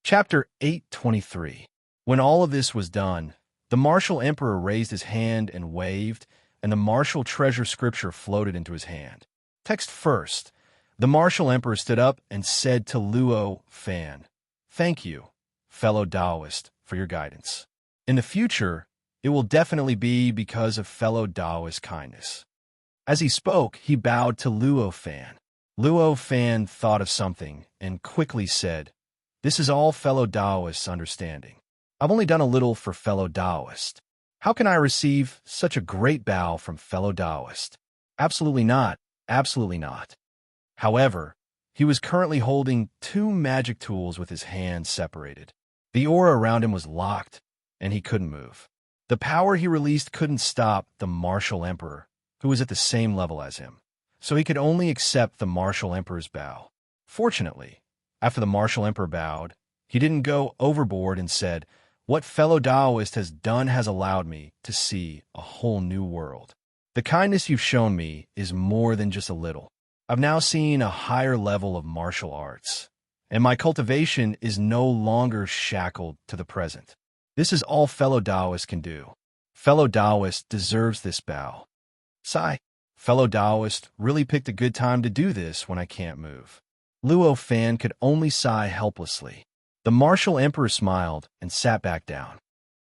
Chapter 823. When all of this was done, the martial emperor raised his hand and waved, and the martial treasure scripture floated into his hand. Text first. The martial emperor stood up and said to Luo Fan, "Thank you, fellow Taoist, for your guidance. In the future, it will definitely be because of fellow Taoist kindness." As he spoke, he bowed to Luo Fan. Luo Fan thought of something and quickly said, "This is all fellow Taoists' understanding. I've only done a little for fellow Taoist. How can I receive such a great bow from fellow Taoist? Absolutely not. Absolutely not." However, he was currently holding two magic tools with his hands separated. The aura around him was locked, and he couldn't move. The power he released couldn't stop the martial emperor, who was at the same level as him, so he could only accept the martial emperor's bow. Fortunately, after the martial emperor bowed, he didn't go overboard and said, "What fellow Taoist has done has allowed me to see a whole new world. The kindness you've shown me is more than just a little. I've now seen a higher level of martial arts, and my cultivation is no longer shackled to the present. This is all fellow Taoist can do. Fellow Taoist deserves this bow. Sigh. Fellow Taoist really picked a good time to do this when I can't move." Luo Fan could only sigh helplessly. The martial emperor smiled and sat back down.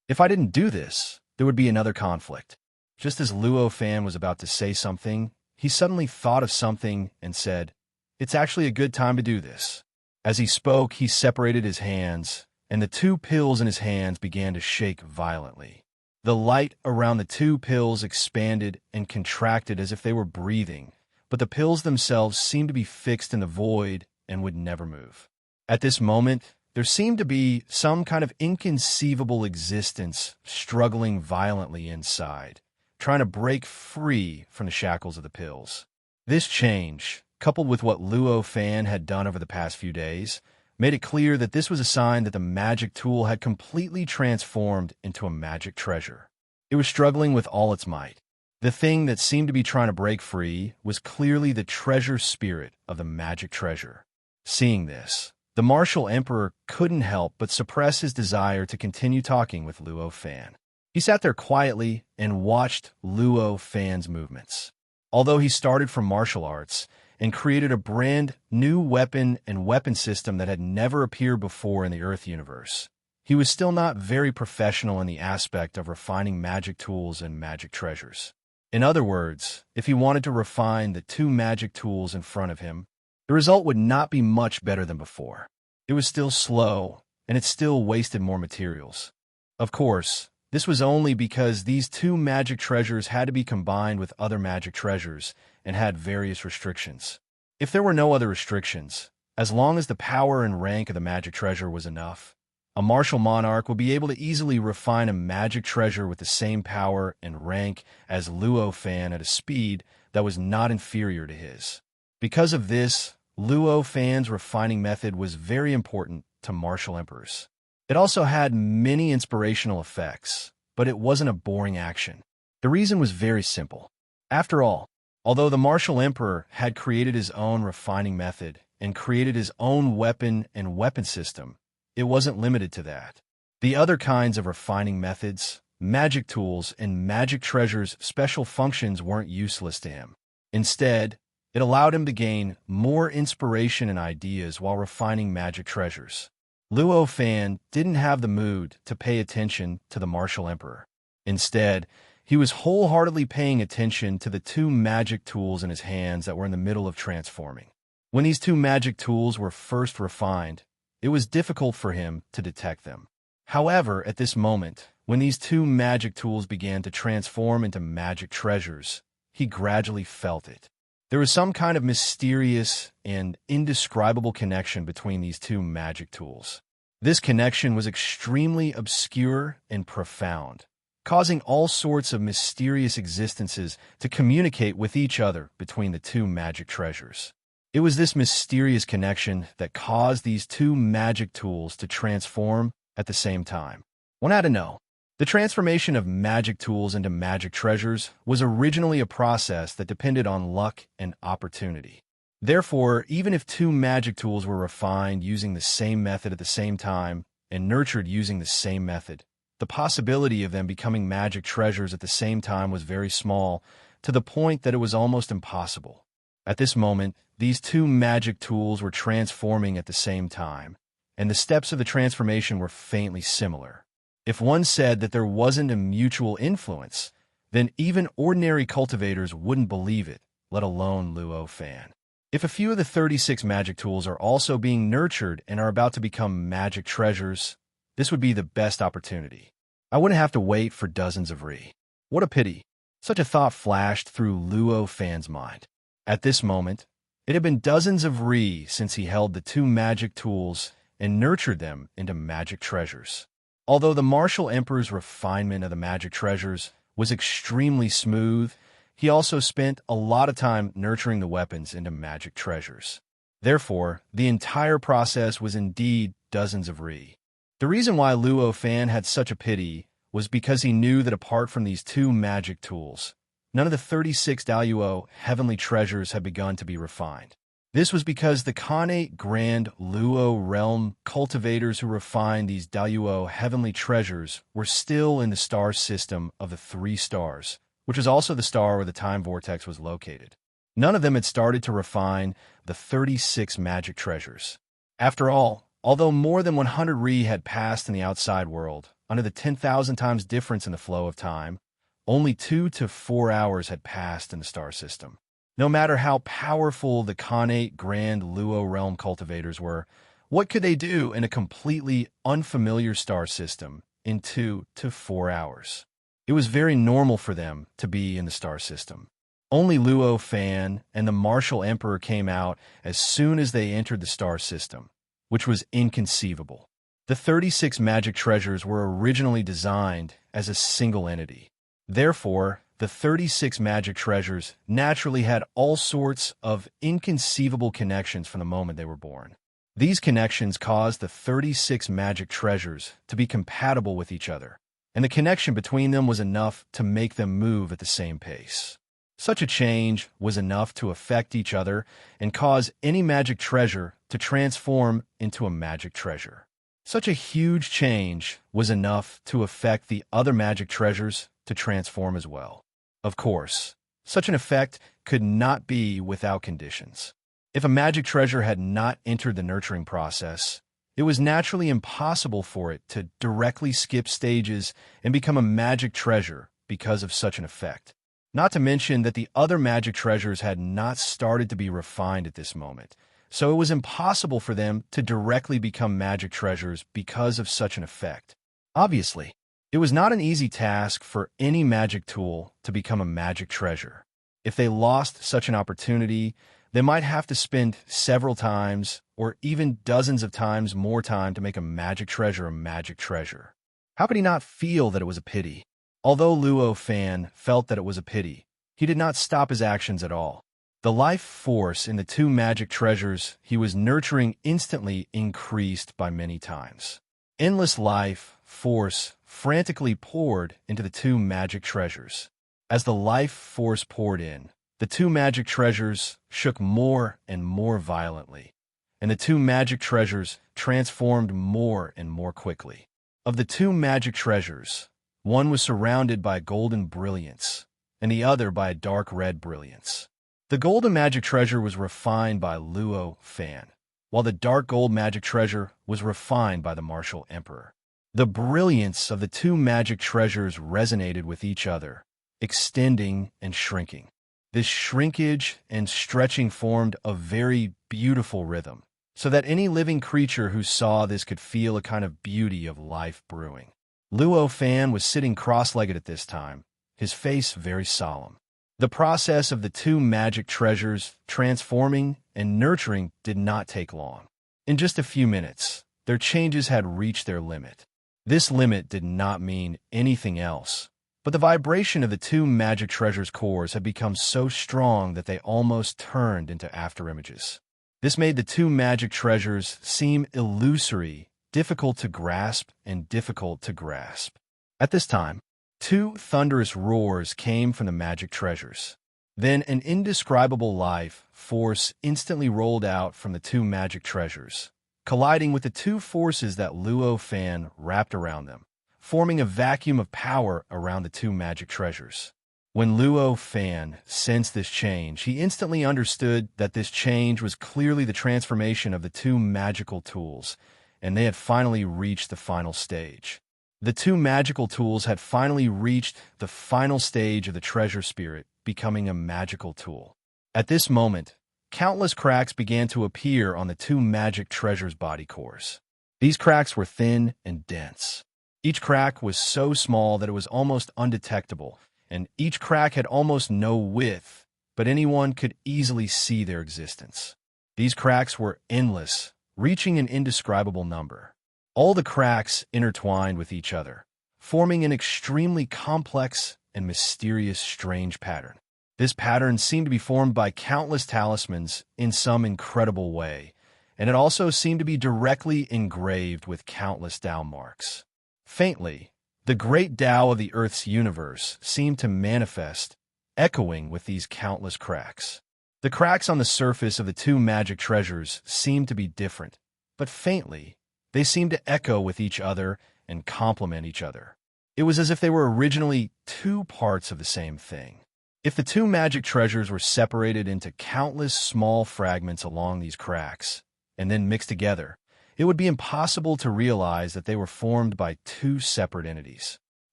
"If I didn't do this, there would be another conflict." Just as Luo Fan was about to say something, he suddenly thought of something and said, "It's actually a good time to do this." As he spoke, he separated his hands, and the two pills in his hands began to shake violently. The light around the two pills expanded and contracted as if they were breathing, but the pills themselves seemed to be fixed in the void and would never move. At this moment, there seemed to be some kind of inconceivable existence struggling violently inside, trying to break free from the shackles of the pills. This change, coupled with what Luo Fan had done over the past few days, made it clear that this was a sign that the magic tool had completely transformed into a magic treasure. It was struggling with all its might. The thing that seemed to be trying to break free was clearly the treasure spirit of the magic treasure. Seeing this, the martial emperor couldn't help but suppress his desire to continue talking with Luo Fan. He sat there quietly and watched Luo Fan's movements. Although he started from martial arts and created a brand new weapon and weapon system that had never appeared before in the Earth universe, he was still not very professional in the aspect of refining magic tools and magic treasures. In other words, if he wanted to refine the two magic tools in front of him, the result would not be much better than before. It was still slow, and it still wasted more materials. Of course, this was only because these two magic treasures had to be combined with other magic treasures and had various restrictions. If there were no other restrictions, as long as the power and rank of the magic treasure was enough, a martial monarch would be able to easily refine a magic treasure with the same power and rank as Luo Fan at a speed that was not inferior to his. Because of this, Luo Fan's refining method was very important to martial emperors. It also had many inspirational effects, but it wasn't a boring action. The reason was very simple. After all, although the martial emperor had created his own refining method and created his own weapon and weapon system, it wasn't limited to that. The other kinds of refining methods, magic tools, and magic treasures' special functions weren't useless to him. Instead, it allowed him to gain more inspiration and ideas while refining magic treasures. Luo Fan didn't have the mood to pay attention to the martial emperor. Instead, he was wholeheartedly paying attention to the two magic tools in his hands that were in the middle of transforming. When these two magic tools were first refined, it was difficult for him to detect them. However, at this moment, when these two magic tools began to transform into magic treasures, he gradually felt it. There was some kind of mysterious and indescribable connection between these two magic tools. This connection was extremely obscure and profound, causing all sorts of mysterious existences to communicate with each other between the two magic treasures. It was this mysterious connection that caused these two magic tools to transform at the same time. One had to know. The transformation of magic tools into magic treasures was originally a process that depended on luck and opportunity. Therefore, even if two magic tools were refined using the same method at the same time and nurtured using the same method, the possibility of them becoming magic treasures at the same time was very small, to the point that it was almost impossible. At this moment, these two magic tools were transforming at the same time, and the steps of the transformation were faintly similar. If one said that there wasn't a mutual influence, then even ordinary cultivators wouldn't believe it, let alone Luo Fan. If a few of the 36 magic tools are also being nurtured and are about to become magic treasures, this would be the best opportunity. I wouldn't have to wait for dozens of Re. What a pity. Such a thought flashed through Luo Fan's mind. At this moment, it had been dozens of Re since he held the two magic tools and nurtured them into magic treasures. Although the Martial Emperor's refinement of the magic treasures was extremely smooth, he also spent a lot of time nurturing the weapons into magic treasures. Therefore, the entire process was indeed dozens of Re. The reason why Luo Fan had such a pity was because he knew that apart from these two magic tools, none of the 36 Daluo heavenly treasures had begun to be refined. This was because the Khanate Grand Luo realm cultivators who refined these Daluo heavenly treasures were still in the star system of the 3 stars, which is also the star where the time vortex was located. None of them had started to refine the 36 magic treasures. After all, although more than 100 Re had passed in the outside world, under the 10,000 times difference in the flow of time, only 2 to 4 hours had passed in the star system. No matter how powerful the Khanate Grand Luo realm cultivators were, what could they do in a completely unfamiliar star system in 2 to 4 hours? It was very normal for them to be in the star system. Only Luo Fan and the Martial Emperor came out as soon as they entered the star system, which was inconceivable. The 36 magic treasures were originally designed as a single entity. Therefore, the 36 magic treasures naturally had all sorts of inconceivable connections from the moment they were born. These connections caused the 36 magic treasures to be compatible with each other, and the connection between them was enough to make them move at the same pace. Such a change was enough to affect each other and cause any magic treasure to transform into a magic treasure. Such a huge change was enough to affect the other magic treasures to transform as well. Of course, such an effect could not be without conditions. If a magic treasure had not entered the nurturing process, it was naturally impossible for it to directly skip stages and become a magic treasure because of such an effect. Not to mention that the other magic treasures had not started to be refined at this moment, so it was impossible for them to directly become magic treasures because of such an effect. Obviously, it was not an easy task for any magic tool to become a magic treasure. If they lost such an opportunity, they might have to spend several times or even dozens of times more time to make a magic treasure a magic treasure. How could he not feel that it was a pity? Although Luo Fan felt that it was a pity, he did not stop his actions at all. The life force in the two magic treasures he was nurturing instantly increased by many times. Endless life force frantically poured into the two magic treasures. As the life force poured in, the two magic treasures shook more and more violently, and the two magic treasures transformed more and more quickly. Of the two magic treasures, one was surrounded by golden brilliance, and the other by a dark red brilliance. The golden magic treasure was refined by Luo Fan, while the dark gold magic treasure was refined by the Martial Emperor. The brilliance of the two magic treasures resonated with each other, extending and shrinking. This shrinkage and stretching formed a very beautiful rhythm, so that any living creature who saw this could feel a kind of beauty of life brewing. Luo Fan was sitting cross-legged at this time, his face very solemn. The process of the two magic treasures transforming and nurturing did not take long. In just a few minutes, their changes had reached their limit. This limit did not mean anything else, but the vibration of the two magic treasures' cores had become so strong that they almost turned into afterimages. This made the two magic treasures seem illusory, difficult to grasp, and difficult to grasp. At this time, two thunderous roars came from the magic treasures. Then an indescribable life force instantly rolled out from the two magic treasures, colliding with the two forces that Luo Fan wrapped around them, forming a vacuum of power around the two magic treasures. When Luo Fan sensed this change, he instantly understood that this change was clearly the transformation of the two magical tools, and they had finally reached the final stage. The two magical tools had finally reached the final stage of the treasure spirit, becoming a magical tool. At this moment, countless cracks began to appear on the two magic treasures' body cores. These cracks were thin and dense. Each crack was so small that it was almost undetectable, and each crack had almost no width, but anyone could easily see their existence. These cracks were endless, reaching an indescribable number. All the cracks intertwined with each other, forming an extremely complex and mysterious strange pattern. This pattern seemed to be formed by countless talismans in some incredible way, and it also seemed to be directly engraved with countless Tao marks. Faintly, the great Tao of the Earth's universe seemed to manifest, echoing with these countless cracks. The cracks on the surface of the two magic treasures seemed to be different, but faintly, they seemed to echo with each other and complement each other. It was as if they were originally two parts of the same thing. If the two magic treasures were separated into countless small fragments along these cracks, and then mixed together, it would be impossible to realize that they were formed by two separate entities.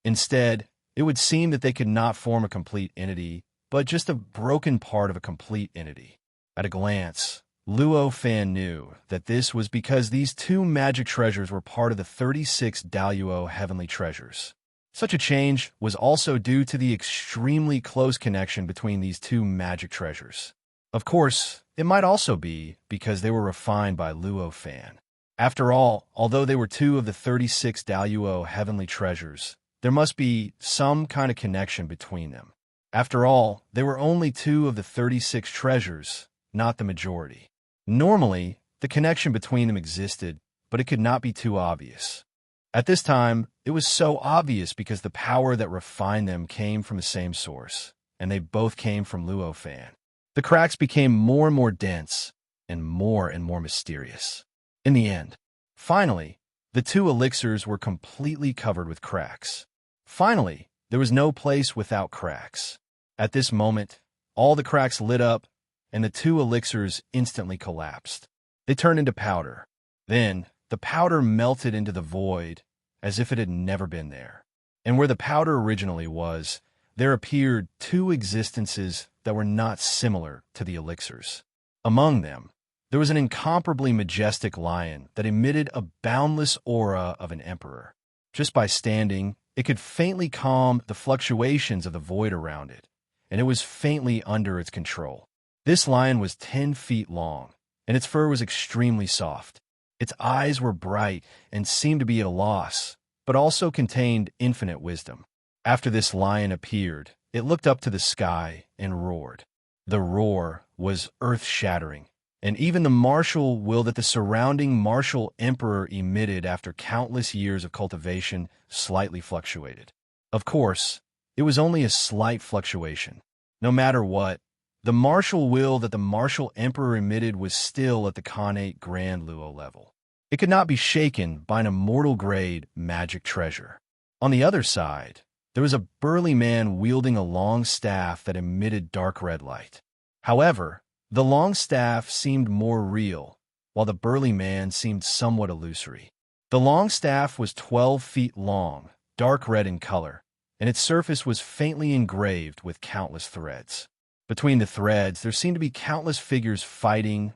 Instead, it would seem that they could not form a complete entity, but just a broken part of a complete entity. At a glance, Luo Fan knew that this was because these two magic treasures were part of the 36 Daluo heavenly treasures. Such a change was also due to the extremely close connection between these two magic treasures. Of course, it might also be because they were refined by Luo Fan. After all, although they were two of the 36 Daluo heavenly treasures, there must be some kind of connection between them. After all, they were only two of the 36 treasures, not the majority. Normally, the connection between them existed, but it could not be too obvious. At this time, it was so obvious because the power that refined them came from the same source, and they both came from Luo Fan. The cracks became more and more dense, and more mysterious. In the end, finally, the two elixirs were completely covered with cracks. Finally, there was no place without cracks. At this moment, all the cracks lit up, and the two elixirs instantly collapsed. They turned into powder. Then, the powder melted into the void as if it had never been there. And where the powder originally was, there appeared two existences that were not similar to the elixirs. Among them, there was an incomparably majestic lion that emitted a boundless aura of an emperor. Just by standing, it could faintly calm the fluctuations of the void around it, and it was faintly under its control. This lion was 10 feet long, and its fur was extremely soft. Its eyes were bright and seemed to be at a loss, but also contained infinite wisdom. After this lion appeared, it looked up to the sky and roared. The roar was earth-shattering, and even the martial will that the surrounding martial emperor emitted after countless years of cultivation slightly fluctuated. Of course, it was only a slight fluctuation. No matter what, the martial will that the martial emperor emitted was still at the Khanate Grand Luo level. It could not be shaken by an immortal-grade magic treasure. On the other side, there was a burly man wielding a long staff that emitted dark red light. However, the long staff seemed more real, while the burly man seemed somewhat illusory. The long staff was 12 feet long, dark red in color, and its surface was faintly engraved with countless threads. Between the threads, there seemed to be countless figures fighting,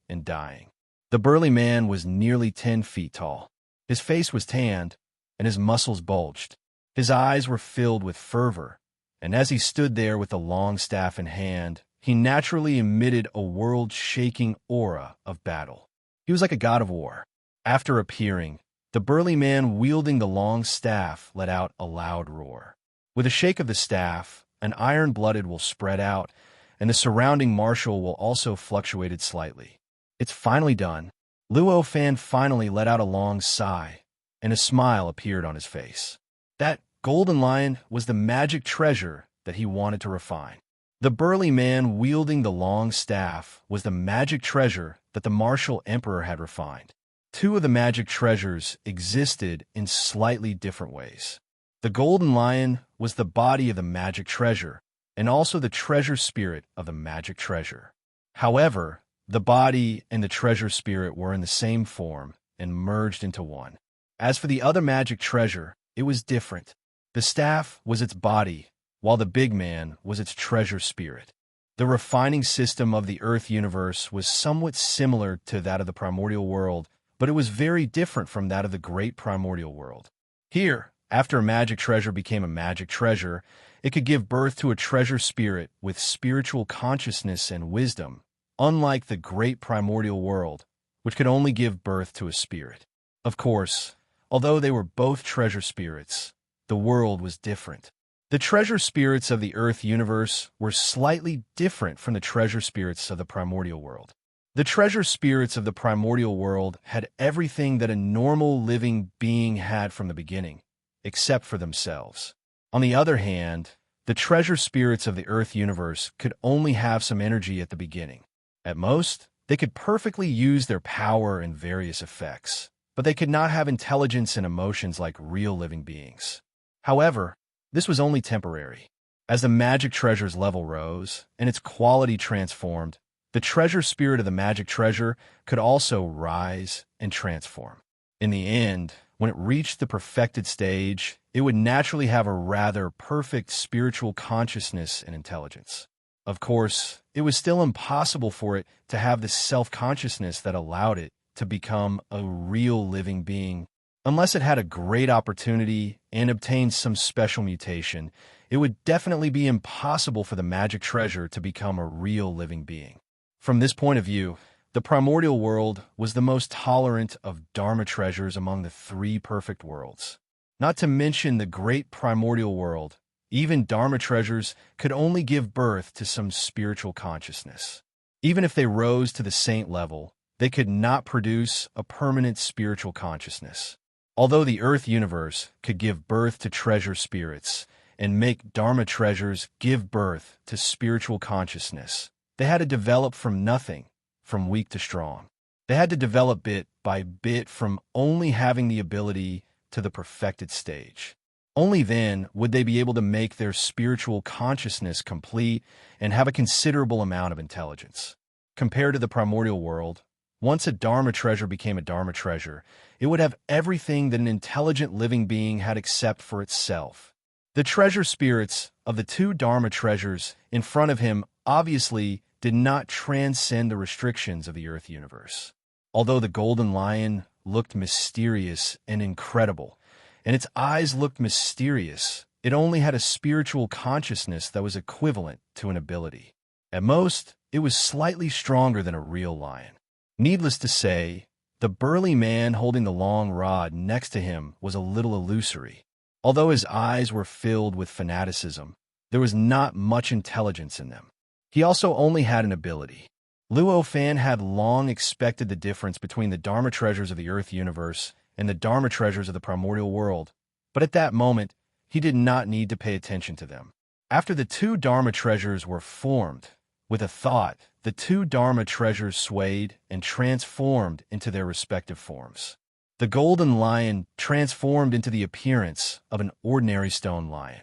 and dying. The burly man was nearly 10 feet tall. His face was tanned, and his muscles bulged. His eyes were filled with fervor, and as he stood there with the long staff in hand, he naturally emitted a world-shaking aura of battle. He was like a god of war. After appearing, the burly man wielding the long staff let out a loud roar. With a shake of the staff, an iron-blooded will spread out, and the surrounding martial will also fluctuated slightly. It's finally done. Luo Fan finally let out a long sigh, and a smile appeared on his face. That golden lion was the magic treasure that he wanted to refine. The burly man wielding the long staff was the magic treasure that the martial emperor had refined. Two of the magic treasures existed in slightly different ways. The golden lion was the body of the magic treasure, and also the treasure spirit of the magic treasure. However, the body and the treasure spirit were in the same form and merged into one. As for the other magic treasure, it was different. The staff was its body, while the big man was its treasure spirit. The refining system of the Earth universe was somewhat similar to that of the primordial world, but it was very different from that of the great primordial world. Here, after a magic treasure became a magic treasure, it could give birth to a treasure spirit with spiritual consciousness and wisdom, unlike the great primordial world, which could only give birth to a spirit. Of course, although they were both treasure spirits, the world was different. The treasure spirits of the Earth universe were slightly different from the treasure spirits of the primordial world. The treasure spirits of the primordial world had everything that a normal living being had from the beginning, except for themselves. On the other hand, the treasure spirits of the Earth universe could only have some energy at the beginning. At most, they could perfectly use their power in various effects, but they could not have intelligence and emotions like real living beings. However, this was only temporary. As the magic treasure's level rose and its quality transformed, the treasure spirit of the magic treasure could also rise and transform. In the end, when it reached the perfected stage, it would naturally have a rather perfect spiritual consciousness and intelligence. Of course, it was still impossible for it to have the self-consciousness that allowed it to become a real living being. Unless it had a great opportunity and obtained some special mutation, it would definitely be impossible for the magic treasure to become a real living being. From this point of view, the primordial world was the most tolerant of Dharma treasures among the three perfect worlds. Not to mention the great primordial world, even Dharma treasures could only give birth to some spiritual consciousness. Even if they rose to the saint level, they could not produce a permanent spiritual consciousness. Although the Earth universe could give birth to treasure spirits and make Dharma treasures give birth to spiritual consciousness, they had to develop from nothing, from weak to strong. They had to develop bit by bit from only having the ability to the perfected stage. Only then would they be able to make their spiritual consciousness complete and have a considerable amount of intelligence. Compared to the primordial world, once a Dharma treasure became a Dharma treasure, it would have everything that an intelligent living being had except for itself. The treasure spirits of the two Dharma treasures in front of him obviously did not transcend the restrictions of the Earth universe. Although the golden lion looked mysterious and incredible, and its eyes looked mysterious, it only had a spiritual consciousness that was equivalent to an ability. At most, it was slightly stronger than a real lion. Needless to say, the burly man holding the long rod next to him was a little illusory. Although his eyes were filled with fanaticism, there was not much intelligence in them. He also only had an ability. Luo Fan had long expected the difference between the Dharma treasures of the Earth universe and the Dharma treasures of the primordial world, but at that moment, he did not need to pay attention to them. After the two Dharma treasures were formed, with a thought, the two Dharma treasures swayed and transformed into their respective forms. The golden lion transformed into the appearance of an ordinary stone lion.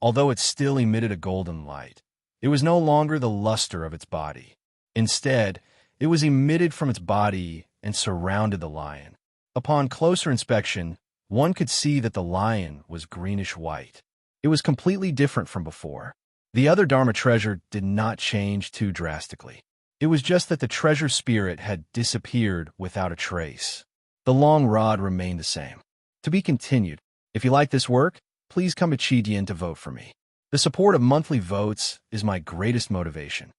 Although it still emitted a golden light, it was no longer the luster of its body. Instead, it was emitted from its body and surrounded the lion. Upon closer inspection, one could see that the lion was greenish-white. It was completely different from before. The other Dharma treasure did not change too drastically. It was just that the treasure spirit had disappeared without a trace. The long rod remained the same. To be continued. If you like this work, please come to Chidian to vote for me. The support of monthly votes is my greatest motivation.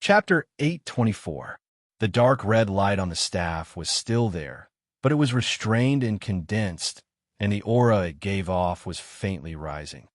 Chapter 824. The dark red light on the staff was still there, but it was restrained and condensed, and the aura it gave off was faintly rising.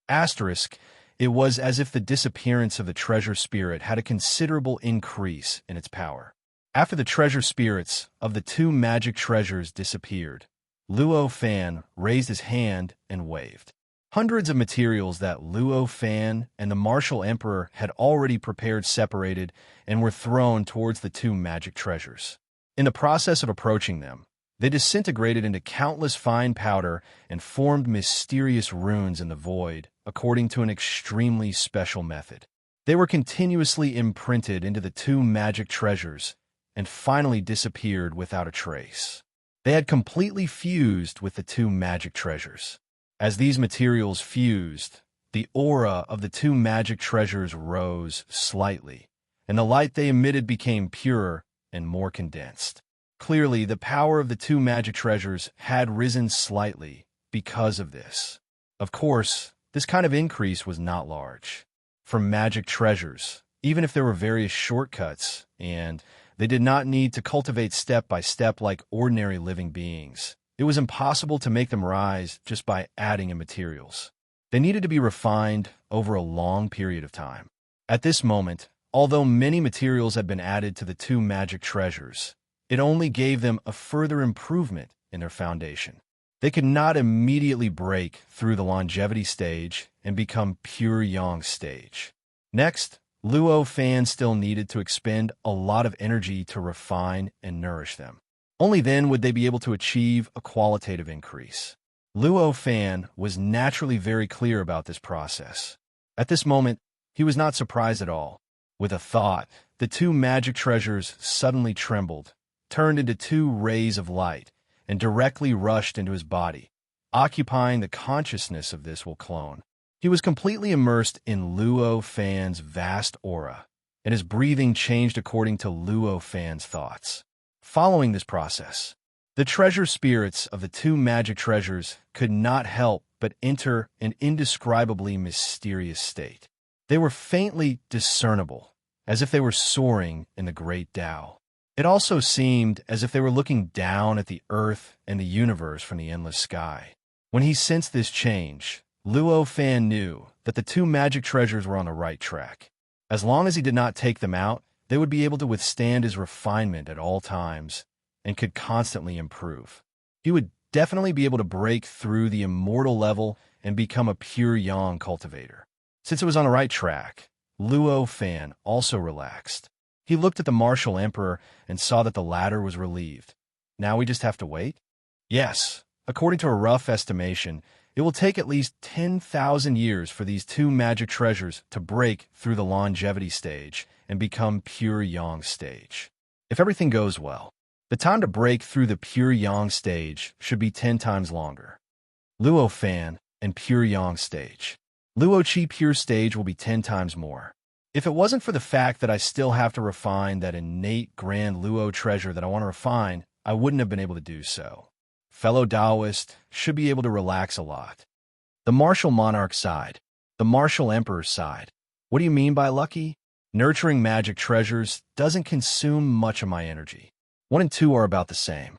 Asterisk, it was as if the disappearance of the treasure spirit had a considerable increase in its power. After the treasure spirits of the two magic treasures disappeared, Luo Fan raised his hand and waved. Hundreds of materials that Luo Fan and the Martial Emperor had already prepared separated and were thrown towards the two magic treasures. In the process of approaching them, they disintegrated into countless fine powder and formed mysterious runes in the void, according to an extremely special method. They were continuously imprinted into the two magic treasures and finally disappeared without a trace. They had completely fused with the two magic treasures. As these materials fused, the aura of the two magic treasures rose slightly, and the light they emitted became purer and more condensed. Clearly, the power of the two magic treasures had risen slightly because of this. Of course, this kind of increase was not large. For magic treasures, even if there were various shortcuts, and they did not need to cultivate step by step like ordinary living beings, it was impossible to make them rise just by adding in materials. They needed to be refined over a long period of time. At this moment, although many materials had been added to the two magic treasures, it only gave them a further improvement in their foundation. They could not immediately break through the longevity stage and become pure yang stage. Next, Luo Fan still needed to expend a lot of energy to refine and nourish them. Only then would they be able to achieve a qualitative increase. Luo Fan was naturally very clear about this process. At this moment, he was not surprised at all. With a thought, the two magic treasures suddenly trembled, turned into two rays of light, and directly rushed into his body, occupying the consciousness of this will clone. He was completely immersed in Luo Fan's vast aura, and his breathing changed according to Luo Fan's thoughts. Following this process, the treasure spirits of the two magic treasures could not help but enter an indescribably mysterious state. They were faintly discernible, as if they were soaring in the great Tao. It also seemed as if they were looking down at the earth and the universe from the endless sky. When he sensed this change, Luo Fan knew that the two magic treasures were on the right track. As long as he did not take them out, they would be able to withstand his refinement at all times and could constantly improve. He would definitely be able to break through the immortal level and become a pure yang cultivator. Since it was on the right track, Luo Fan also relaxed. He looked at the Martial Emperor and saw that the latter was relieved. Now we just have to wait? Yes, according to a rough estimation, it will take at least 10,000 years for these two magic treasures to break through the longevity stage and become pure yang stage. If everything goes well, the time to break through the pure yang stage should be 10 times longer. Luo Fan and pure yang stage. Luo Qi pure stage will be 10 times more. If it wasn't for the fact that I still have to refine that innate grand Luo treasure that I want to refine, I wouldn't have been able to do so. Fellow Taoist should be able to relax a lot. The Martial Monarch sighed. The Martial Emperor sighed. What do you mean by lucky? Nurturing magic treasures doesn't consume much of my energy. 1 and 2 are about the same.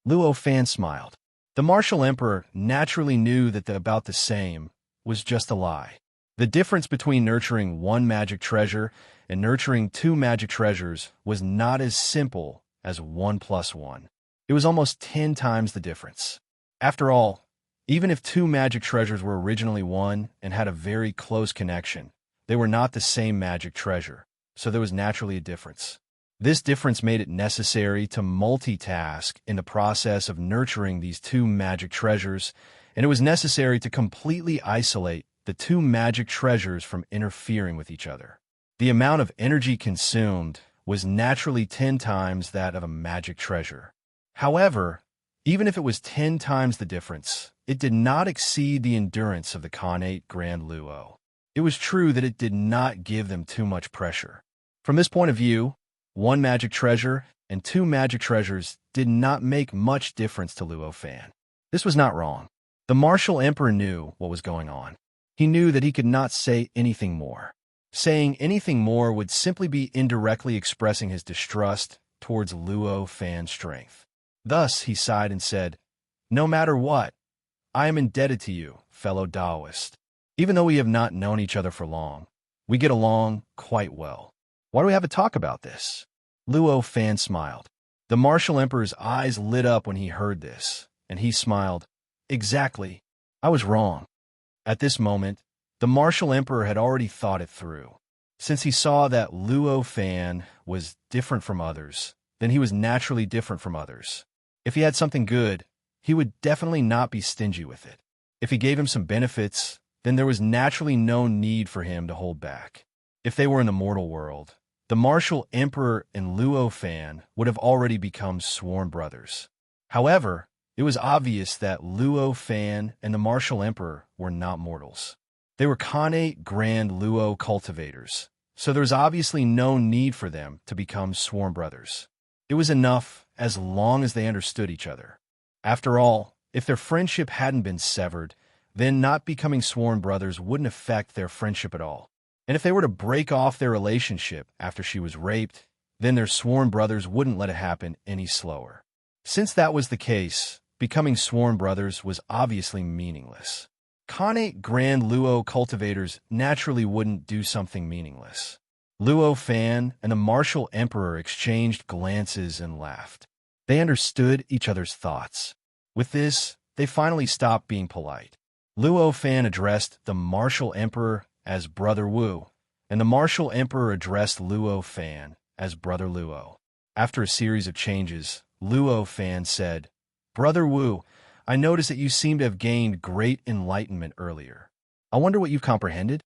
Luo Fan smiled. The Martial Emperor naturally knew that the about the same was just a lie. The difference between nurturing one magic treasure and nurturing two magic treasures was not as simple as 1 plus 1. It was almost 10 times the difference. After all, even if two magic treasures were originally one and had a very close connection, they were not the same magic treasure, so there was naturally a difference. This difference made it necessary to multitask in the process of nurturing these two magic treasures, and it was necessary to completely isolate the two magic treasures from interfering with each other. The amount of energy consumed was naturally 10 times that of a magic treasure. However, even if it was 10 times the difference, it did not exceed the endurance of the Khanate Grand Luo. It was true that it did not give them too much pressure. From this point of view, one magic treasure and two magic treasures did not make much difference to Luo Fan. This was not wrong. The Martial Emperor knew what was going on. He knew that he could not say anything more. Saying anything more would simply be indirectly expressing his distrust towards Luo Fan's strength. Thus, he sighed and said, "No matter what, I am indebted to you, fellow Taoist. Even though we have not known each other for long, we get along quite well. Why do we have to talk about this?" Luo Fan smiled. The Martial Emperor's eyes lit up when he heard this, and he smiled. "Exactly. I was wrong. At this moment, the martial emperor had already thought it through. Since he saw that Luo Fan was different from others, then he was naturally different from others. If he had something good, he would definitely not be stingy with it. If he gave him some benefits, then there was naturally no need for him to hold back. If they were in the mortal world, the martial emperor and Luo Fan would have already become sworn brothers. However, it was obvious that Luo Fan and the martial emperor were not mortals. They were Khanate Grand Luo cultivators, so there was obviously no need for them to become sworn brothers. It was enough as long as they understood each other. After all, if their friendship hadn't been severed, then not becoming sworn brothers wouldn't affect their friendship at all. And if they were to break off their relationship after she was raped, then their sworn brothers wouldn't let it happen any slower. Since that was the case, becoming sworn brothers was obviously meaningless. Khanate Grand Luo cultivators naturally wouldn't do something meaningless. Luo Fan and the martial emperor exchanged glances and laughed. They understood each other's thoughts. With this, they finally stopped being polite. Luo Fan addressed the martial emperor as Brother Wu, and the martial emperor addressed Luo Fan as Brother Luo. After a series of changes, Luo Fan said, "Brother Wu, I noticed that you seem to have gained great enlightenment earlier. I wonder what you've comprehended?"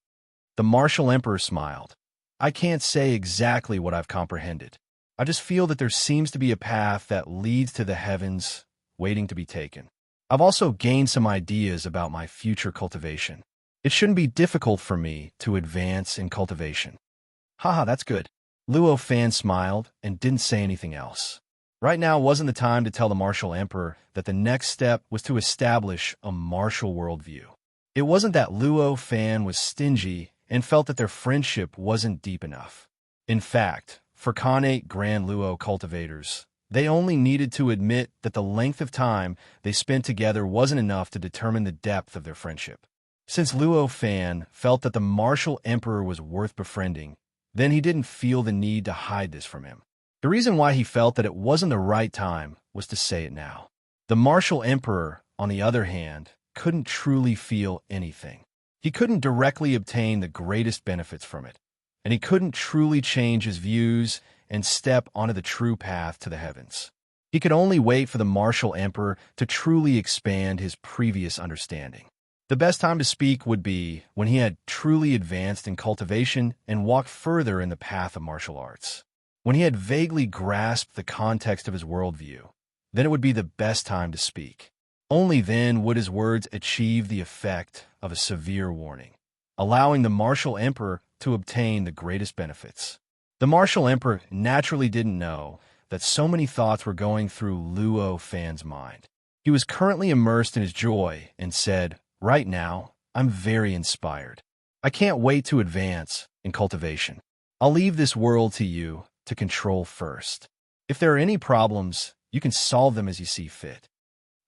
The martial emperor smiled. "I can't say exactly what I've comprehended. I just feel that there seems to be a path that leads to the heavens waiting to be taken. I've also gained some ideas about my future cultivation. It shouldn't be difficult for me to advance in cultivation." "Haha, that's good." Luo Fan smiled and didn't say anything else. Right now wasn't the time to tell the martial emperor that the next step was to establish a martial worldview. It wasn't that Luo Fan was stingy and felt that their friendship wasn't deep enough. In fact, for Khanate Grand Luo cultivators, they only needed to admit that the length of time they spent together wasn't enough to determine the depth of their friendship. Since Luo Fan felt that the martial emperor was worth befriending, then he didn't feel the need to hide this from him. The reason why he felt that it wasn't the right time was to say it now. The martial emperor, on the other hand, couldn't truly feel anything. He couldn't directly obtain the greatest benefits from it, and he couldn't truly change his views and step onto the true path to the heavens. He could only wait for the martial emperor to truly expand his previous understanding. The best time to speak would be when he had truly advanced in cultivation and walked further in the path of martial arts. When he had vaguely grasped the context of his worldview, then it would be the best time to speak. Only then would his words achieve the effect of a severe warning, allowing the martial emperor to obtain the greatest benefits. The martial emperor naturally didn't know that so many thoughts were going through Luo Fan's mind. He was currently immersed in his joy and said, "Right now, I'm very inspired. I can't wait to advance in cultivation. I'll leave this world to you to control first. If there are any problems, you can solve them as you see fit."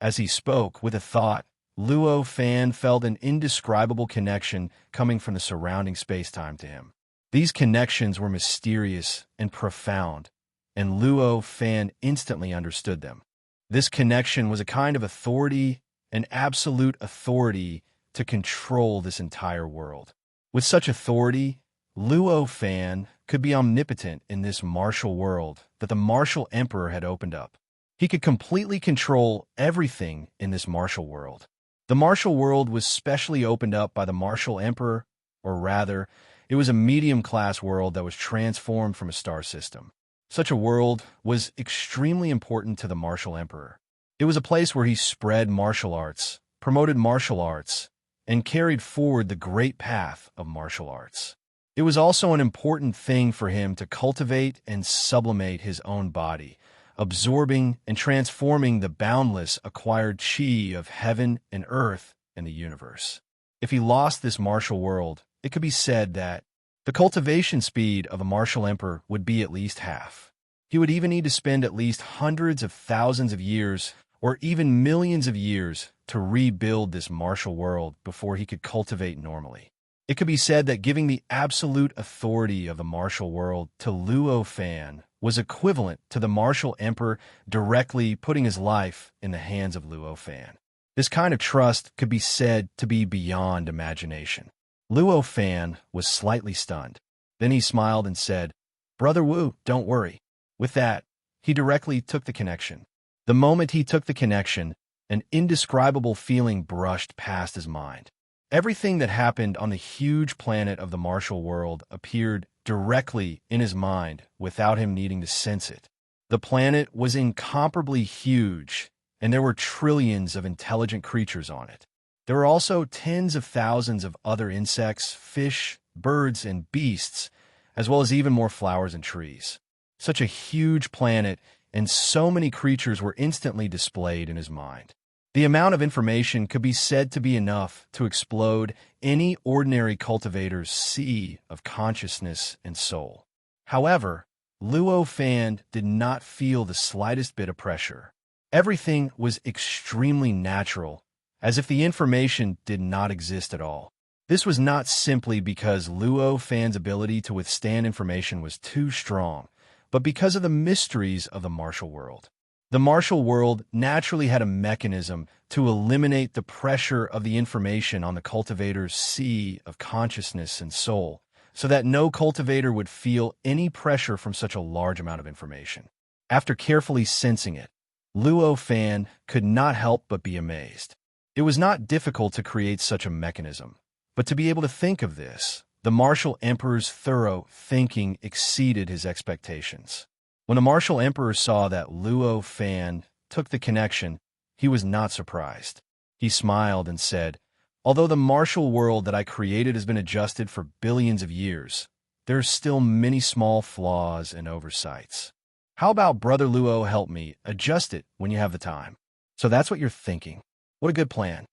As he spoke with a thought, Luo Fan felt an indescribable connection coming from the surrounding space-time to him. These connections were mysterious and profound, and Luo Fan instantly understood them. This connection was a kind of authority, an absolute authority to control this entire world. With such authority, Luo Fan could be omnipotent in this martial world that the martial emperor had opened up. He could completely control everything in this martial world. The martial world was specially opened up by the martial emperor, or rather, it was a medium-class world that was transformed from a star system. Such a world was extremely important to the martial emperor. It was a place where he spread martial arts, promoted martial arts, and carried forward the great path of martial arts. It was also an important thing for him to cultivate and sublimate his own body, absorbing and transforming the boundless acquired chi of heaven and earth and the universe. If he lost this martial world, it could be said that the cultivation speed of a martial emperor would be at least half. He would even need to spend at least hundreds of thousands of years or even millions of years to rebuild this martial world before he could cultivate normally. It could be said that giving the absolute authority of the martial world to Luo Fan was equivalent to the martial emperor directly putting his life in the hands of Luo Fan. This kind of trust could be said to be beyond imagination. Luo Fan was slightly stunned. Then he smiled and said, "Brother Wu, don't worry." With that, he directly took the connection. The moment he took the connection, an indescribable feeling brushed past his mind. Everything that happened on the huge planet of the martial world appeared directly in his mind without him needing to sense it. The planet was incomparably huge, and there were trillions of intelligent creatures on it. There were also tens of thousands of other insects, fish, birds, and beasts, as well as even more flowers and trees. Such a huge planet, and so many creatures were instantly displayed in his mind. The amount of information could be said to be enough to explode any ordinary cultivator's sea of consciousness and soul. However, Luo Fan did not feel the slightest bit of pressure. Everything was extremely natural, as if the information did not exist at all. This was not simply because Luo Fan's ability to withstand information was too strong, but because of the mysteries of the martial world. The martial world naturally had a mechanism to eliminate the pressure of the information on the cultivator's sea of consciousness and soul, so that no cultivator would feel any pressure from such a large amount of information. After carefully sensing it, Luo Fan could not help but be amazed. It was not difficult to create such a mechanism, but to be able to think of this, the martial emperor's thorough thinking exceeded his expectations. When the martial emperor saw that Luo Fan took the connection, he was not surprised. He smiled and said, "Although the martial world that I created has been adjusted for billions of years, there are still many small flaws and oversights. How about Brother Luo help me adjust it when you have the time?" "So that's what you're thinking. What a good plan."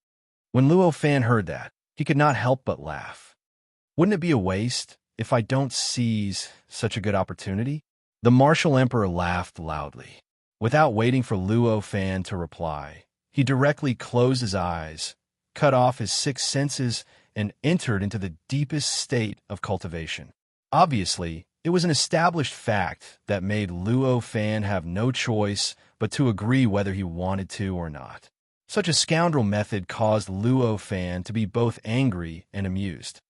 When Luo Fan heard that, he could not help but laugh. "Wouldn't it be a waste if I don't seize such a good opportunity?" The martial emperor laughed loudly. Without waiting for Luo Fan to reply, he directly closed his eyes, cut off his six senses, and entered into the deepest state of cultivation. Obviously, it was an established fact that made Luo Fan have no choice but to agree whether he wanted to or not. Such a scoundrel method caused Luo Fan to be both angry and amused.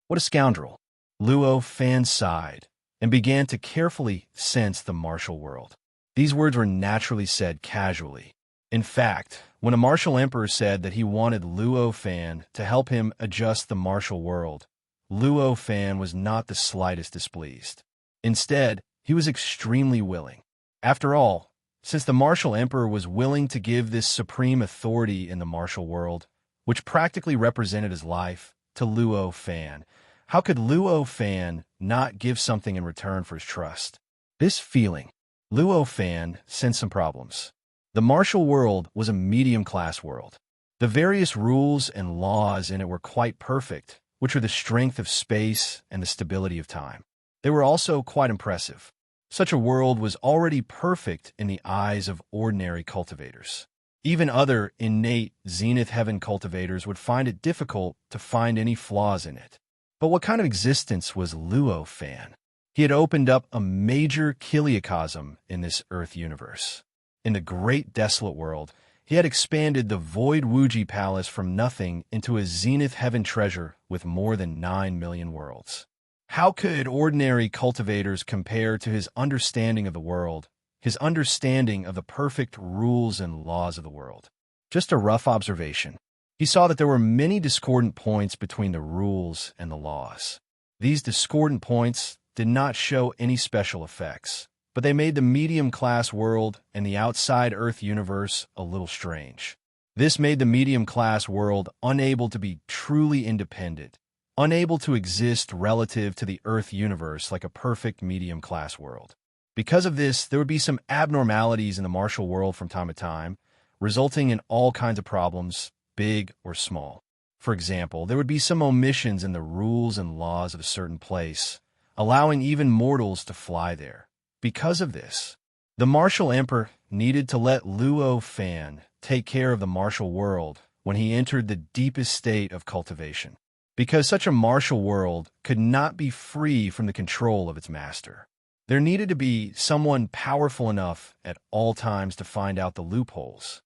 "What a scoundrel!" Luo Fan sighed and began to carefully sense the martial world. These words were naturally said casually. In fact, when a martial emperor said that he wanted Luo Fan to help him adjust the martial world, Luo Fan was not the slightest displeased. Instead, he was extremely willing. After all, since the martial emperor was willing to give this supreme authority in the martial world, which practically represented his life, to Luo Fan, how could Luo Fan not give something in return for his trust? This feeling, Luo Fan sensed some problems. The martial world was a medium-class world. The various rules and laws in it were quite perfect, which were the strength of space and the stability of time. They were also quite impressive. Such a world was already perfect in the eyes of ordinary cultivators. Even other innate Zenith Heaven cultivators would find it difficult to find any flaws in it. But what kind of existence was Luo Fan? He had opened up a major kiliocosm in this Earth universe. In the great desolate world, he had expanded the Void Wuji Palace from nothing into a Zenith Heaven treasure with more than 9 million worlds. How could ordinary cultivators compare to his understanding of the world, his understanding of the perfect rules and laws of the world? Just a rough observation. He saw that there were many discordant points between the rules and the laws. These discordant points did not show any special effects, but they made the medium-class world and the outside Earth universe a little strange. This made the medium-class world unable to be truly independent, unable to exist relative to the Earth universe like a perfect medium-class world. Because of this, there would be some abnormalities in the martial world from time to time, resulting in all kinds of problems, big or small. For example, there would be some omissions in the rules and laws of a certain place, allowing even mortals to fly there. Because of this, the martial emperor needed to let Luo Fan take care of the martial world when he entered the deepest state of cultivation, because such a martial world could not be free from the control of its master. There needed to be someone powerful enough at all times to find out the loopholes.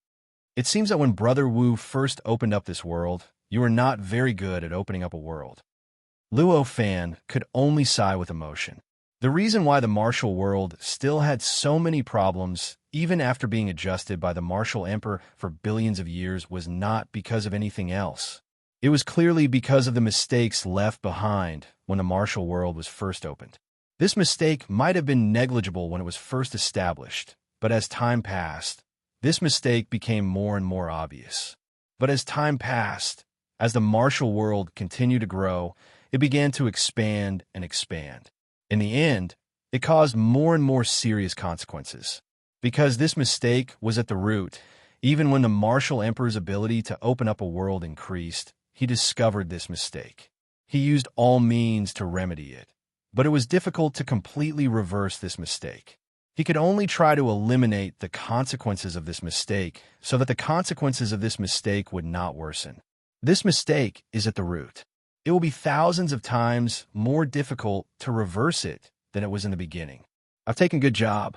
It seems that when Brother Wu first opened up this world, you were not very good at opening up a world. Luo Fan could only sigh with emotion. The reason why the martial world still had so many problems, even after being adjusted by the martial emperor for billions of years, was not because of anything else. It was clearly because of the mistakes left behind when the martial world was first opened. This mistake might have been negligible when it was first established, but as time passed, this mistake became more and more obvious. But as time passed, as the martial world continued to grow, it began to expand and expand. In the end, it caused more and more serious consequences. Because this mistake was at the root, even when the martial emperor's ability to open up a world increased, he discovered this mistake. He used all means to remedy it, but it was difficult to completely reverse this mistake. He could only try to eliminate the consequences of this mistake so that the consequences of this mistake would not worsen. This mistake is at the root. It will be thousands of times more difficult to reverse it than it was in the beginning. I've taken good job.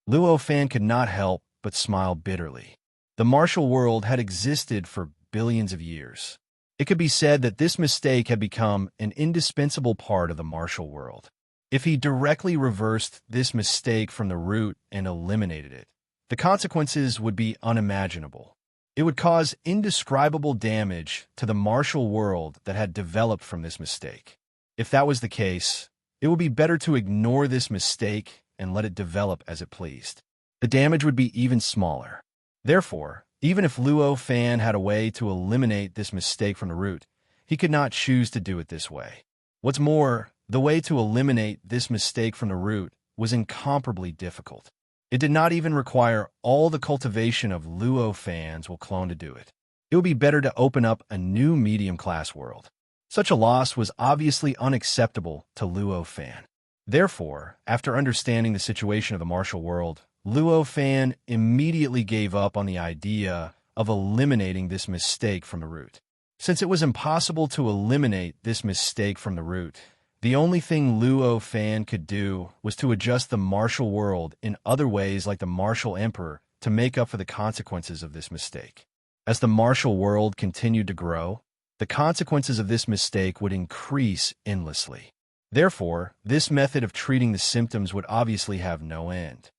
Luo Fan could not help but smile bitterly. The martial world had existed for billions of years. It could be said that this mistake had become an indispensable part of the martial world. If he directly reversed this mistake from the root and eliminated it, the consequences would be unimaginable. It would cause indescribable damage to the martial world that had developed from this mistake. If that was the case, it would be better to ignore this mistake and let it develop as it pleased. The damage would be even smaller. Therefore, even if Luo Fan had a way to eliminate this mistake from the root, he could not choose to do it this way. What's more, the way to eliminate this mistake from the root was incomparably difficult. It did not even require all the cultivation of Luo Fan's will clone to do it. It would be better to open up a new medium-class world. Such a loss was obviously unacceptable to Luo Fan. Therefore, after understanding the situation of the martial world, Luo Fan immediately gave up on the idea of eliminating this mistake from the root. Since it was impossible to eliminate this mistake from the root, the only thing Luo Fan could do was to adjust the martial world in other ways like the martial emperor to make up for the consequences of this mistake. As the martial world continued to grow, the consequences of this mistake would increase endlessly. Therefore, this method of treating the symptoms would obviously have no end.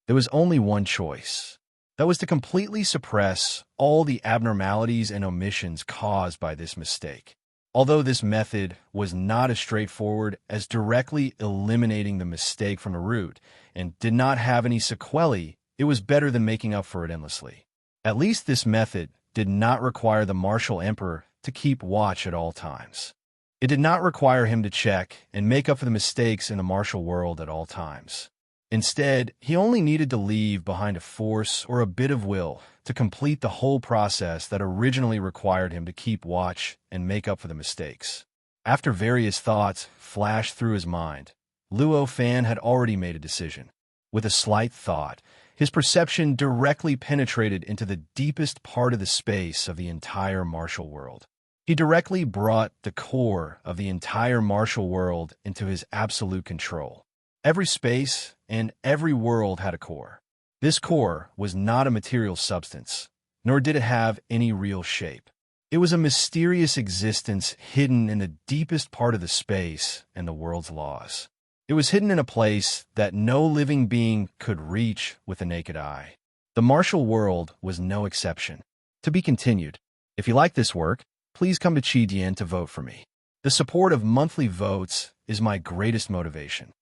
There was only one choice. That was to completely suppress all the abnormalities and omissions caused by this mistake. Although this method was not as straightforward as directly eliminating the mistake from the root and did not have any sequelae, it was better than making up for it endlessly. At least this method did not require the martial emperor to keep watch at all times. It did not require him to check and make up for the mistakes in the martial world at all times. Instead, he only needed to leave behind a force or a bit of will to complete the whole process that originally required him to keep watch and make up for the mistakes. After various thoughts flashed through his mind, Luo Fan had already made a decision. With a slight thought, his perception directly penetrated into the deepest part of the space of the entire martial world. He directly brought the core of the entire martial world into his absolute control. Every space and every world had a core. This core was not a material substance, nor did it have any real shape. It was a mysterious existence hidden in the deepest part of the space and the world's laws. It was hidden in a place that no living being could reach with the naked eye. The martial world was no exception. To be continued. If you like this work, please come to Qidian to vote for me. The support of monthly votes is my greatest motivation.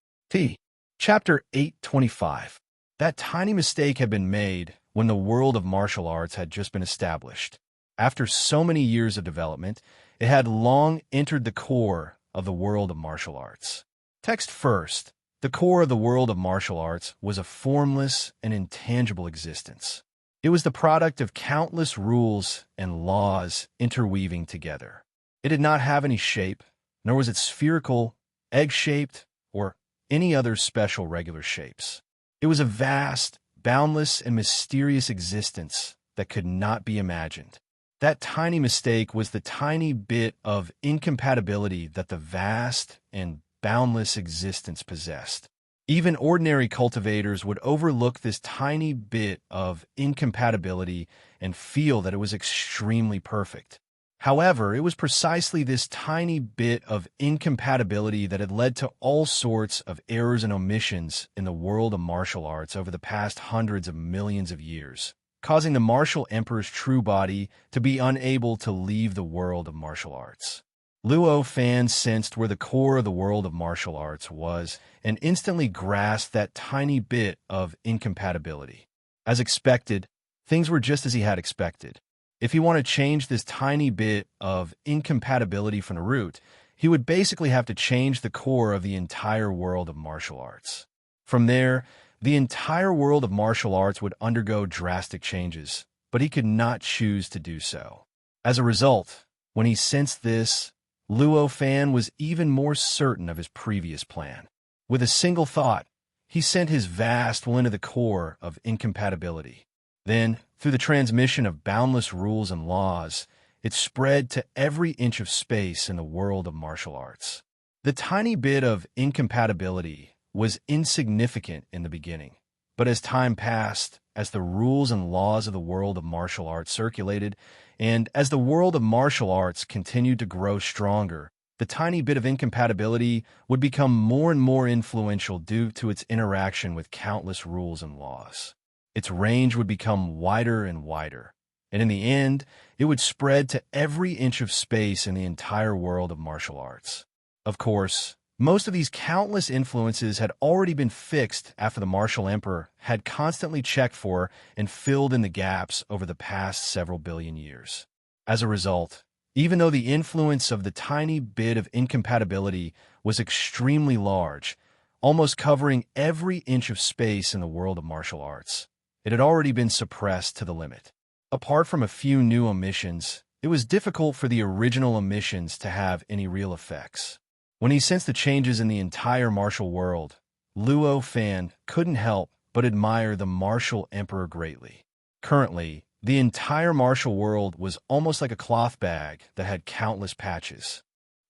Chapter 825. That tiny mistake had been made when the world of martial arts had just been established. After so many years of development, it had long entered the core of the world of martial arts. Text first. The core of the world of martial arts was a formless and intangible existence. It was the product of countless rules and laws interweaving together. It did not have any shape, nor was it spherical, egg-shaped, or any other special regular shapes. It was a vast, boundless, and mysterious existence that could not be imagined. That tiny mistake was the tiny bit of incompatibility that the vast and boundless existence possessed. Even ordinary cultivators would overlook this tiny bit of incompatibility and feel that it was extremely perfect. However, it was precisely this tiny bit of incompatibility that had led to all sorts of errors and omissions in the world of martial arts over the past hundreds of millions of years, causing the martial emperor's true body to be unable to leave the world of martial arts. Luo Fan sensed where the core of the world of martial arts was and instantly grasped that tiny bit of incompatibility. As expected, things were just as he had expected. If he wanted to change this tiny bit of incompatibility from the root, he would basically have to change the core of the entire world of martial arts. From there, the entire world of martial arts would undergo drastic changes, but he could not choose to do so. As a result, when he sensed this, Luo Fan was even more certain of his previous plan. With a single thought, he sent his vast will into the core of incompatibility. Then, through the transmission of boundless rules and laws, it spread to every inch of space in the world of martial arts. The tiny bit of incompatibility was insignificant in the beginning, but as time passed, as the rules and laws of the world of martial arts circulated, and as the world of martial arts continued to grow stronger, the tiny bit of incompatibility would become more and more influential due to its interaction with countless rules and laws. Its range would become wider and wider, and in the end, it would spread to every inch of space in the entire world of martial arts. Of course, most of these countless influences had already been fixed after the martial emperor had constantly checked for and filled in the gaps over the past several billion years. As a result, even though the influence of the tiny bit of incompatibility was extremely large, almost covering every inch of space in the world of martial arts, it had already been suppressed to the limit. Apart from a few new omissions, it was difficult for the original omissions to have any real effects. When he sensed the changes in the entire martial world, Luo Fan couldn't help but admire the martial emperor greatly. Currently, the entire martial world was almost like a cloth bag that had countless patches.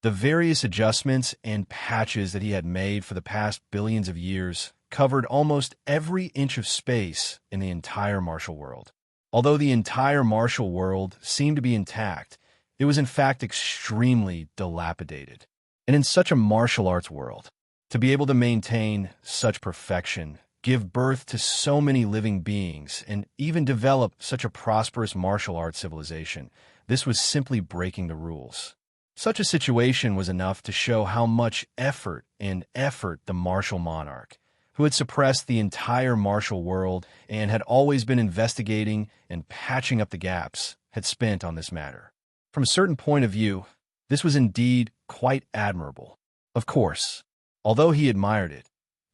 The various adjustments and patches that he had made for the past billions of years covered almost every inch of space in the entire martial world. Although the entire martial world seemed to be intact, it was in fact extremely dilapidated. And in such a martial arts world, to be able to maintain such perfection, give birth to so many living beings, and even develop such a prosperous martial arts civilization, this was simply breaking the rules. Such a situation was enough to show how much effort the martial monarch, who had suppressed the entire martial world and had always been investigating and patching up the gaps, had spent on this matter. From a certain point of view, this was indeed quite admirable. Of course, although he admired it,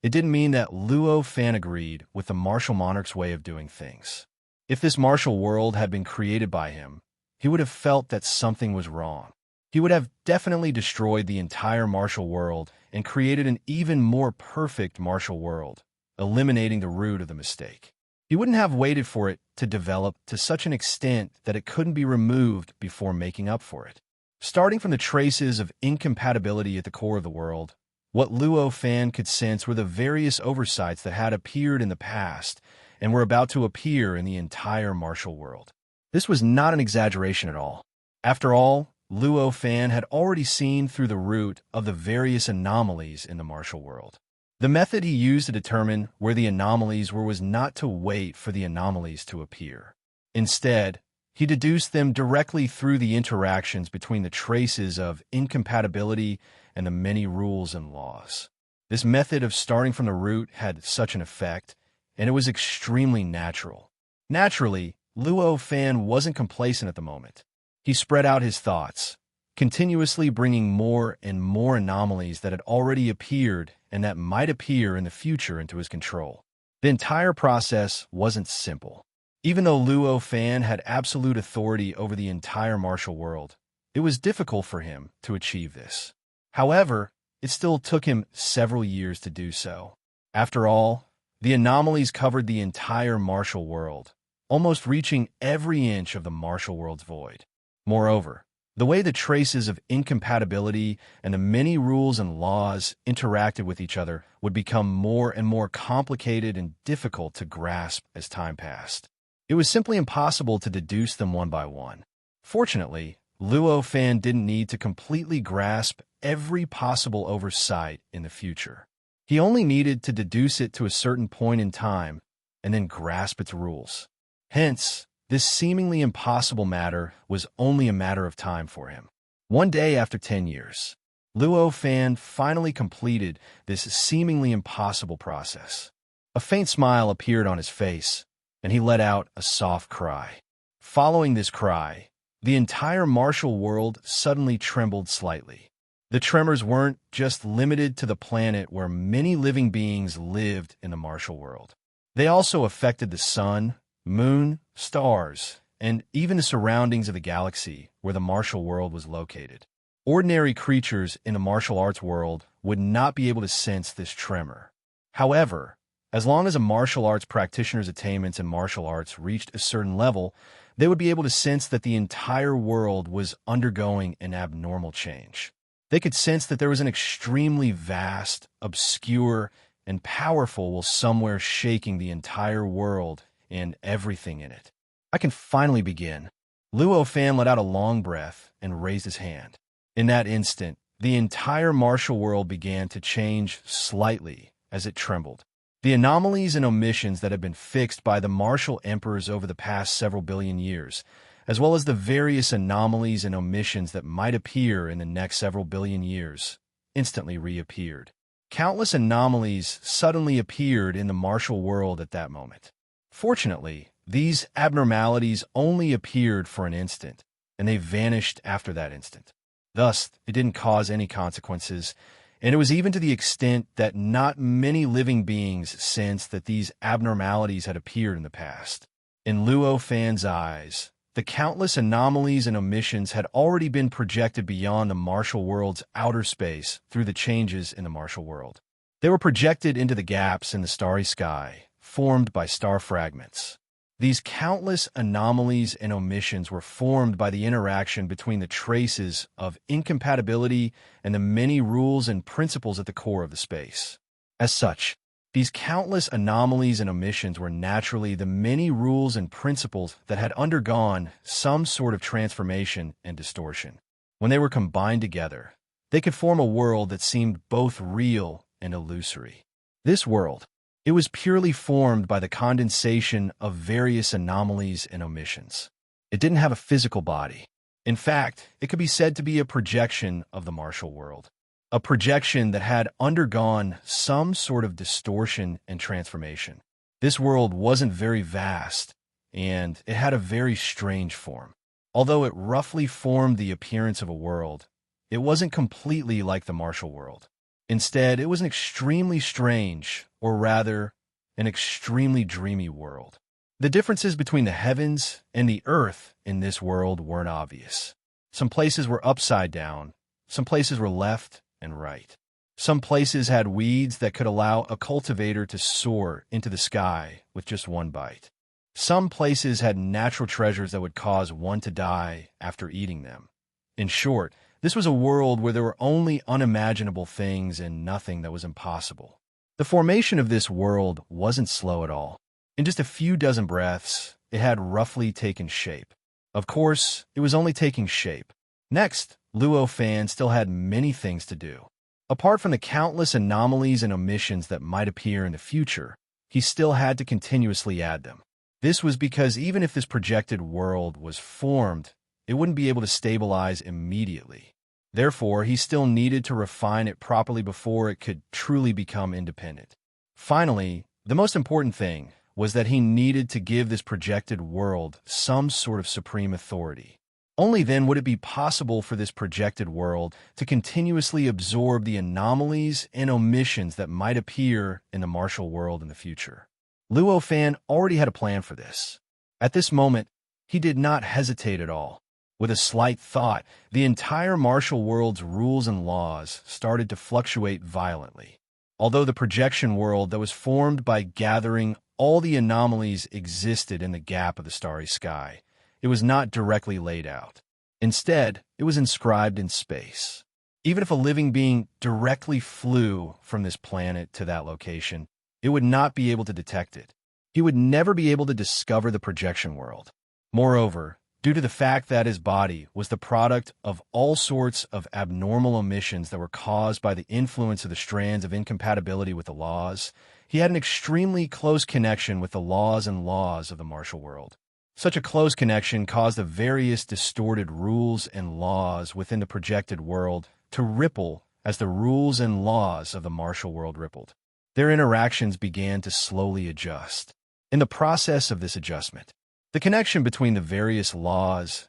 it didn't mean that Luo Fan agreed with the martial monarch's way of doing things. If this martial world had been created by him, he would have felt that something was wrong. He would have definitely destroyed the entire martial world and created an even more perfect martial world, eliminating the root of the mistake. He wouldn't have waited for it to develop to such an extent that it couldn't be removed before making up for it. Starting from the traces of incompatibility at the core of the world, what Luo Fan could sense were the various oversights that had appeared in the past and were about to appear in the entire martial world. This was not an exaggeration at all. After all, Luo Fan had already seen through the root of the various anomalies in the martial world. The method he used to determine where the anomalies were was not to wait for the anomalies to appear. Instead, he deduced them directly through the interactions between the traces of incompatibility and the many rules and laws. This method of starting from the root had such an effect, and it was extremely natural. Naturally, Luo Fan wasn't complacent at the moment. He spread out his thoughts, continuously bringing more and more anomalies that had already appeared and that might appear in the future into his control. The entire process wasn't simple. Even though Luo Fan had absolute authority over the entire martial world, it was difficult for him to achieve this. However, it still took him several years to do so. After all, the anomalies covered the entire martial world, almost reaching every inch of the martial world's void. Moreover, the way the traces of incompatibility and the many rules and laws interacted with each other would become more and more complicated and difficult to grasp as time passed. It was simply impossible to deduce them one by one. Fortunately, Luo Fan didn't need to completely grasp every possible oversight in the future. He only needed to deduce it to a certain point in time and then grasp its rules. Hence, this seemingly impossible matter was only a matter of time for him. One day after 10 years, Luo Fan finally completed this seemingly impossible process. A faint smile appeared on his face, and he let out a soft cry. Following this cry, the entire martial world suddenly trembled slightly. The tremors weren't just limited to the planet where many living beings lived in the martial world. They also affected the sun, moon, stars, and even the surroundings of the galaxy where the martial world was located. Ordinary creatures in the martial arts world would not be able to sense this tremor. However, as long as a martial arts practitioner's attainments in martial arts reached a certain level, they would be able to sense that the entire world was undergoing an abnormal change. They could sense that there was an extremely vast, obscure, and powerful will somewhere shaking the entire world and everything in it. I can finally begin. Luo Fan let out a long breath and raised his hand. In that instant, the entire martial world began to change slightly as it trembled. The anomalies and omissions that had been fixed by the martial emperors over the past several billion years, as well as the various anomalies and omissions that might appear in the next several billion years, instantly reappeared. Countless anomalies suddenly appeared in the martial world at that moment. Fortunately, these abnormalities only appeared for an instant, and they vanished after that instant. Thus, it didn't cause any consequences, and it was even to the extent that not many living beings sensed that these abnormalities had appeared in the past. In Luo Fan's eyes, the countless anomalies and omissions had already been projected beyond the martial world's outer space through the changes in the martial world. They were projected into the gaps in the starry sky, formed by star fragments. These countless anomalies and omissions were formed by the interaction between the traces of incompatibility and the many rules and principles at the core of the space. As such, these countless anomalies and omissions were naturally the many rules and principles that had undergone some sort of transformation and distortion. When they were combined together, they could form a world that seemed both real and illusory. This world, it was purely formed by the condensation of various anomalies and omissions. It didn't have a physical body. In fact, it could be said to be a projection of the martial world, a projection that had undergone some sort of distortion and transformation. This world wasn't very vast, and it had a very strange form. Although it roughly formed the appearance of a world, it wasn't completely like the martial world. Instead, it was an extremely strange, or rather, an extremely dreamy world. The differences between the heavens and the earth in this world weren't obvious. Some places were upside down, some places were left and right. Some places had weeds that could allow a cultivator to soar into the sky with just one bite. Some places had natural treasures that would cause one to die after eating them. In short, this was a world where there were only unimaginable things and nothing that was impossible. The formation of this world wasn't slow at all. In just a few dozen breaths, it had roughly taken shape. Of course, it was only taking shape. Next, Luo Fan still had many things to do. Apart from the countless anomalies and omissions that might appear in the future, he still had to continuously add them. This was because even if this projected world was formed, it wouldn't be able to stabilize immediately. Therefore, he still needed to refine it properly before it could truly become independent. Finally, the most important thing was that he needed to give this projected world some sort of supreme authority. Only then would it be possible for this projected world to continuously absorb the anomalies and omissions that might appear in the martial world in the future. Luo Fan already had a plan for this. At this moment, he did not hesitate at all. With a slight thought, the entire martial world's rules and laws started to fluctuate violently. Although the projection world that was formed by gathering all the anomalies existed in the gap of the starry sky, it was not directly laid out. Instead, it was inscribed in space. Even if a living being directly flew from this planet to that location, it would not be able to detect it. he would never be able to discover the projection world. Moreover, due to the fact that his body was the product of all sorts of abnormal emissions that were caused by the influence of the strands of incompatibility with the laws, he had an extremely close connection with the laws of the martial world. Such a close connection caused the various distorted rules and laws within the projected world to ripple as the rules and laws of the martial world rippled. Their interactions began to slowly adjust. In the process of this adjustment, the connection between the various laws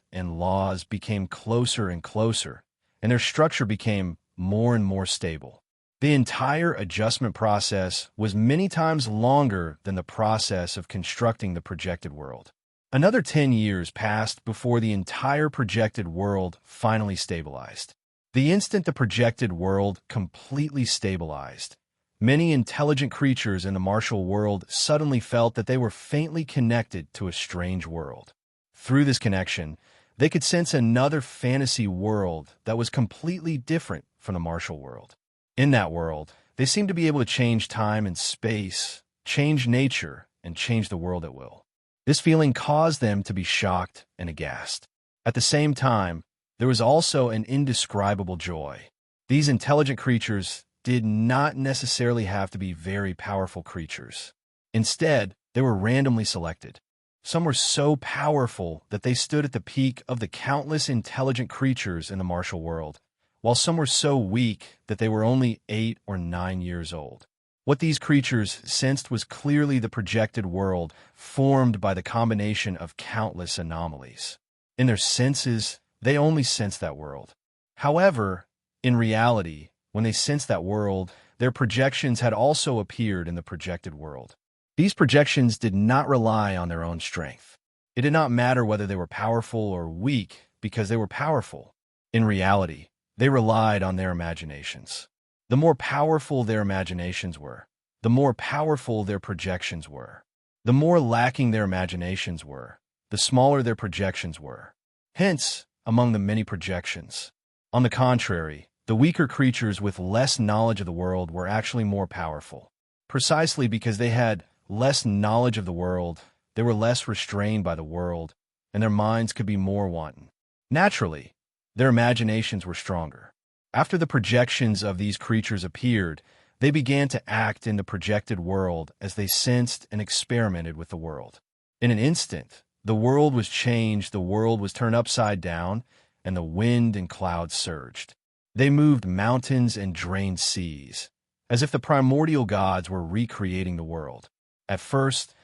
became closer and closer, and their structure became more and more stable. The entire adjustment process was many times longer than the process of constructing the projected world. Another 10 years passed before the entire projected world finally stabilized. The instant the projected world completely stabilized, many intelligent creatures in the martial world suddenly felt that they were faintly connected to a strange world. Through this connection, they could sense another fantasy world that was completely different from the martial world. In that world, they seemed to be able to change time and space, change nature, and change the world at will. This feeling caused them to be shocked and aghast. At the same time, there was also an indescribable joy. These intelligent creatures did not necessarily have to be very powerful creatures. Instead, they were randomly selected. Some were so powerful that they stood at the peak of the countless intelligent creatures in the martial world, while some were so weak that they were only 8 or 9 years old. What these creatures sensed was clearly the projected world formed by the combination of countless anomalies. In their senses, they only sensed that world. However, in reality, when they sensed that world, their projections had also appeared in the projected world. These projections did not rely on their own strength. It did not matter whether they were powerful or weak because they were powerful. In reality, they relied on their imaginations. The more powerful their imaginations were, the more powerful their projections were. The more lacking their imaginations were, the smaller their projections were. Hence, among the many projections. On the contrary, the weaker creatures with less knowledge of the world were actually more powerful. Precisely because they had less knowledge of the world, they were less restrained by the world, and their minds could be more wanton. Naturally, their imaginations were stronger. After the projections of these creatures appeared, they began to act in the projected world as they sensed and experimented with the world. In an instant, the world was changed, the world was turned upside down, and the wind and clouds surged. They moved mountains and drained seas, as if the primordial gods were recreating the world. At first,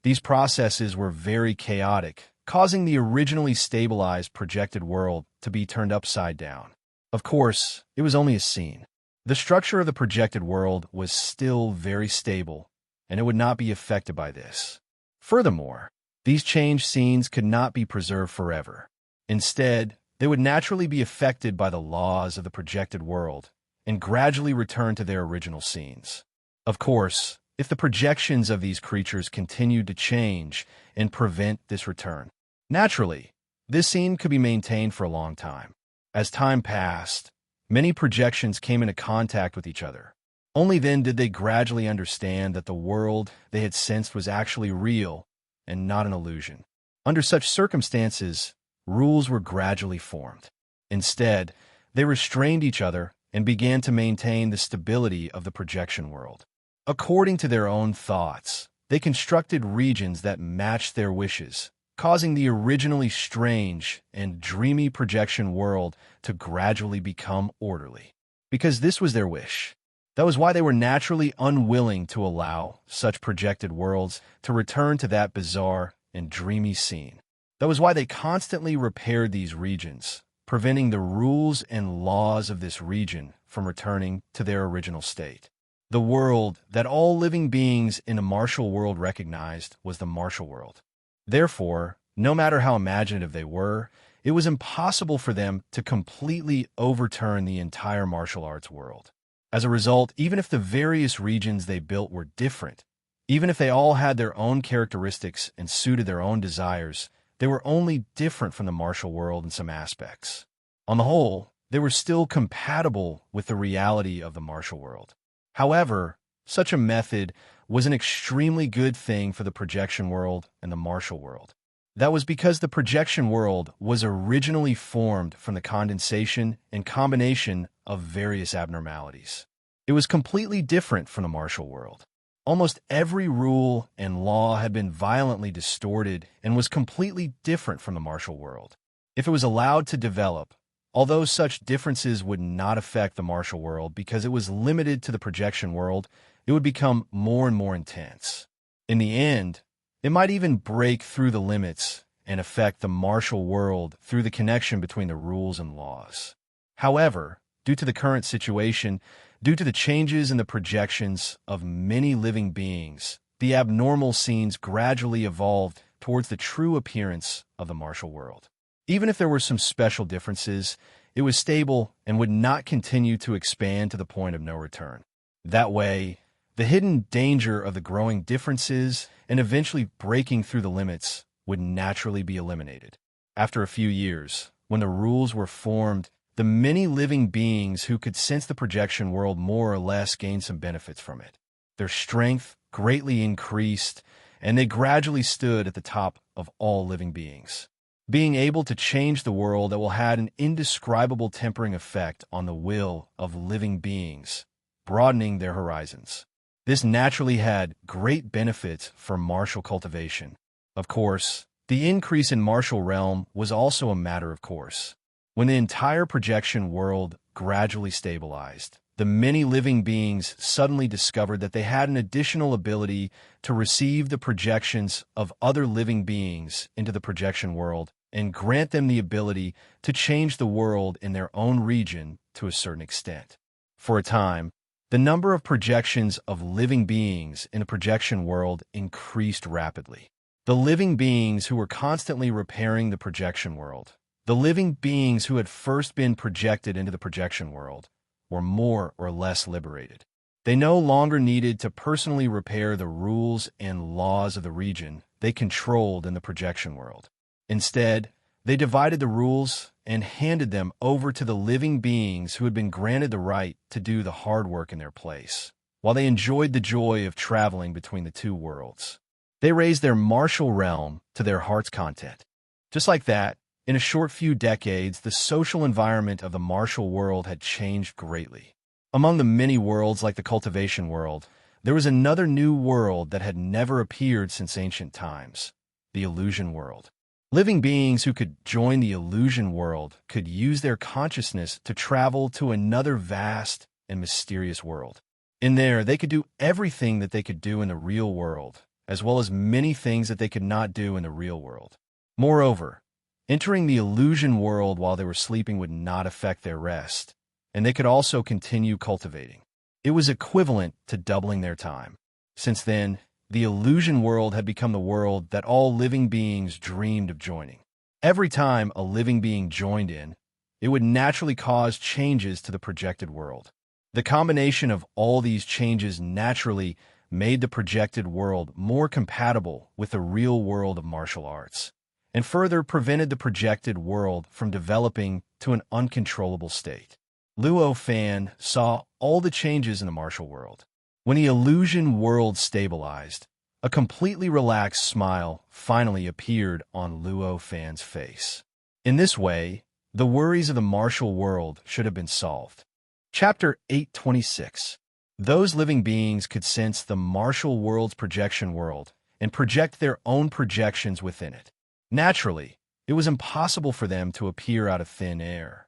these processes were very chaotic, causing the originally stabilized projected world to be turned upside down. Of course, it was only a scene. The structure of the projected world was still very stable, and it would not be affected by this. Furthermore, these changed scenes could not be preserved forever. Instead, they would naturally be affected by the laws of the projected world and gradually return to their original scenes. Of course, if the projections of these creatures continued to change and prevent this return, naturally, this scene could be maintained for a long time. As time passed, many projections came into contact with each other. Only then did they gradually understand that the world they had sensed was actually real and not an illusion. Under such circumstances, rules were gradually formed. Instead, they restrained each other and began to maintain the stability of the projection world. According to their own thoughts, they constructed regions that matched their wishes, causing the originally strange and dreamy projection world to gradually become orderly. Because this was their wish. That was why they were naturally unwilling to allow such projected worlds to return to that bizarre and dreamy scene. That was why they constantly repaired these regions, preventing the rules and laws of this region from returning to their original state. The world that all living beings in the martial world recognized was the martial world. Therefore, no matter how imaginative they were, it was impossible for them to completely overturn the entire martial arts world. As a result, even if the various regions they built were different, even if they all had their own characteristics and suited their own desires, they were only different from the martial world in some aspects. On the whole, they were still compatible with the reality of the martial world. However, such a method was an extremely good thing for the projection world and the martial world. That was because the projection world was originally formed from the condensation and combination of various abnormalities. It was completely different from the martial world. Almost every rule and law had been violently distorted and was completely different from the martial world. If it was allowed to develop, although such differences would not affect the martial world because it was limited to the projection world, it would become more and more intense. In the end, it might even break through the limits and affect the martial world through the connection between the rules and laws. However, due to the current situation, due to the changes in the projections of many living beings, the abnormal scenes gradually evolved towards the true appearance of the martial world. Even if there were some special differences, it was stable and would not continue to expand to the point of no return. That way, the hidden danger of the growing differences and eventually breaking through the limits would naturally be eliminated. After a few years, when the rules were formed, the many living beings who could sense the projection world more or less gained some benefits from it. Their strength greatly increased, and they gradually stood at the top of all living beings. Being able to change the world that will have an indescribable tempering effect on the will of living beings, broadening their horizons. This naturally had great benefits for martial cultivation. Of course, the increase in martial realm was also a matter of course. When the entire projection world gradually stabilized, the many living beings suddenly discovered that they had an additional ability to receive the projections of other living beings into the projection world and grant them the ability to change the world in their own region to a certain extent. For a time, the number of projections of living beings in the projection world increased rapidly. The living beings who were constantly repairing the projection world, the living beings who had first been projected into the projection world, were more or less liberated. They no longer needed to personally repair the rules and laws of the region they controlled in the projection world. Instead, they divided the rules and handed them over to the living beings who had been granted the right to do the hard work in their place, while they enjoyed the joy of traveling between the two worlds. They raised their martial realm to their heart's content. Just like that, in a short few decades, the social environment of the martial world had changed greatly. Among the many worlds like the cultivation world, there was another new world that had never appeared since ancient times, the illusion world. Living beings who could join the illusion world could use their consciousness to travel to another vast and mysterious world. In there, they could do everything that they could do in the real world, as well as many things that they could not do in the real world. Moreover, entering the illusion world while they were sleeping would not affect their rest, and they could also continue cultivating. It was equivalent to doubling their time. Since then, the illusion world had become the world that all living beings dreamed of joining. Every time a living being joined in, it would naturally cause changes to the projected world. The combination of all these changes naturally made the projected world more compatible with the real world of martial arts, and further prevented the projected world from developing to an uncontrollable state. Luo Fan saw all the changes in the martial world. When the illusion world stabilized, a completely relaxed smile finally appeared on Luo Fan's face. In this way, the worries of the martial world should have been solved. Chapter 826. Those living beings could sense the martial world's projection world and project their own projections within it. Naturally, it was impossible for them to appear out of thin air.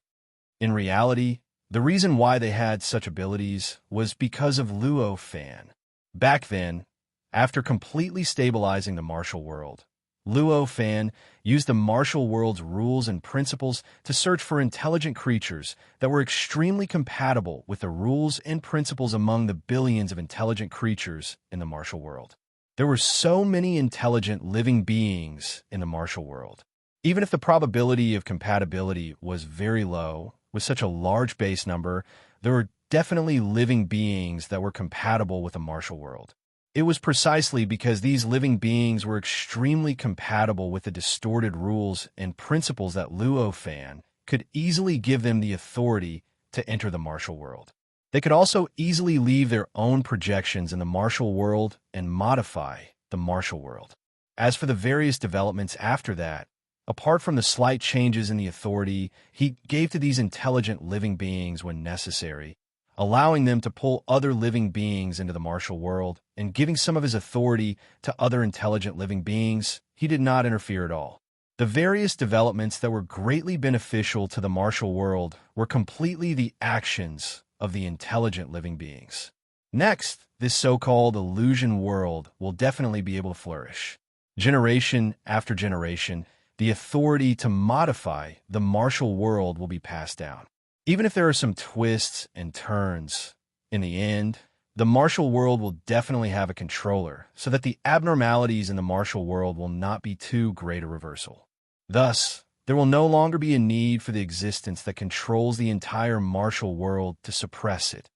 In reality, the reason why they had such abilities was because of Luo Fan. Back then, after completely stabilizing the martial world, Luo Fan used the martial world's rules and principles to search for intelligent creatures that were extremely compatible with the rules and principles among the billions of intelligent creatures in the martial world. There were so many intelligent living beings in the martial world. Even if the probability of compatibility was very low, with such a large base number, there were definitely living beings that were compatible with the martial world. It was precisely because these living beings were extremely compatible with the distorted rules and principles that Luo Fan could easily give them the authority to enter the martial world. They could also easily leave their own projections in the martial world and modify the martial world. As for the various developments after that, apart from the slight changes in the authority he gave to these intelligent living beings when necessary, allowing them to pull other living beings into the martial world and giving some of his authority to other intelligent living beings, he did not interfere at all. The various developments that were greatly beneficial to the martial world were completely the actions of the intelligent living beings. Next, this so-called illusion world will definitely be able to flourish. Generation after generation, the authority to modify the martial world will be passed down. Even if there are some twists and turns, in the end, the martial world will definitely have a controller so that the abnormalities in the martial world will not be too great a reversal. Thus, there will no longer be a need for the existence that controls the entire martial world to suppress it,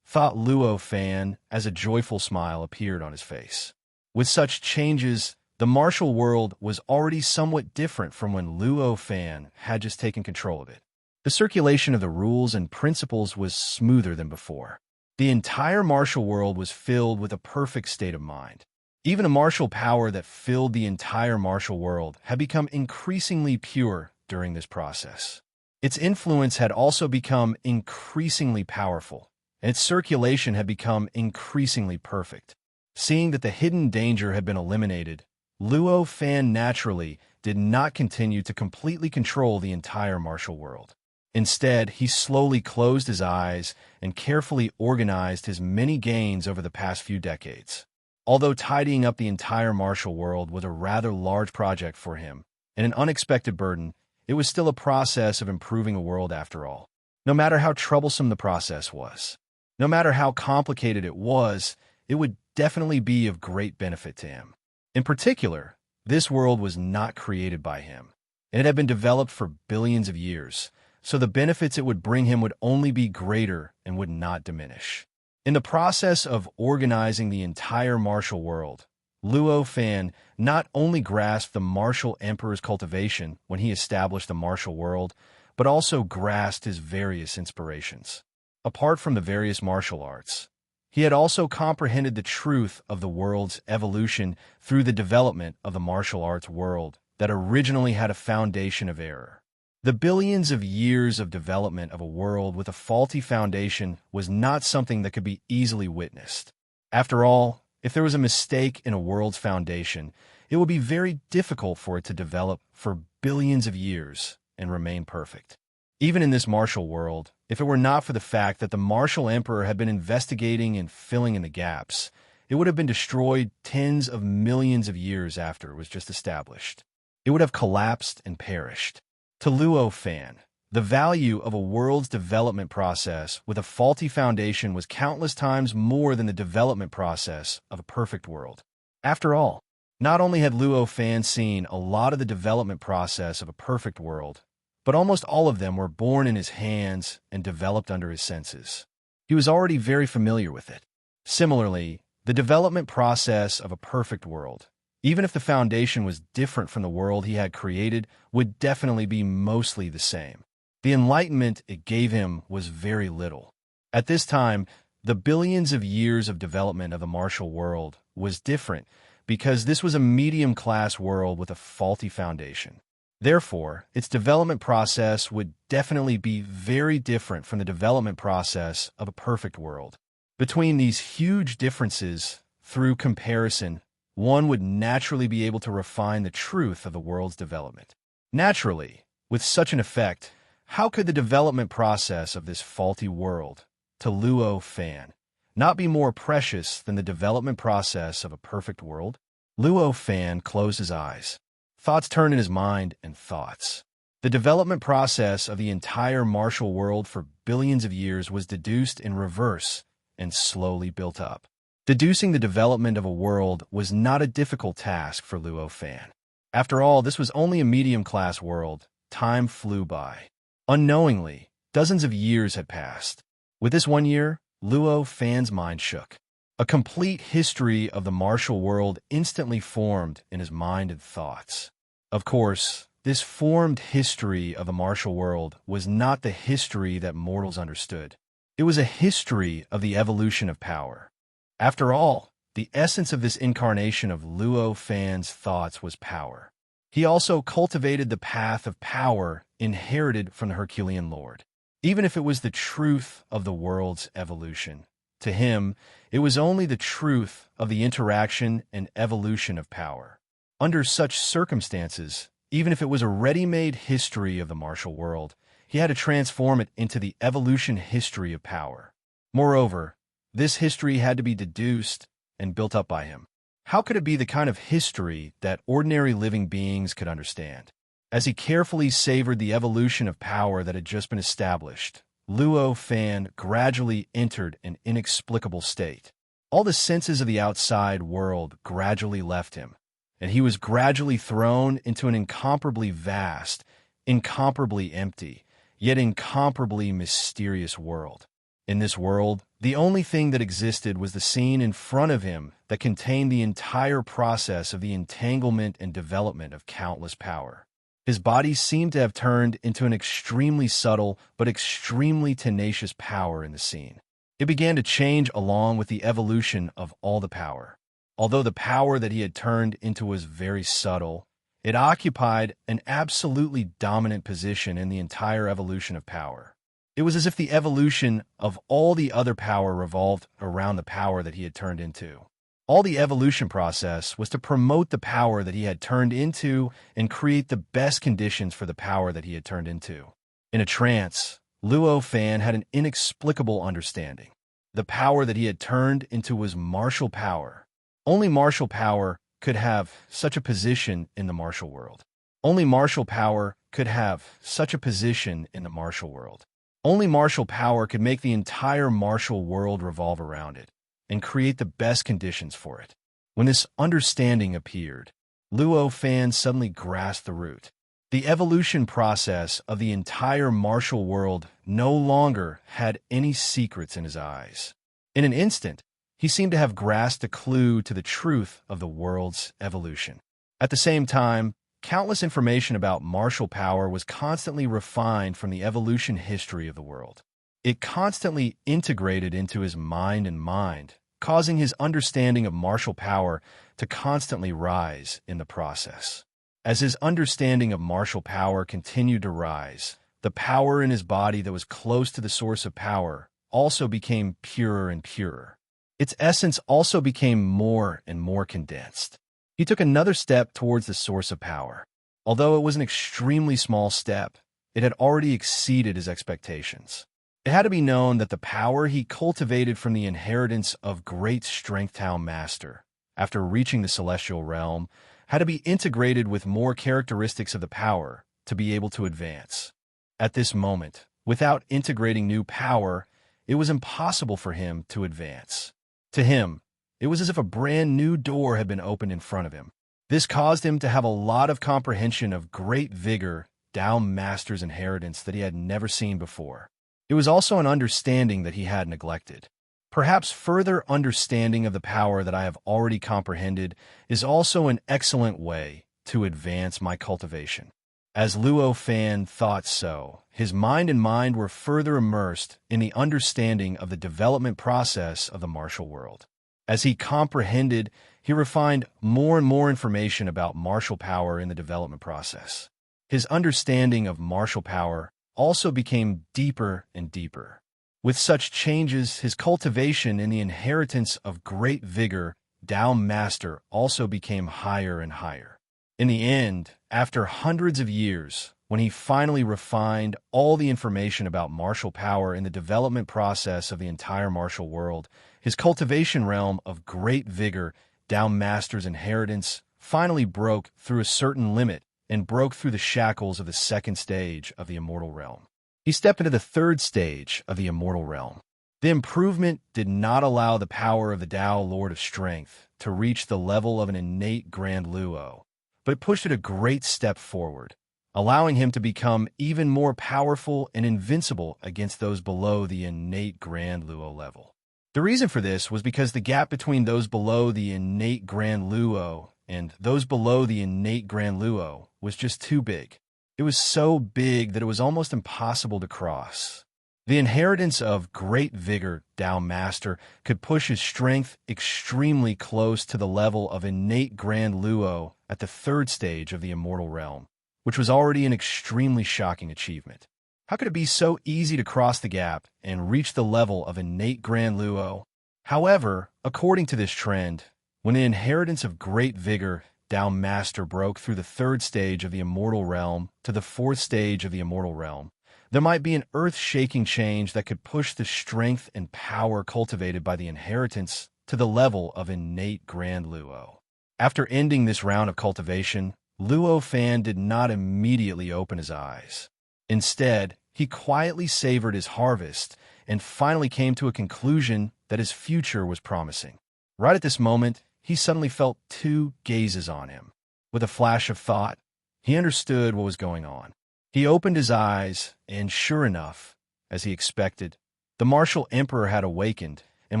thought Luo Fan as a joyful smile appeared on his face. With such changes, the martial world was already somewhat different from when Luo Fan had just taken control of it. The circulation of the rules and principles was smoother than before. The entire martial world was filled with a perfect state of mind. Even a martial power that filled the entire martial world had become increasingly pure during this process. Its influence had also become increasingly powerful, and its circulation had become increasingly perfect. Seeing that the hidden danger had been eliminated, Luo Fan naturally did not continue to completely control the entire martial world. Instead, he slowly closed his eyes and carefully organized his many gains over the past few decades. Although tidying up the entire martial world was a rather large project for him and an unexpected burden, it was still a process of improving a world after all. No matter how troublesome the process was, no matter how complicated it would definitely be of great benefit to him. In particular, this world was not created by him, and it had been developed for billions of years, so the benefits it would bring him would only be greater and would not diminish. In the process of organizing the entire martial world, Luo Fan not only grasped the martial emperor's cultivation when he established the martial world, but also grasped his various inspirations. Apart from the various martial arts, he had also comprehended the truth of the world's evolution through the development of the martial arts world that originally had a foundation of error. The billions of years of development of a world with a faulty foundation was not something that could be easily witnessed. After all, if there was a mistake in a world's foundation, it would be very difficult for it to develop for billions of years and remain perfect. Even in this martial world, if it were not for the fact that the martial emperor had been investigating and filling in the gaps, it would have been destroyed tens of millions of years after it was just established. It would have collapsed and perished. To Luo Fan, the value of a world's development process with a faulty foundation was countless times more than the development process of a perfect world. After all, not only had Luo Fan seen a lot of the development process of a perfect world, but almost all of them were born in his hands and developed under his senses. He was already very familiar with it. Similarly, the development process of a perfect world, even if the foundation was different from the world he had created, would definitely be mostly the same. The enlightenment it gave him was very little. At this time, the billions of years of development of the martial world was different because this was a medium-class world with a faulty foundation. Therefore, its development process would definitely be very different from the development process of a perfect world. Between these huge differences, through comparison, one would naturally be able to refine the truth of the world's development. Naturally, with such an effect, how could the development process of this faulty world, to Luo Fan, not be more precious than the development process of a perfect world? Luo Fan closed his eyes. Thoughts turned in his mind and thoughts. The development process of the entire martial world for billions of years was deduced in reverse and slowly built up. Deducing the development of a world was not a difficult task for Luo Fan. After all, this was only a medium-class world. Time flew by. Unknowingly, dozens of years had passed. With this 1 year, Luo Fan's mind shook. A complete history of the martial world instantly formed in his mind and thoughts. Of course, this formed history of the martial world was not the history that mortals understood. It was a history of the evolution of power. After all, the essence of this incarnation of Luo Fan's thoughts was power. He also cultivated the path of power inherited from the Herculean Lord. Even if it was the truth of the world's evolution, to him, it was only the truth of the interaction and evolution of power. Under such circumstances, even if it was a ready-made history of the martial world, he had to transform it into the evolution history of power. Moreover, this history had to be deduced and built up by him. How could it be the kind of history that ordinary living beings could understand? As he carefully savored the evolution of power that had just been established, Luo Fan gradually entered an inexplicable state. All the senses of the outside world gradually left him, and he was gradually thrown into an incomparably vast, incomparably empty, yet incomparably mysterious world. In this world, the only thing that existed was the scene in front of him that contained the entire process of the entanglement and development of countless power. His body seemed to have turned into an extremely subtle but extremely tenacious power in the scene. It began to change along with the evolution of all the power. Although the power that he had turned into was very subtle, it occupied an absolutely dominant position in the entire evolution of power. It was as if the evolution of all the other power revolved around the power that he had turned into. All the evolution process was to promote the power that he had turned into and create the best conditions for the power that he had turned into. In a trance, Luo Fan had an inexplicable understanding. The power that he had turned into was martial power. Only martial power could have such a position in the martial world. Only martial power could have such a position in the martial world. Only martial power could make the entire martial world revolve around it and create the best conditions for it. When this understanding appeared, Luo Fan suddenly grasped the root. The evolution process of the entire martial world no longer had any secrets in his eyes. In an instant, he seemed to have grasped a clue to the truth of the world's evolution. At the same time, countless information about martial power was constantly refined from the evolution history of the world. It constantly integrated into his mind and mind, causing his understanding of martial power to constantly rise in the process. As his understanding of martial power continued to rise, the power in his body that was close to the source of power also became purer and purer. Its essence also became more and more condensed. He took another step towards the source of power. Although it was an extremely small step, it had already exceeded his expectations. It had to be known that the power he cultivated from the inheritance of great Strength Town Master, after reaching the celestial realm, had to be integrated with more characteristics of the power to be able to advance. At this moment, without integrating new power, it was impossible for him to advance. To him, it was as if a brand new door had been opened in front of him. This caused him to have a lot of comprehension of great vigor, Tao Master's inheritance that he had never seen before. It was also an understanding that he had neglected. Perhaps further understanding of the power that I have already comprehended is also an excellent way to advance my cultivation. As Luo Fan thought so, his mind and mind were further immersed in the understanding of the development process of the martial world. As he comprehended, he refined more and more information about martial power in the development process. His understanding of martial power also became deeper and deeper. With such changes, his cultivation in the inheritance of great vigor, Tao Master, also became higher and higher. In the end, after hundreds of years, when he finally refined all the information about martial power in the development process of the entire martial world, his cultivation realm of great vigor, Tao Master's inheritance, finally broke through a certain limit and broke through the shackles of the second stage of the immortal realm. He stepped into the third stage of the immortal realm. The improvement did not allow the power of the Tao Lord of Strength to reach the level of an innate Grand Luo, but it pushed it a great step forward, allowing him to become even more powerful and invincible against those below the innate Grand Luo level. The reason for this was because the gap between those below the innate Grand Luo and those below the innate Grand Luo was just too big. It was so big that it was almost impossible to cross. The inheritance of great vigor, Tao Master, could push his strength extremely close to the level of innate Grand Luo at the third stage of the immortal realm, which was already an extremely shocking achievement. How could it be so easy to cross the gap and reach the level of innate Grand Luo? However, according to this trend, when the inheritance of great vigor, Tao Master, broke through the third stage of the immortal realm to the fourth stage of the immortal realm, there might be an earth-shaking change that could push the strength and power cultivated by the inheritance to the level of innate Grand Luo. After ending this round of cultivation, Luo Fan did not immediately open his eyes. Instead, he quietly savored his harvest and finally came to a conclusion that his future was promising. Right at this moment, he suddenly felt two gazes on him. With a flash of thought, he understood what was going on. He opened his eyes, and sure enough, as he expected, the martial emperor had awakened and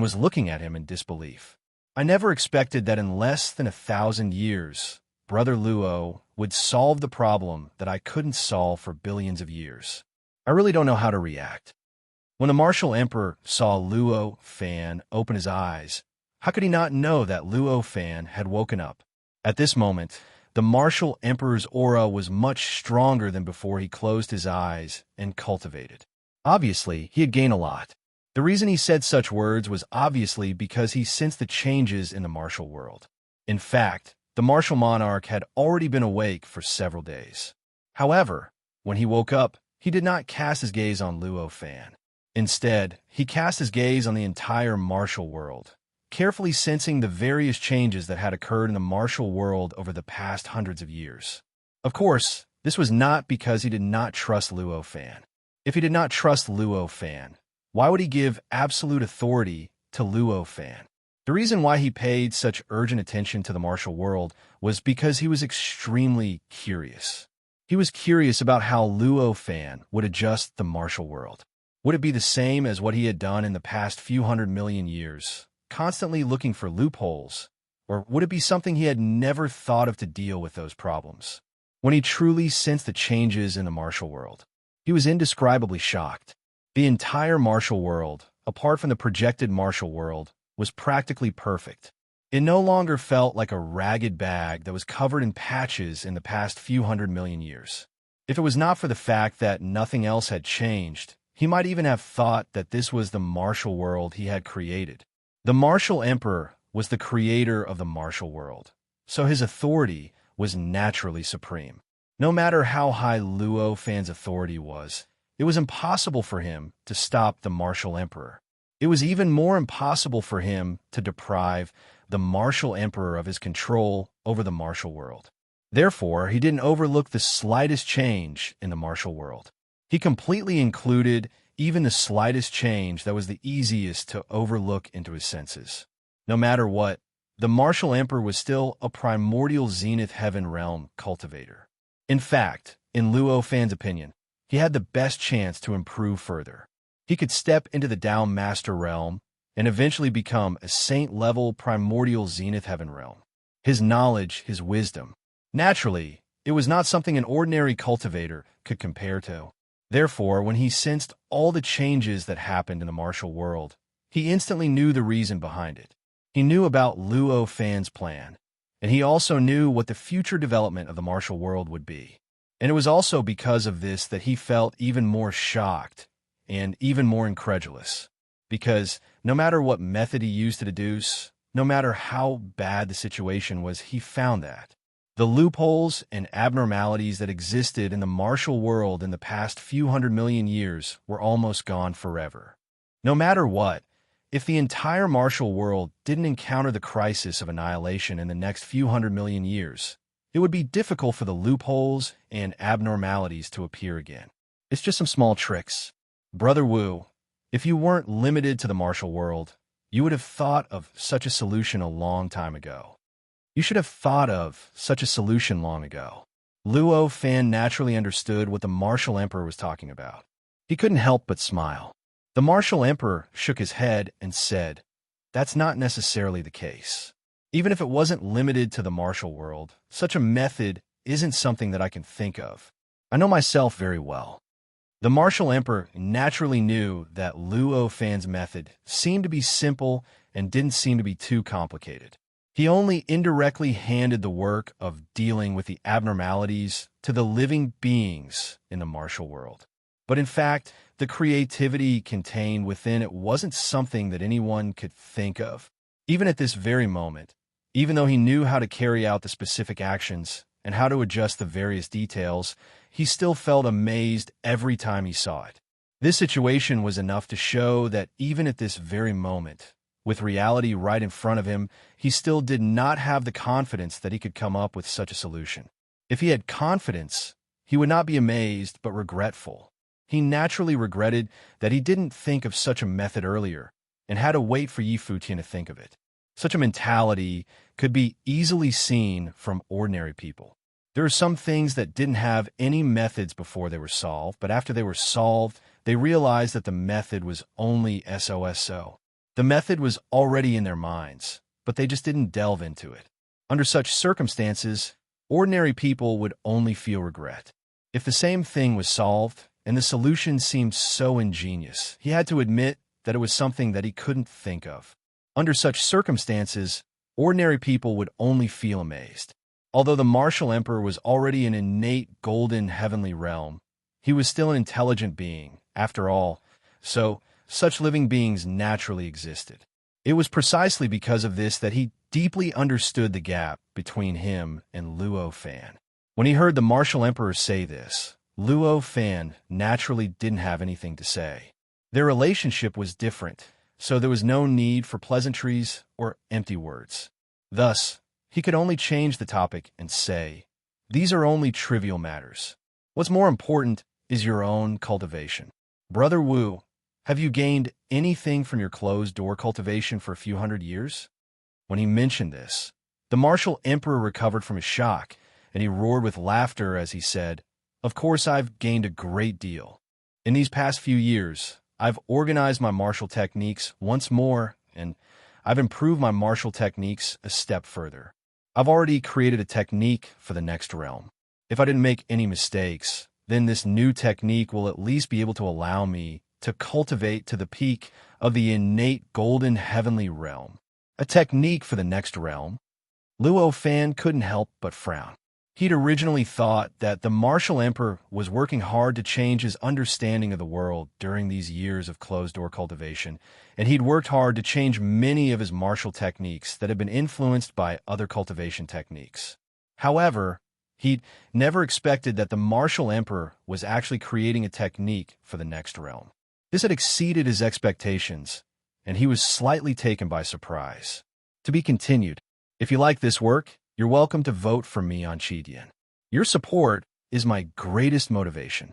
was looking at him in disbelief. I never expected that in less than 1,000 years, Brother Luo would solve the problem that I couldn't solve for billions of years. I really don't know how to react. When the martial emperor saw Luo Fan open his eyes, how could he not know that Luo Fan had woken up? At this moment, the martial emperor's aura was much stronger than before he closed his eyes and cultivated. Obviously, he had gained a lot. The reason he said such words was obviously because he sensed the changes in the martial world. In fact, the martial monarch had already been awake for several days. However, when he woke up, he did not cast his gaze on Luo Fan. Instead, he cast his gaze on the entire martial world, carefully sensing the various changes that had occurred in the martial world over the past hundreds of years. Of course, this was not because he did not trust Luo Fan. If he did not trust Luo Fan, why would he give absolute authority to Luo Fan? The reason why he paid such urgent attention to the martial world was because he was extremely curious. He was curious about how Luo Fan would adjust the martial world. Would it be the same as what he had done in the past few 100 million years, constantly looking for loopholes, or would it be something he had never thought of to deal with those problems? When he truly sensed the changes in the martial world, he was indescribably shocked. The entire martial world, apart from the projected martial world, was practically perfect. It no longer felt like a ragged bag that was covered in patches in the past few 100 million years. If it was not for the fact that nothing else had changed, he might even have thought that this was the martial world he had created. The martial emperor was the creator of the martial world, so his authority was naturally supreme. No matter how high Luo Fan's authority was, it was impossible for him to stop the martial emperor. It was even more impossible for him to deprive the martial emperor of his control over the martial world. Therefore, he didn't overlook the slightest change in the martial world. He completely included even the slightest change that was the easiest to overlook into his senses. No matter what, the martial emperor was still a primordial zenith heaven realm cultivator. In fact, in Luo Fan's opinion, he had the best chance to improve further. He could step into the Tao Master realm and eventually become a saint-level primordial zenith heaven realm. His knowledge, his wisdom. Naturally, it was not something an ordinary cultivator could compare to. Therefore, when he sensed all the changes that happened in the martial world, he instantly knew the reason behind it. He knew about Luo Fan's plan, and he also knew what the future development of the martial world would be. And it was also because of this that he felt even more shocked and even more incredulous. Because no matter what method he used to deduce, no matter how bad the situation was, he found that the loopholes and abnormalities that existed in the martial world in the past few 100 million years were almost gone forever. No matter what, if the entire martial world didn't encounter the crisis of annihilation in the next few 100 million years, it would be difficult for the loopholes and abnormalities to appear again. It's just some small tricks. Brother Wu, if you weren't limited to the martial world, you would have thought of such a solution a long time ago. You should have thought of such a solution long ago. Luo Fan naturally understood what the martial emperor was talking about. He couldn't help but smile. The martial emperor shook his head and said, "That's not necessarily the case. Even if it wasn't limited to the martial world, such a method isn't something that I can think of. I know myself very well. The martial emperor naturally knew that Luo Fan's method seemed to be simple and didn't seem to be too complicated. He only indirectly handed the work of dealing with the abnormalities to the living beings in the martial world. But in fact, the creativity contained within it wasn't something that anyone could think of. Even at this very moment, even though he knew how to carry out the specific actions and how to adjust the various details, he still felt amazed every time he saw it. This situation was enough to show that even at this very moment, with reality right in front of him, he still did not have the confidence that he could come up with such a solution. If he had confidence, he would not be amazed but regretful. He naturally regretted that he didn't think of such a method earlier and had to wait for Yi Futian to think of it. Such a mentality could be easily seen from ordinary people. There are some things that didn't have any methods before they were solved, but after they were solved, they realized that the method was only SOSO. The method was already in their minds, but they just didn't delve into it. Under such circumstances, ordinary people would only feel regret. If the same thing was solved, and the solution seemed so ingenious, he had to admit that it was something that he couldn't think of. Under such circumstances, ordinary people would only feel amazed. Although the martial emperor was already an innate golden heavenly realm, he was still an intelligent being, after all, so such living beings naturally existed. It was precisely because of this that he deeply understood the gap between him and Luo Fan. When he heard the martial emperor say this, Luo Fan naturally didn't have anything to say. Their relationship was different, so there was no need for pleasantries or empty words. Thus, he could only change the topic and say, "These are only trivial matters. What's more important is your own cultivation. Brother Wu, have you gained anything from your closed-door cultivation for a few hundred years?" When he mentioned this, the martial emperor recovered from his shock, and he roared with laughter as he said, "Of course I've gained a great deal. In these past few years, I've organized my martial techniques once more, and I've improved my martial techniques a step further. I've already created a technique for the next realm. If I didn't make any mistakes, then this new technique will at least be able to allow me to cultivate to the peak of the innate golden heavenly realm. A technique for the next realm?" Luo Fan couldn't help but frown. He'd originally thought that the martial emperor was working hard to change his understanding of the world during these years of closed-door cultivation, and he'd worked hard to change many of his martial techniques that had been influenced by other cultivation techniques. However, he'd never expected that the martial emperor was actually creating a technique for the next realm. This had exceeded his expectations, and he was slightly taken by surprise. To be continued. If you like this work, you're welcome to vote for me on Chidian. Your support is my greatest motivation.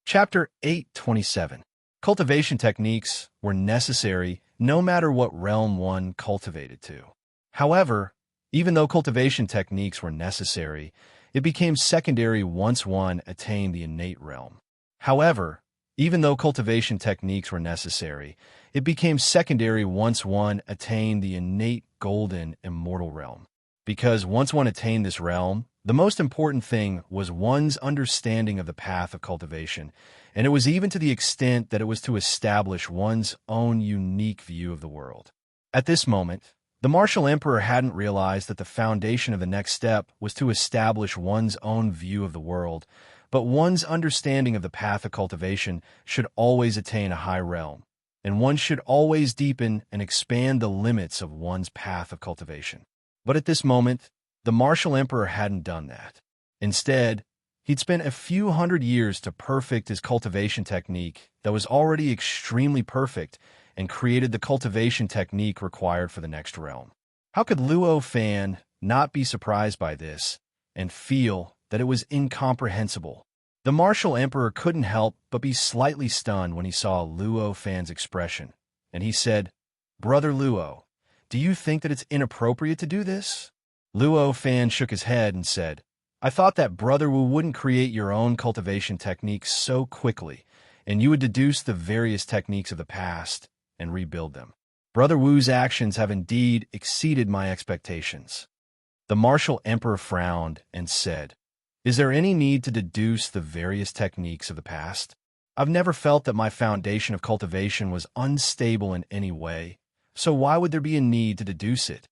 Chapter 827. Cultivation techniques were necessary no matter what realm one cultivated to. However, even though cultivation techniques were necessary, it became secondary once one attained the innate realm. However, even though cultivation techniques were necessary, it became secondary once one attained the innate golden immortal realm. Because once one attained this realm, the most important thing was one's understanding of the path of cultivation, and it was even to the extent that it was to establish one's own unique view of the world. At this moment, the martial emperor hadn't realized that the foundation of the next step was to establish one's own view of the world, but one's understanding of the path of cultivation should always attain a high realm, and one should always deepen and expand the limits of one's path of cultivation. But at this moment, the martial emperor hadn't done that. Instead, he'd spent a few hundred years to perfect his cultivation technique that was already extremely perfect and created the cultivation technique required for the next realm. How could Luo Fan not be surprised by this and feel that it was incomprehensible? The martial emperor couldn't help but be slightly stunned when he saw Luo Fan's expression, and he said, "Brother Luo, do you think that it's inappropriate to do this?" Luo Fan shook his head and said, "I thought that Brother Wu wouldn't create your own cultivation techniques so quickly, and you would deduce the various techniques of the past and rebuild them. Brother Wu's actions have indeed exceeded my expectations." The martial emperor frowned and said, Is there any need to deduce the various techniques of the past? I've never felt that my foundation of cultivation was unstable in any way, so why would there be a need to deduce it?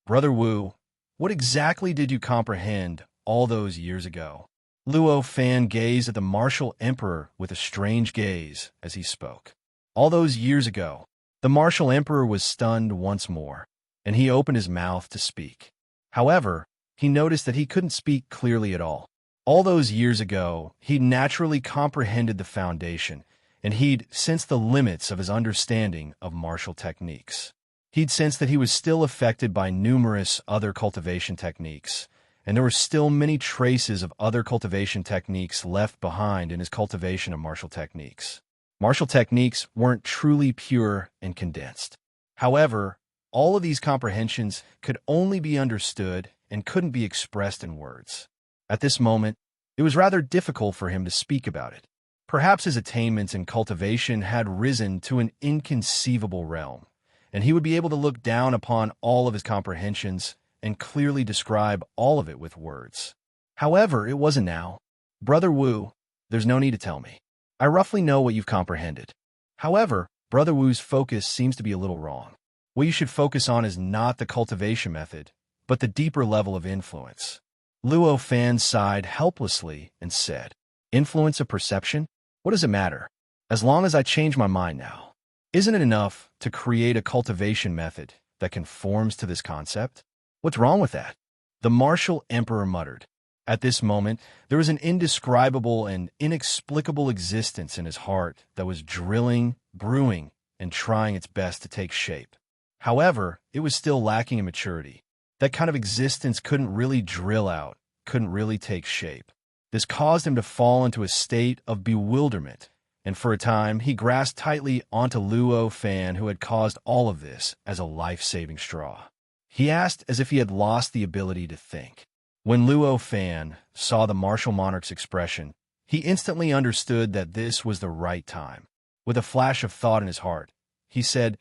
Brother Wu, what exactly did you comprehend all those years ago? Luo Fan gazed at the martial emperor with a strange gaze as he spoke. All those years ago, the martial emperor was stunned once more, and he opened his mouth to speak. However, he noticed that he couldn't speak clearly at all. All those years ago, he'd naturally comprehended the foundation, and he'd sensed the limits of his understanding of martial techniques. He'd sensed that he was still affected by numerous other cultivation techniques, and there were still many traces of other cultivation techniques left behind in his cultivation of martial techniques. Martial techniques weren't truly pure and condensed. However, all of these comprehensions could only be understood and couldn't be expressed in words. At this moment, it was rather difficult for him to speak about it. Perhaps his attainments in cultivation had risen to an inconceivable realm, and he would be able to look down upon all of his comprehensions and clearly describe all of it with words. However, it wasn't now. Brother Wu, there's no need to tell me. I roughly know what you've comprehended. However, Brother Wu's focus seems to be a little wrong. What you should focus on is not the cultivation method, but the deeper level of influence. Luo Fan sighed helplessly and said, "Influence of perception? What does it matter? As long as I change my mind now. Isn't it enough to create a cultivation method that conforms to this concept? What's wrong with that?" The martial emperor muttered. At this moment, there was an indescribable and inexplicable existence in his heart that was drilling, brewing, and trying its best to take shape. However, it was still lacking in maturity. That kind of existence couldn't really drill out, couldn't really take shape. This caused him to fall into a state of bewilderment, and for a time he grasped tightly onto Luo Fan, who had caused all of this, as a life-saving straw. He asked as if he had lost the ability to think. When Luo Fan saw the martial monarch's expression, he instantly understood that this was the right time. With a flash of thought in his heart, he said,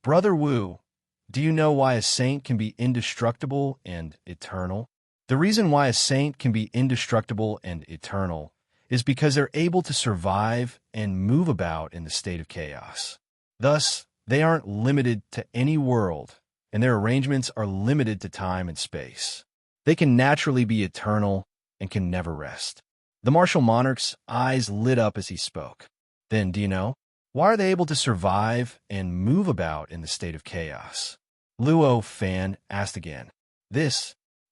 "Brother Wu, do you know why a saint can be indestructible and eternal? The reason why a saint can be indestructible and eternal is because they're able to survive and move about in the state of chaos. Thus, they aren't limited to any world, and their arrangements are limited to time and space. They can naturally be eternal and can never rest." The martial monarch's eyes lit up as he spoke. "Then, do you know? Why are they able to survive and move about in the state of chaos?" Luo Fan asked again.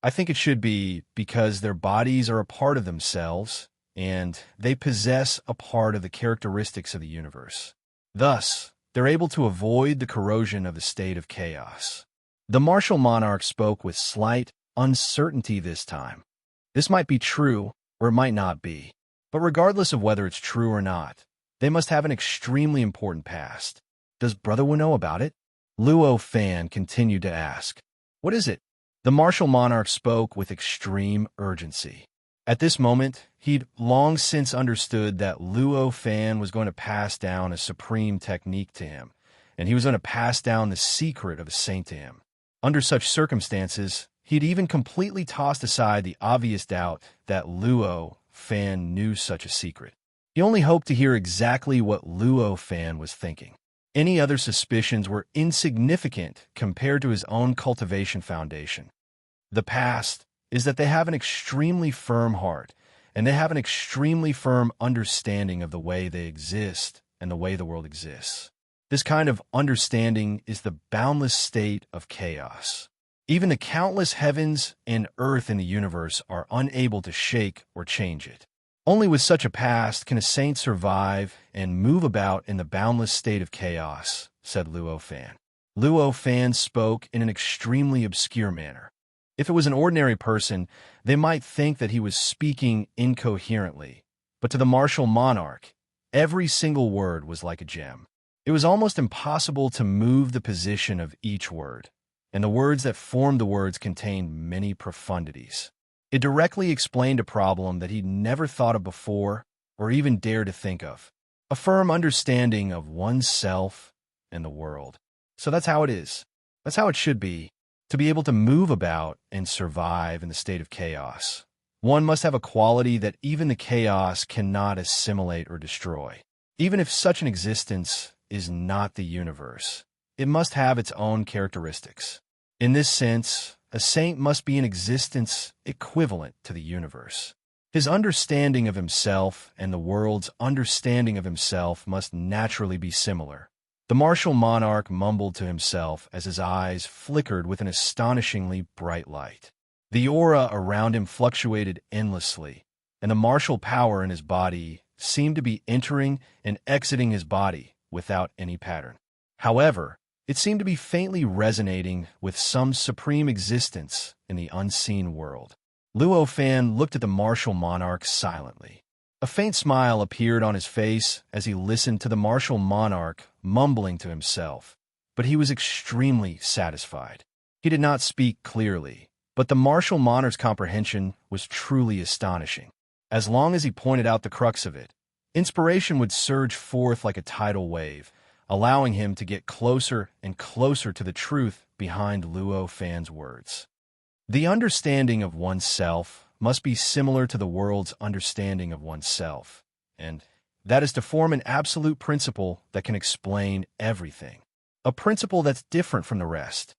I think it should be because their bodies are a part of themselves, and they possess a part of the characteristics of the universe. Thus, they're able to avoid the corrosion of the state of chaos. The martial monarch spoke with slight uncertainty this time. This might be true, or it might not be. But regardless of whether it's true or not, they must have an extremely important past. Does Brother Wu know about it? Luo Fan continued to ask. "What is it?" The martial monarch spoke with extreme urgency. At this moment, he'd long since understood that Luo Fan was going to pass down a supreme technique to him, and he was going to pass down the secret of a saint to him. Under such circumstances, he'd even completely tossed aside the obvious doubt that Luo Fan knew such a secret. He only hoped to hear exactly what Luo Fan was thinking. Any other suspicions were insignificant compared to his own cultivation foundation. The past is that they have an extremely firm heart, and they have an extremely firm understanding of the way they exist and the way the world exists. This kind of understanding is the boundless state of chaos. Even the countless heavens and earth in the universe are unable to shake or change it. Only with such a past can a saint survive and move about in the boundless state of chaos, said Luo Fan. Luo Fan spoke in an extremely obscure manner. If it was an ordinary person, they might think that he was speaking incoherently, but to the martial monarch, every single word was like a gem. It was almost impossible to move the position of each word, and the words that formed the words contained many profundities. It directly explained a problem that he'd never thought of before or even dared to think of, a firm understanding of oneself and the world. So that's how it is. That's how it should be, to be able to move about and survive in the state of chaos, One must have a quality that even the chaos cannot assimilate or destroy. Even if such an existence is not the universe, it must have its own characteristics. In this sense, a saint must be an existence equivalent to the universe. His understanding of himself and the world's understanding of himself must naturally be similar. The martial monarch mumbled to himself as his eyes flickered with an astonishingly bright light. The aura around him fluctuated endlessly, and the martial power in his body seemed to be entering and exiting his body without any pattern. However, it seemed to be faintly resonating with some supreme existence in the unseen world. Luo Fan looked at the martial monarch silently. A faint smile appeared on his face as he listened to the martial monarch mumbling to himself, but he was extremely satisfied. He did not speak clearly, but the martial monarch's comprehension was truly astonishing. As long as he pointed out the crux of it, inspiration would surge forth like a tidal wave, allowing him to get closer and closer to the truth behind Luo Fan's words. The understanding of oneself must be similar to the world's understanding of oneself, and that is to form an absolute principle that can explain everything, a principle that's different from the rest.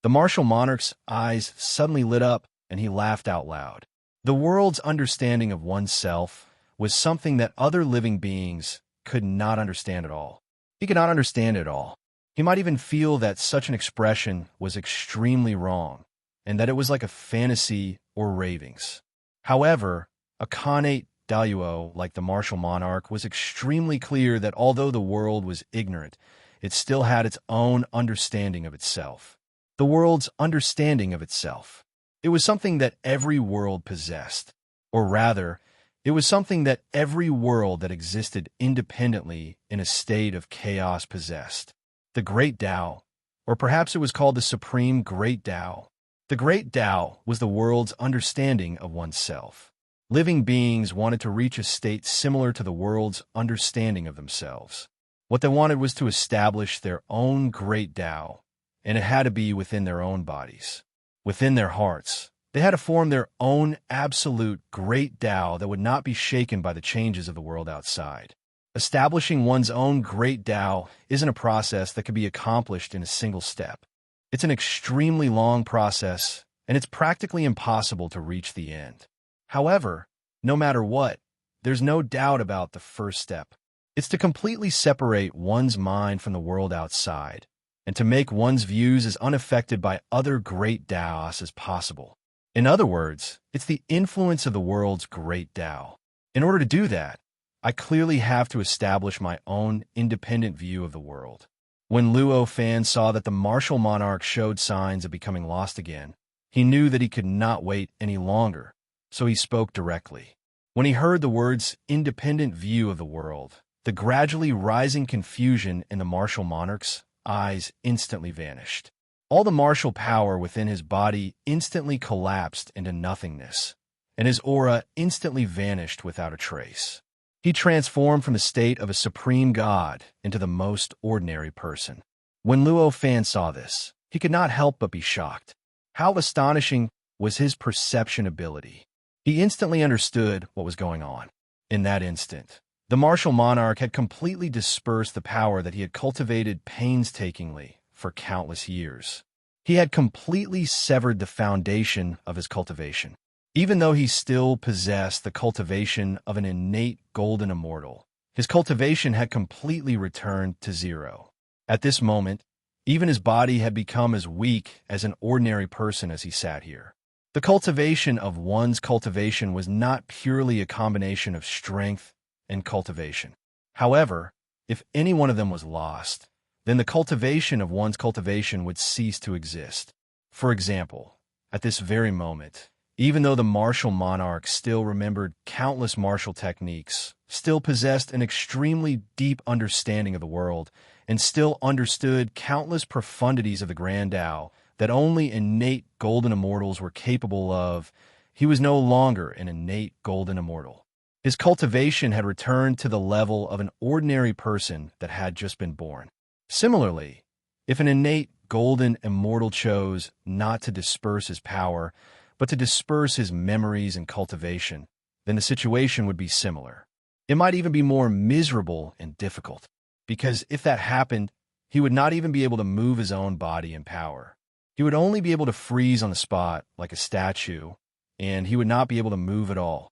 The martial monarch's eyes suddenly lit up, and he laughed out loud. The world's understanding of oneself was something that other living beings could not understand at all. He could not understand it all. He might even feel that such an expression was extremely wrong, and that it was like a fantasy or ravings. However, a Khanate Daluo like the martial monarch was extremely clear that although the world was ignorant, it still had its own understanding of itself. The world's understanding of itself. It was something that every world possessed. Or rather, it was something that every world that existed independently in a state of chaos possessed. The Great Tao, or perhaps it was called the Supreme Great Tao. The Great Tao was the world's understanding of oneself. Living beings wanted to reach a state similar to the world's understanding of themselves. What they wanted was to establish their own Great Tao, and it had to be within their own bodies, within their hearts. They had to form their own absolute Great Tao that would not be shaken by the changes of the world outside. Establishing one's own Great Tao isn't a process that can be accomplished in a single step. It's an extremely long process, and it's practically impossible to reach the end. However, no matter what, there's no doubt about the first step. It's to completely separate one's mind from the world outside, and to make one's views as unaffected by other great Taos as possible. In other words, it's the influence of the world's Great Tao. In order to do that, I clearly have to establish my own independent view of the world. When Luo Fan saw that the martial monarch showed signs of becoming lost again, he knew that he could not wait any longer, so he spoke directly. When he heard the words independent view of the world, the gradually rising confusion in the martial monarch's eyes instantly vanished. All the martial power within his body instantly collapsed into nothingness, and his aura instantly vanished without a trace. He transformed from the state of a supreme god into the most ordinary person. When Luo Fan saw this, he could not help but be shocked. How astonishing was his perception ability. He instantly understood what was going on. In that instant, the martial monarch had completely dispersed the power that he had cultivated painstakingly for countless years. He had completely severed the foundation of his cultivation. Even though he still possessed the cultivation of an innate golden immortal, his cultivation had completely returned to zero. At this moment, even his body had become as weak as an ordinary person as he sat here. The cultivation of one's cultivation was not purely a combination of strength and cultivation. However, if any one of them was lost, then the cultivation of one's cultivation would cease to exist. For example, at this very moment, even though the martial monarch still remembered countless martial techniques, still possessed an extremely deep understanding of the world, and still understood countless profundities of the Grand Tao that only innate golden immortals were capable of, he was no longer an innate golden immortal. His cultivation had returned to the level of an ordinary person that had just been born. Similarly, if an innate golden immortal chose not to disperse his power, but to disperse his memories and cultivation, then the situation would be similar. It might even be more miserable and difficult, because if that happened, he would not even be able to move his own body in power. He would only be able to freeze on the spot like a statue, and he would not be able to move at all.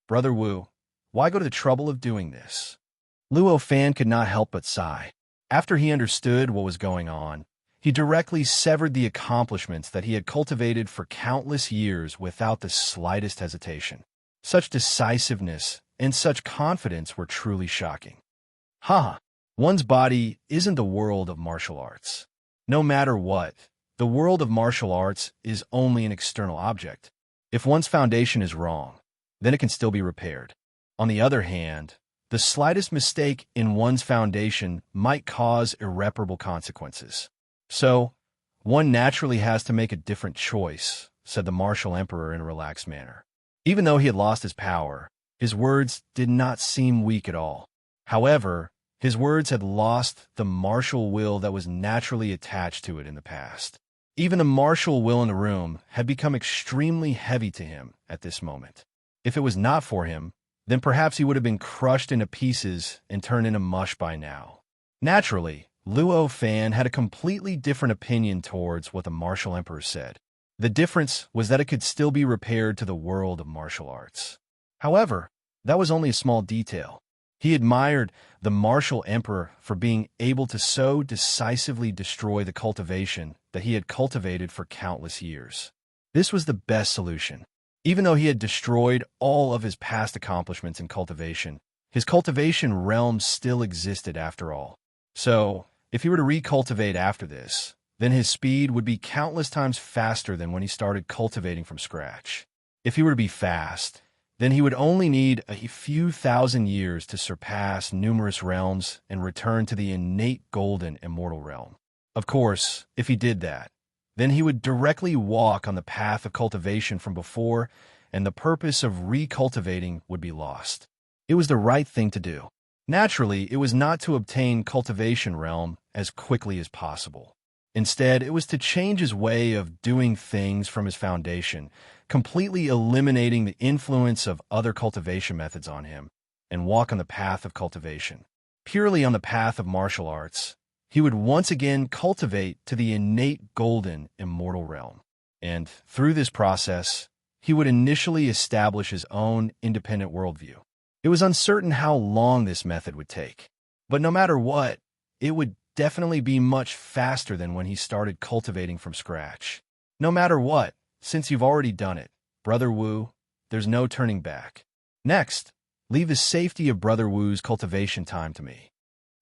Brother Wu, why go to the trouble of doing this? Luo Fan could not help but sigh. After he understood what was going on, he directly severed the accomplishments that he had cultivated for countless years without the slightest hesitation. Such decisiveness and such confidence were truly shocking. Haha, one's body isn't the world of martial arts. No matter what, the world of martial arts is only an external object. If one's foundation is wrong, then it can still be repaired. On the other hand, the slightest mistake in one's foundation might cause irreparable consequences. So, one naturally has to make a different choice, said the martial emperor in a relaxed manner. Even though he had lost his power, his words did not seem weak at all. However, his words had lost the martial will that was naturally attached to it in the past. Even the martial will in the room had become extremely heavy to him at this moment. If it was not for him, then perhaps he would have been crushed into pieces and turned into mush by now. Naturally, Luo Fan had a completely different opinion towards what the martial emperor said. The difference was that it could still be repaired to the world of martial arts. However, that was only a small detail. He admired the martial emperor for being able to so decisively destroy the cultivation that he had cultivated for countless years. This was the best solution. Even though he had destroyed all of his past accomplishments in cultivation, his cultivation realm still existed after all. So, if he were to recultivate after this, then his speed would be countless times faster than when he started cultivating from scratch. If he were to be fast, then he would only need a few thousand years to surpass numerous realms and return to the innate golden immortal realm. Of course, if he did that, then he would directly walk on the path of cultivation from before, and the purpose of recultivating would be lost. It was the right thing to do. Naturally, it was not to obtain cultivation realm as quickly as possible. Instead, it was to change his way of doing things from his foundation, completely eliminating the influence of other cultivation methods on him, and walk on the path of cultivation. Purely on the path of martial arts, he would once again cultivate to the innate golden immortal realm. And through this process, he would initially establish his own independent worldview. It was uncertain how long this method would take, but no matter what, it would definitely be much faster than when he started cultivating from scratch. No matter what, since you've already done it, Brother Wu, there's no turning back. Next, leave the safety of Brother Wu's cultivation time to me.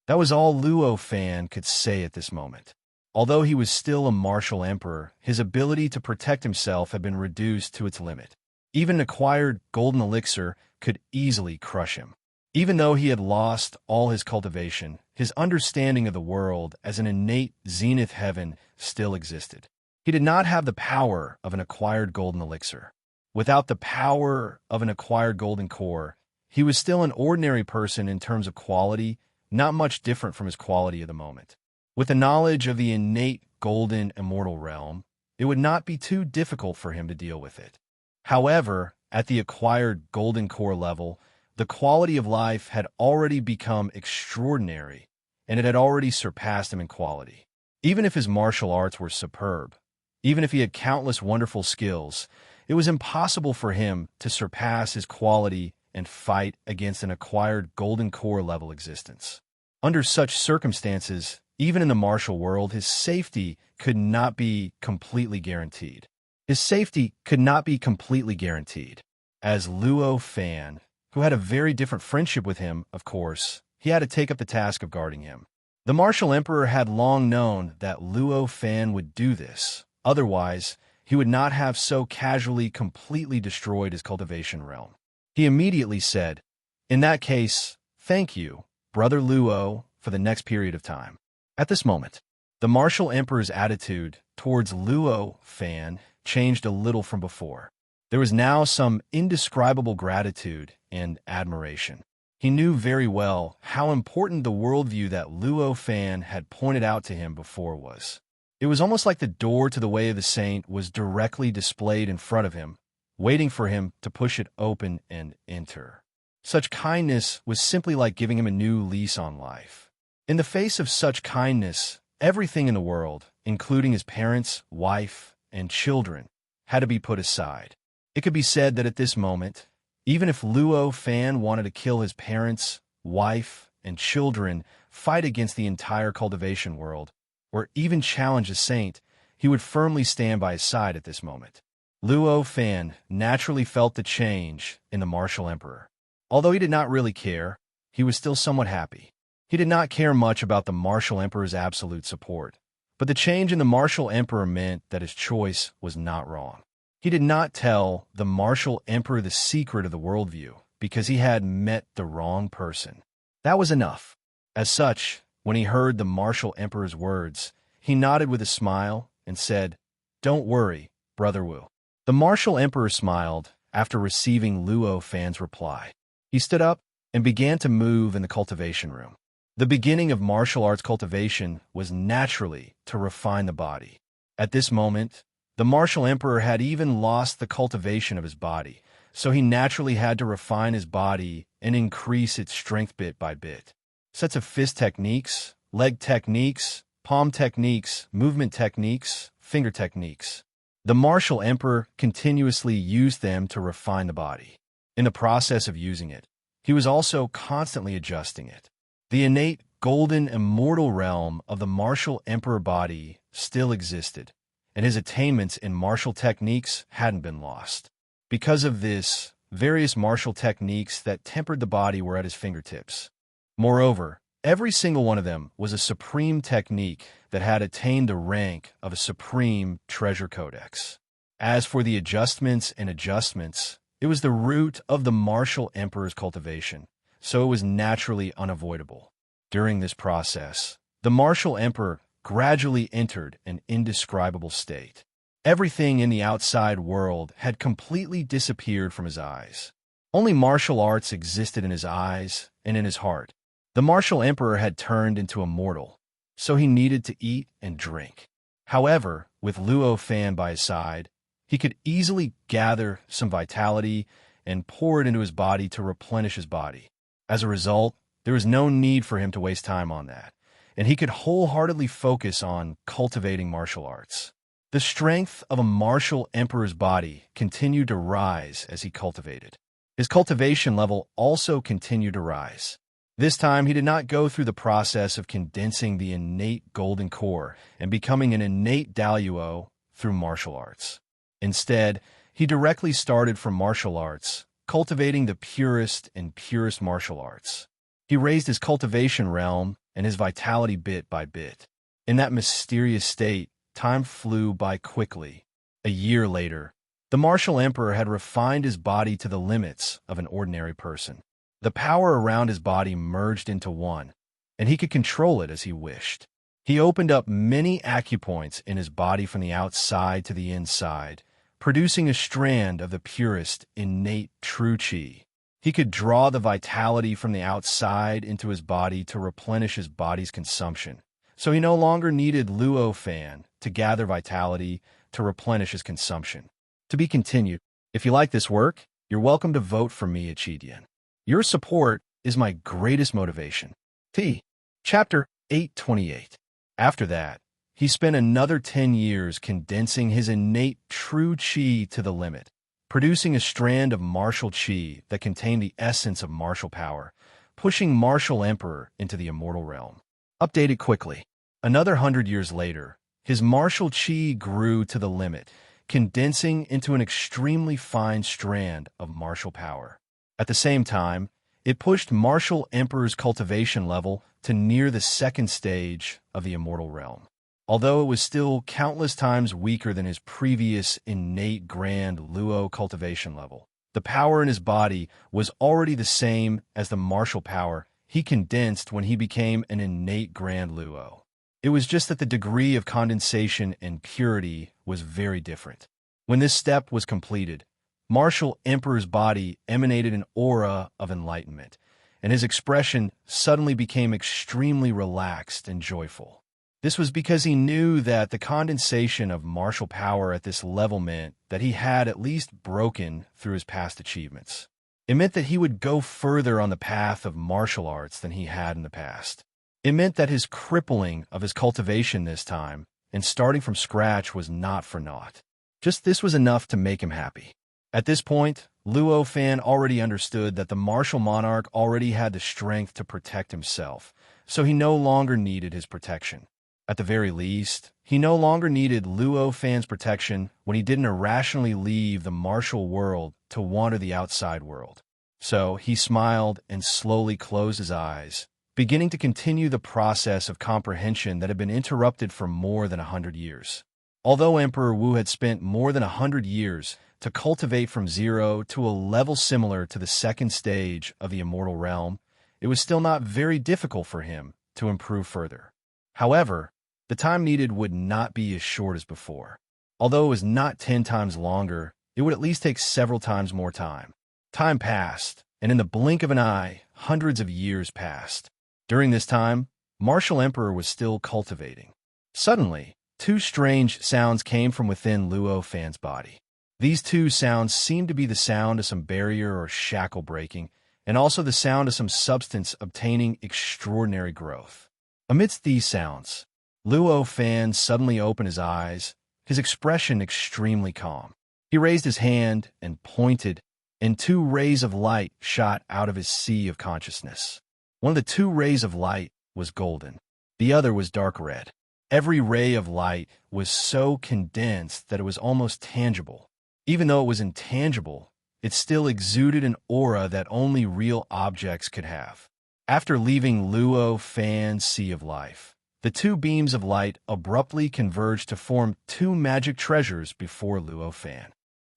That was all Luo Fan could say at this moment. Although he was still a martial emperor, his ability to protect himself had been reduced to its limit. Even an acquired golden elixir could easily crush him. Even though he had lost all his cultivation, his understanding of the world as an innate zenith heaven still existed. He did not have the power of an acquired golden elixir. Without the power of an acquired golden core, he was still an ordinary person in terms of quality, not much different from his quality of the moment. With the knowledge of the innate golden immortal realm, it would not be too difficult for him to deal with it. However, at the acquired golden core level, the quality of life had already become extraordinary, and it had already surpassed him in quality. Even if his martial arts were superb, even if he had countless wonderful skills, it was impossible for him to surpass his quality and fight against an acquired golden core level existence. Under such circumstances, even in the martial world, his safety could not be completely guaranteed. His safety could not be completely guaranteed. As Luo Fan, who had a very different friendship with him, of course, he had to take up the task of guarding him. The martial emperor had long known that Luo Fan would do this. Otherwise, he would not have so casually completely destroyed his cultivation realm. He immediately said, "In that case, thank you, Brother Luo, for the next period of time." At this moment, the martial emperor's attitude towards Luo Fan changed a little from before. There was now some indescribable gratitude and admiration. He knew very well how important the worldview that Luo Fan had pointed out to him before was. It was almost like the door to the way of the saint was directly displayed in front of him, waiting for him to push it open and enter. Such kindness was simply like giving him a new lease on life. In the face of such kindness, everything in the world, including his parents, wife, and children, had to be put aside. It could be said that at this moment, even if Luo Fan wanted to kill his parents, wife, and children, fight against the entire cultivation world, or even challenge a saint, he would firmly stand by his side at this moment. Luo Fan naturally felt the change in the martial emperor. Although he did not really care, he was still somewhat happy. He did not care much about the martial emperor's absolute support, but the change in the martial emperor meant that his choice was not wrong. He did not tell the martial emperor the secret of the worldview because he had met the wrong person. That was enough. As such, when he heard the martial emperor's words, he nodded with a smile and said, "Don't worry, Brother Wu." The martial emperor smiled after receiving Luo Fan's reply. He stood up and began to move in the cultivation room. The beginning of martial arts cultivation was naturally to refine the body. At this moment, the martial emperor had even lost the cultivation of his body, so he naturally had to refine his body and increase its strength bit by bit. Sets of fist techniques, leg techniques, palm techniques, movement techniques, finger techniques. The martial emperor continuously used them to refine the body. In the process of using it, he was also constantly adjusting it. The innate golden immortal realm of the martial emperor body still existed, and his attainments in martial techniques hadn't been lost. Because of this, various martial techniques that tempered the body were at his fingertips. Moreover, every single one of them was a supreme technique that had attained the rank of a supreme treasure codex. As for the adjustments, it was the root of the martial emperor's cultivation, so it was naturally unavoidable. During this process, the martial emperor gradually entered an indescribable state. Everything in the outside world had completely disappeared from his eyes. Only martial arts existed in his eyes and in his heart. The martial emperor had turned into a mortal, so he needed to eat and drink. However, with Luo Fan by his side, he could easily gather some vitality and pour it into his body to replenish his body. As a result, there was no need for him to waste time on that, and he could wholeheartedly focus on cultivating martial arts. The strength of a martial emperor's body continued to rise as he cultivated. His cultivation level also continued to rise. This time, he did not go through the process of condensing the innate golden core and becoming an innate Daluo through martial arts. Instead, he directly started from martial arts, cultivating the purest and purest martial arts. He raised his cultivation realm and his vitality bit by bit. In that mysterious state, time flew by quickly. A year later, the martial emperor had refined his body to the limits of an ordinary person. The power around his body merged into one, and he could control it as he wished. He opened up many acupoints in his body from the outside to the inside, producing a strand of the purest, innate true qi. He could draw the vitality from the outside into his body to replenish his body's consumption, so he no longer needed Luo Fan to gather vitality to replenish his consumption. To be continued. If you like this work, you're welcome to vote for me at Chidian. Your support is my greatest motivation. T. Chapter 828. After that, he spent another 10 years condensing his innate true qi to the limit, producing a strand of martial qi that contained the essence of martial power, pushing martial emperor into the immortal realm. Updated quickly. Another 100 years later, his martial qi grew to the limit, condensing into an extremely fine strand of martial power. At the same time, it pushed martial emperor's cultivation level to near the second stage of the immortal realm. Although it was still countless times weaker than his previous innate grand Luo cultivation level, the power in his body was already the same as the martial power he condensed when he became an innate grand Luo. It was just that the degree of condensation and purity was very different. When this step was completed, martial emperor's body emanated an aura of enlightenment, and his expression suddenly became extremely relaxed and joyful. This was because he knew that the condensation of martial power at this level meant that he had at least broken through his past achievements. It meant that he would go further on the path of martial arts than he had in the past. It meant that his crippling of his cultivation this time and starting from scratch was not for naught. Just this was enough to make him happy. At this point, Luo Fan already understood that the martial monarch already had the strength to protect himself, so he no longer needed his protection. At the very least, he no longer needed Luo Fan's protection when he didn't irrationally leave the martial world to wander the outside world. So he smiled and slowly closed his eyes, beginning to continue the process of comprehension that had been interrupted for more than 100 years. Although Emperor Wu had spent more than 100 years to cultivate from zero to a level similar to the second stage of the immortal realm, it was still not very difficult for him to improve further. However, the time needed would not be as short as before. Although it was not 10 times longer, it would at least take several times more time. Time passed, and in the blink of an eye, hundreds of years passed. During this time, Martial Emperor was still cultivating. Suddenly, two strange sounds came from within Luo Fan's body. These two sounds seemed to be the sound of some barrier or shackle breaking, and also the sound of some substance obtaining extraordinary growth. Amidst these sounds, Luo Fan suddenly opened his eyes, his expression extremely calm. He raised his hand and pointed, and two rays of light shot out of his sea of consciousness. One of the two rays of light was golden. The other was dark red. Every ray of light was so condensed that it was almost tangible. Even though it was intangible, it still exuded an aura that only real objects could have. After leaving Luo Fan's sea of life, the two beams of light abruptly converged to form two magic treasures before Luo Fan.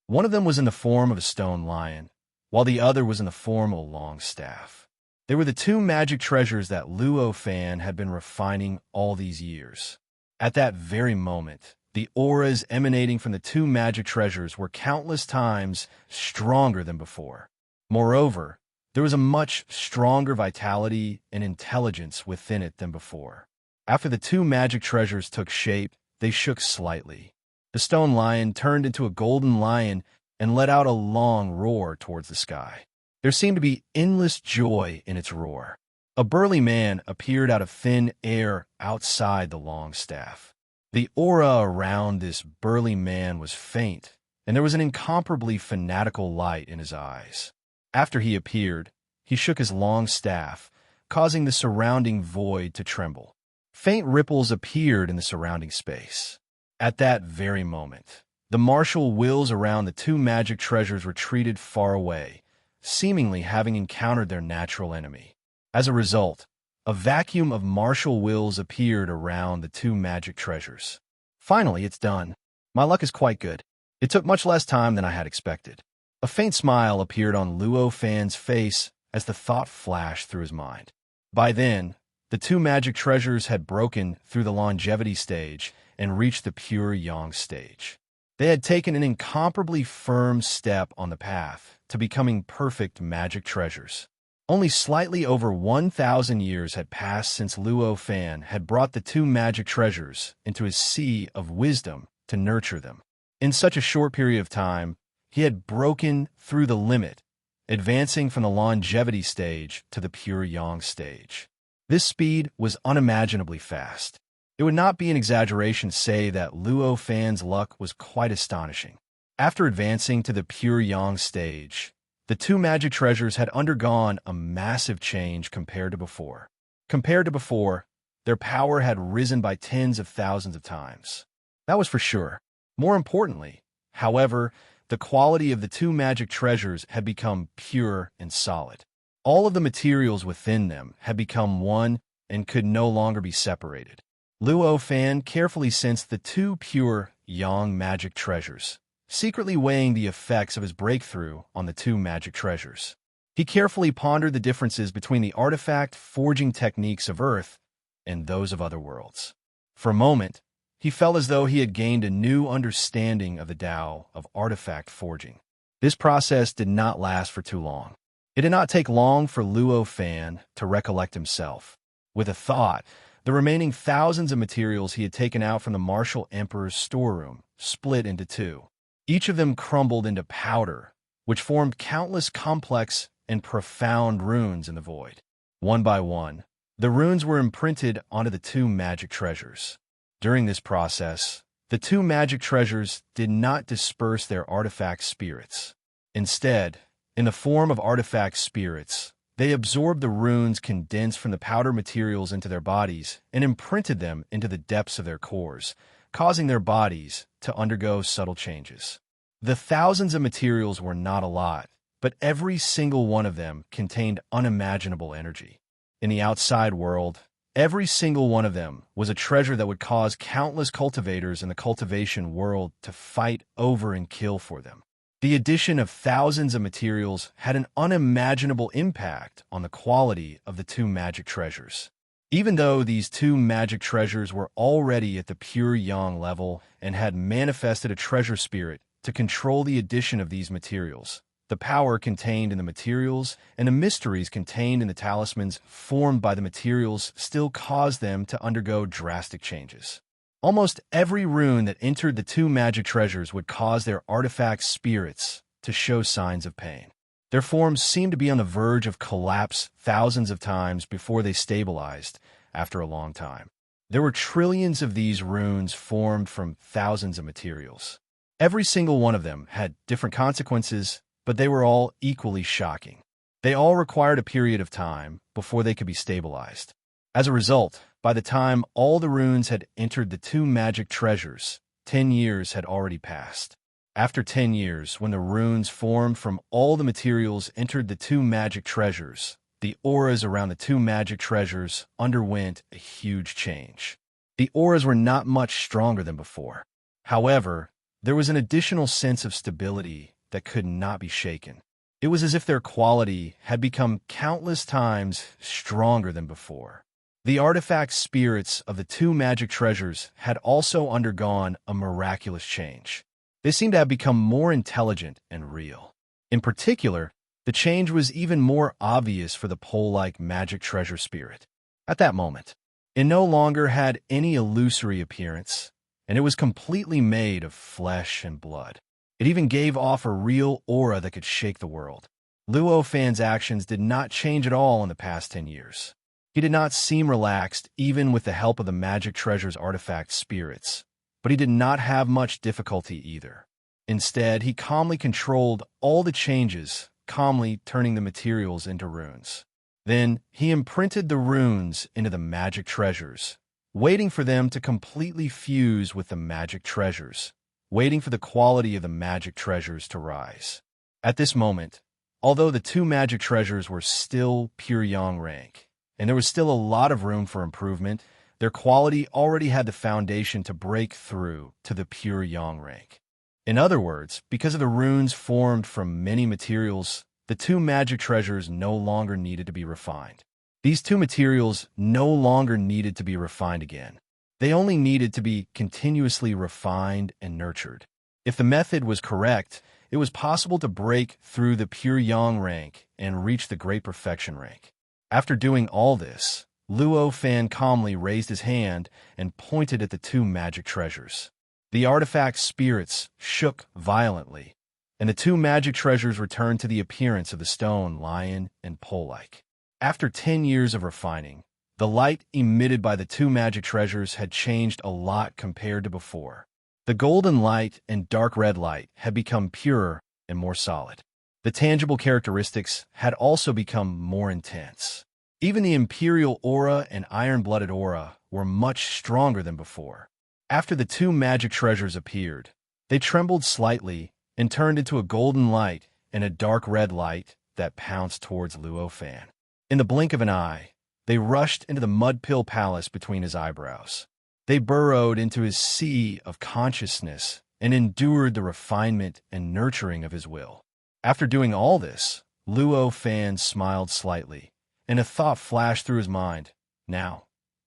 One of them was in the form of a stone lion, while the other was in the form of a long staff. They were the two magic treasures that Luo Fan had been refining all these years. At that very moment, the auras emanating from the two magic treasures were countless times stronger than before. Moreover, there was a much stronger vitality and intelligence within it than before. After the two magic treasures took shape, they shook slightly. The stone lion turned into a golden lion and let out a long roar towards the sky. There seemed to be endless joy in its roar. A burly man appeared out of thin air outside the long staff. The aura around this burly man was faint, and there was an incomparably fanatical light in his eyes. After he appeared, he shook his long staff, causing the surrounding void to tremble. Faint ripples appeared in the surrounding space. At that very moment, the martial wills around the two magic treasures retreated far away, seemingly having encountered their natural enemy. As a result, a vacuum of martial wills appeared around the two magic treasures. Finally, it's done. My luck is quite good. It took much less time than I had expected. A faint smile appeared on Luo Fan's face as the thought flashed through his mind. By then, the two magic treasures had broken through the longevity stage and reached the pure yang stage. They had taken an incomparably firm step on the path to becoming perfect magic treasures. Only slightly over 1,000 years had passed since Luo Fan had brought the two magic treasures into his sea of wisdom to nurture them. In such a short period of time, he had broken through the limit, advancing from the longevity stage to the pure yang stage. This speed was unimaginably fast. It would not be an exaggeration to say that Luo Fan's luck was quite astonishing. After advancing to the pure yang stage, the two magic treasures had undergone a massive change compared to before. Compared to before, their power had risen by tens of thousands of times. That was for sure. More importantly, however, the quality of the two magic treasures had become pure and solid. All of the materials within them had become one and could no longer be separated. Luo Fan carefully sensed the two pure yang magic treasures, secretly weighing the effects of his breakthrough on the two magic treasures. He carefully pondered the differences between the artifact forging techniques of Earth and those of other worlds. For a moment, he felt as though he had gained a new understanding of the Tao of artifact forging. This process did not last for too long. It did not take long for Luo Fan to recollect himself. With a thought, The remaining thousands of materials he had taken out from the martial emperor's storeroom split into two. Each of them crumbled into powder, which formed countless complex and profound runes in the void. One by one, the runes were imprinted onto the two magic treasures. During this process, the two magic treasures did not disperse their artifact spirits. Instead, in the form of artifact spirits, they absorbed the runes condensed from the powder materials into their bodies and imprinted them into the depths of their cores, causing their bodies to undergo subtle changes. The thousands of materials were not a lot, but every single one of them contained unimaginable energy. In the outside world, every single one of them was a treasure that would cause countless cultivators in the cultivation world to fight over and kill for them. The addition of thousands of materials had an unimaginable impact on the quality of the two magic treasures. Even though these two magic treasures were already at the pure yang level and had manifested a treasure spirit to control the addition of these materials, the power contained in the materials and the mysteries contained in the talismans formed by the materials still caused them to undergo drastic changes. Almost every rune that entered the two magic treasures would cause their artifact spirits to show signs of pain. Their forms seemed to be on the verge of collapse thousands of times before they stabilized after a long time. There were trillions of these runes formed from thousands of materials. Every single one of them had different consequences, but they were all equally shocking. They all required a period of time before they could be stabilized. As a result, by the time all the runes had entered the two magic treasures, 10 years had already passed. After 10 years, when the runes formed from all the materials entered the two magic treasures, the auras around the two magic treasures underwent a huge change. The auras were not much stronger than before. However, there was an additional sense of stability that could not be shaken. It was as if their quality had become countless times stronger than before. The artifact spirits of the two magic treasures had also undergone a miraculous change. They seemed to have become more intelligent and real. In particular, the change was even more obvious for the pole-like magic treasure spirit. At that moment, it no longer had any illusory appearance, and it was completely made of flesh and blood. It even gave off a real aura that could shake the world. Luo Fan's actions did not change at all in the past 10 years. He did not seem relaxed even with the help of the magic treasure's artifact spirits, but he did not have much difficulty either. Instead, he calmly controlled all the changes, calmly turning the materials into runes. Then, he imprinted the runes into the magic treasures, waiting for them to completely fuse with the magic treasures, waiting for the quality of the magic treasures to rise. At this moment, although the two magic treasures were still pure yang rank, and there was still a lot of room for improvement, their quality already had the foundation to break through to the pure yang rank. In other words, because of the runes formed from many materials, the two magic treasures no longer needed to be refined. These two materials no longer needed to be refined again. They only needed to be continuously refined and nurtured. If the method was correct, it was possible to break through the pure yang rank and reach the great perfection rank. After doing all this, Luo Fan calmly raised his hand and pointed at the two magic treasures. The artifact spirits shook violently, and the two magic treasures returned to the appearance of the stone lion and pole-like. After 10 years of refining, the light emitted by the two magic treasures had changed a lot compared to before. The golden light and dark red light had become purer and more solid. The tangible characteristics had also become more intense. Even the imperial aura and iron-blooded aura were much stronger than before. After the two magic treasures appeared, they trembled slightly and turned into a golden light and a dark red light that pounced towards Luo Fan. In the blink of an eye, they rushed into the mud-pill palace between his eyebrows. They burrowed into his sea of consciousness and endured the refinement and nurturing of his will. After doing all this, Luo Fan smiled slightly, and a thought flashed through his mind. Now,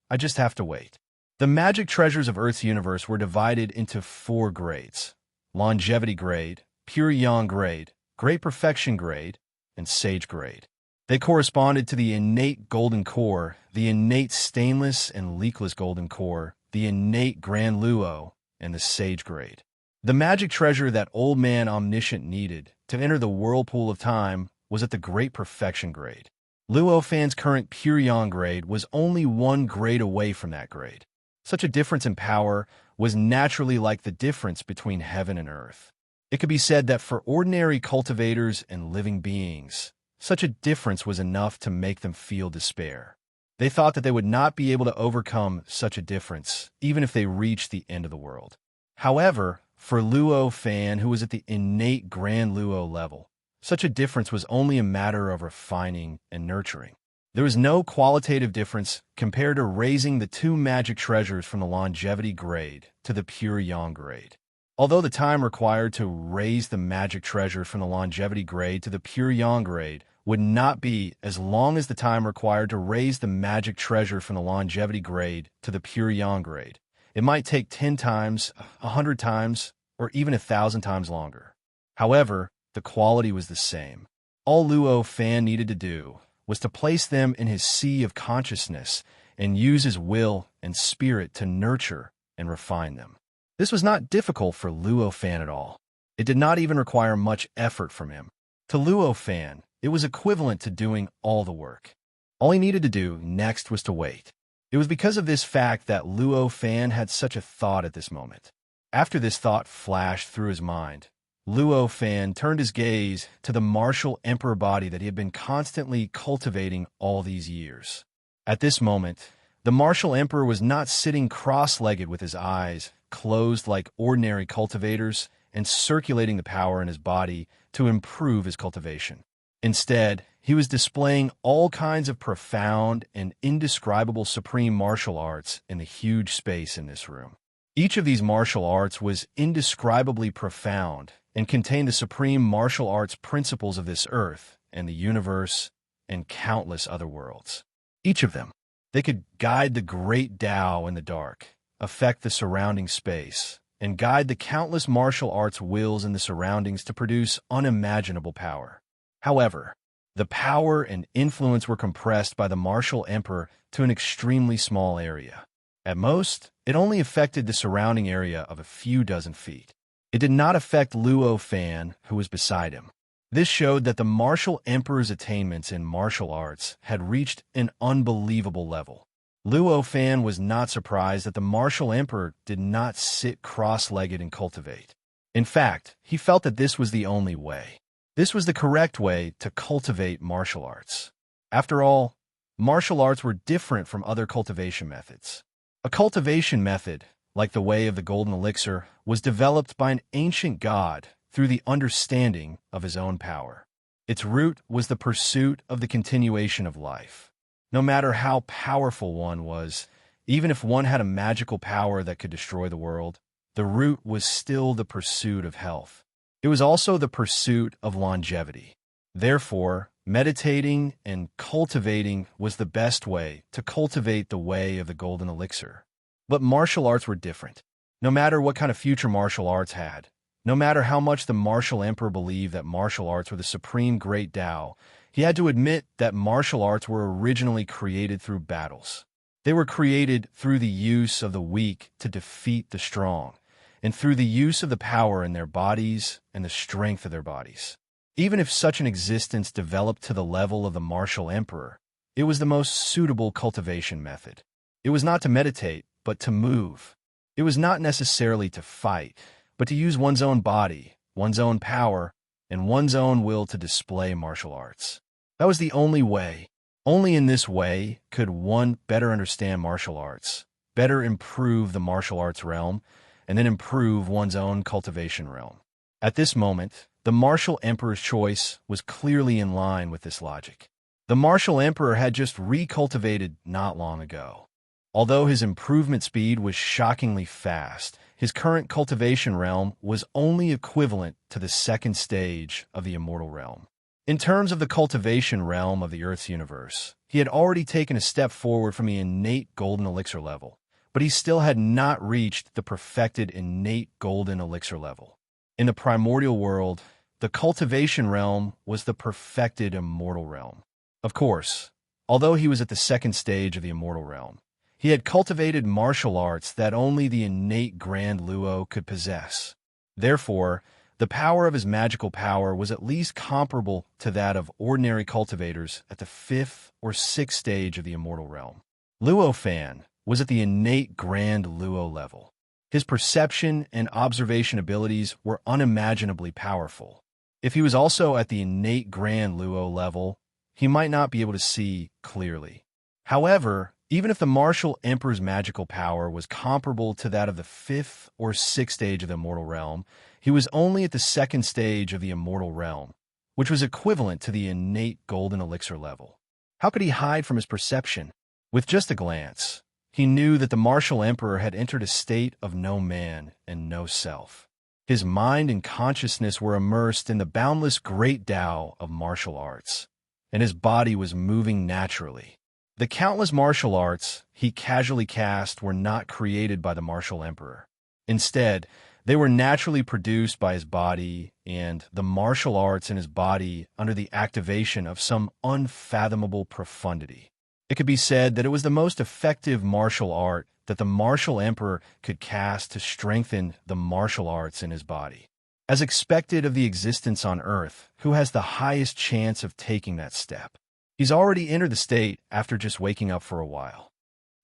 I just have to wait. The magic treasures of Earth's universe were divided into 4 grades: longevity grade, pure yang grade, great perfection grade, and sage grade. They corresponded to the innate golden core, the innate stainless and leakless golden core, the innate grand luo, and the sage grade. The magic treasure that Old Man Omniscient needed to enter the whirlpool of time was at the Great Perfection grade. Luo Fan's current Pure Yang grade was only one grade away from that grade. Such a difference in power was naturally like the difference between heaven and earth. It could be said that for ordinary cultivators and living beings, such a difference was enough to make them feel despair. They thought that they would not be able to overcome such a difference, even if they reached the end of the world. However, for Luo Fan, who was at the innate Grand Luo level, such a difference was only a matter of refining and nurturing. There was no qualitative difference compared to raising the two magic treasures from the longevity grade to the Pure Yang grade. Although the time required to raise the magic treasure from the longevity grade to the Pure Yang grade would not be as long as the time required to raise the magic treasure from the longevity grade to the Pure Yang grade. It might take 10 times, 100 times, or even 1,000 times longer. However, the quality was the same. All Luo Fan needed to do was to place them in his sea of consciousness and use his will and spirit to nurture and refine them. This was not difficult for Luo Fan at all. It did not even require much effort from him. To Luo Fan, it was equivalent to doing all the work. All he needed to do next was to wait. It was because of this fact that Luo Fan had such a thought at this moment. After this thought flashed through his mind, Luo Fan turned his gaze to the martial emperor body that he had been constantly cultivating all these years. At this moment, the martial emperor was not sitting cross-legged with his eyes closed like ordinary cultivators and circulating the power in his body to improve his cultivation. Instead, he was displaying all kinds of profound and indescribable supreme martial arts in the huge space in this room. Each of these martial arts was indescribably profound and contained the supreme martial arts principles of this earth and the universe and countless other worlds. Each of them, they could guide the great Tao in the dark, affect the surrounding space, and guide the countless martial arts wills in the surroundings to produce unimaginable power. However, the power and influence were compressed by the martial emperor to an extremely small area. At most, it only affected the surrounding area of a few dozen feet. It did not affect Luo Fan, who was beside him. This showed that the martial emperor's attainments in martial arts had reached an unbelievable level. Luo Fan was not surprised that the martial emperor did not sit cross-legged and cultivate. In fact, he felt that this was the only way. This was the correct way to cultivate martial arts. After all, martial arts were different from other cultivation methods. A cultivation method, like the way of the golden elixir, was developed by an ancient god through the understanding of his own power. Its root was the pursuit of the continuation of life. No matter how powerful one was, even if one had a magical power that could destroy the world, the root was still the pursuit of health. It was also the pursuit of longevity. Therefore, meditating and cultivating was the best way to cultivate the way of the golden elixir. But martial arts were different. No matter what kind of future martial arts had, no matter how much the martial emperor believed that martial arts were the supreme great Tao, he had to admit that martial arts were originally created through battles. They were created through the use of the weak to defeat the strong, and through the use of the power in their bodies and the strength of their bodies. Even if such an existence developed to the level of the martial emperor, it was the most suitable cultivation method. It was not to meditate, but to move. It was not necessarily to fight, but to use one's own body, one's own power, and one's own will to display martial arts. That was the only way. Only in this way could one better understand martial arts, better improve the martial arts realm, and then improve one's own cultivation realm. At this moment, the martial emperor's choice was clearly in line with this logic. The martial emperor had just recultivated not long ago. Although his improvement speed was shockingly fast, his current cultivation realm was only equivalent to the second stage of the immortal realm. In terms of the cultivation realm of the Earth's universe, he had already taken a step forward from the innate golden elixir level, but he still had not reached the perfected innate golden elixir level. In the primordial world, the cultivation realm was the perfected immortal realm. Of course, although he was at the second stage of the immortal realm, he had cultivated martial arts that only the innate Grand Luo could possess. Therefore, the power of his magical power was at least comparable to that of ordinary cultivators at the fifth or sixth stage of the immortal realm. Luo Fan was at the innate Grand Luo level. His perception and observation abilities were unimaginably powerful. If he was also at the innate Grand Luo level, he might not be able to see clearly. However, even if the martial emperor's magical power was comparable to that of the fifth or sixth stage of the immortal realm, he was only at the second stage of the immortal realm, which was equivalent to the innate golden elixir level. How could he hide from his perception? With just a glance, he knew that the martial emperor had entered a state of no man and no self. His mind and consciousness were immersed in the boundless great Tao of martial arts, and his body was moving naturally. The countless martial arts he casually cast were not created by the martial emperor. Instead, they were naturally produced by his body and the martial arts in his body under the activation of some unfathomable profundity. It could be said that it was the most effective martial art that the martial emperor could cast to strengthen the martial arts in his body. As expected of the existence on Earth, who has the highest chance of taking that step? He's already entered the state after just waking up for a while.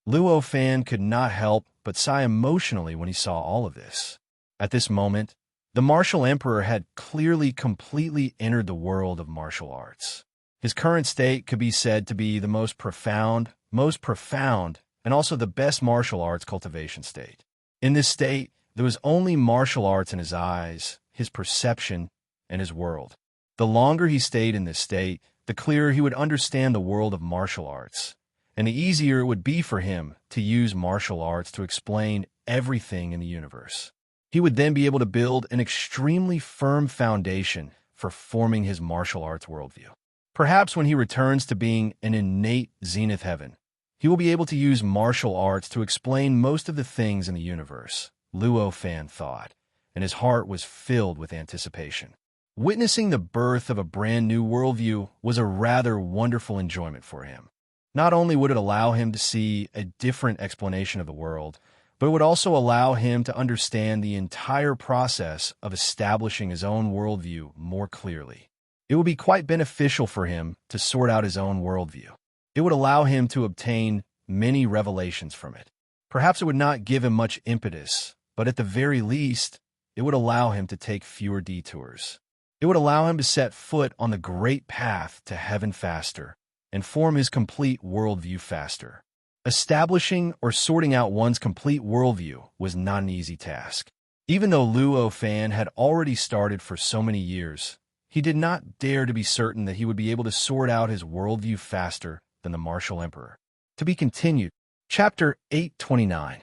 Luo Fan could not help but sigh emotionally when he saw all of this. At this moment, the martial emperor had clearly completely entered the world of martial arts. His current state could be said to be the most profound, and also the best martial arts cultivation state. In this state, there was only martial arts in his eyes, his perception, and his world. The longer he stayed in this state, the clearer he would understand the world of martial arts, and the easier it would be for him to use martial arts to explain everything in the universe. He would then be able to build an extremely firm foundation for forming his martial arts worldview. Perhaps when he returns to being an innate zenith heaven, he will be able to use martial arts to explain most of the things in the universe, Luo Fan thought, and his heart was filled with anticipation. Witnessing the birth of a brand new worldview was a rather wonderful enjoyment for him. Not only would it allow him to see a different explanation of the world, but it would also allow him to understand the entire process of establishing his own worldview more clearly. It would be quite beneficial for him to sort out his own worldview. It would allow him to obtain many revelations from it. Perhaps it would not give him much impetus, but at the very least, it would allow him to take fewer detours. It would allow him to set foot on the great path to heaven faster and form his complete worldview faster. Establishing or sorting out one's complete worldview was not an easy task. Even though Luo Fan had already started for so many years, he did not dare to be certain that he would be able to sort out his worldview faster than the martial emperor. To be continued. Chapter 829.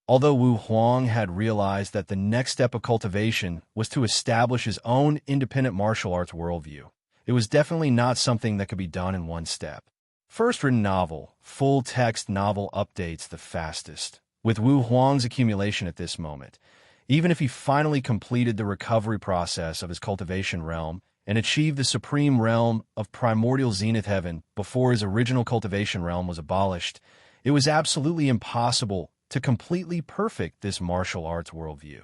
Although Wu Huang had realized that the next step of cultivation was to establish his own independent martial arts worldview, it was definitely not something that could be done in one step. First written novel, full-text novel updates the fastest. With Wu Huang's accumulation at this moment, even if he finally completed the recovery process of his cultivation realm and achieved the supreme realm of primordial zenith heaven before his original cultivation realm was abolished, it was absolutely impossible to completely perfect this martial arts worldview.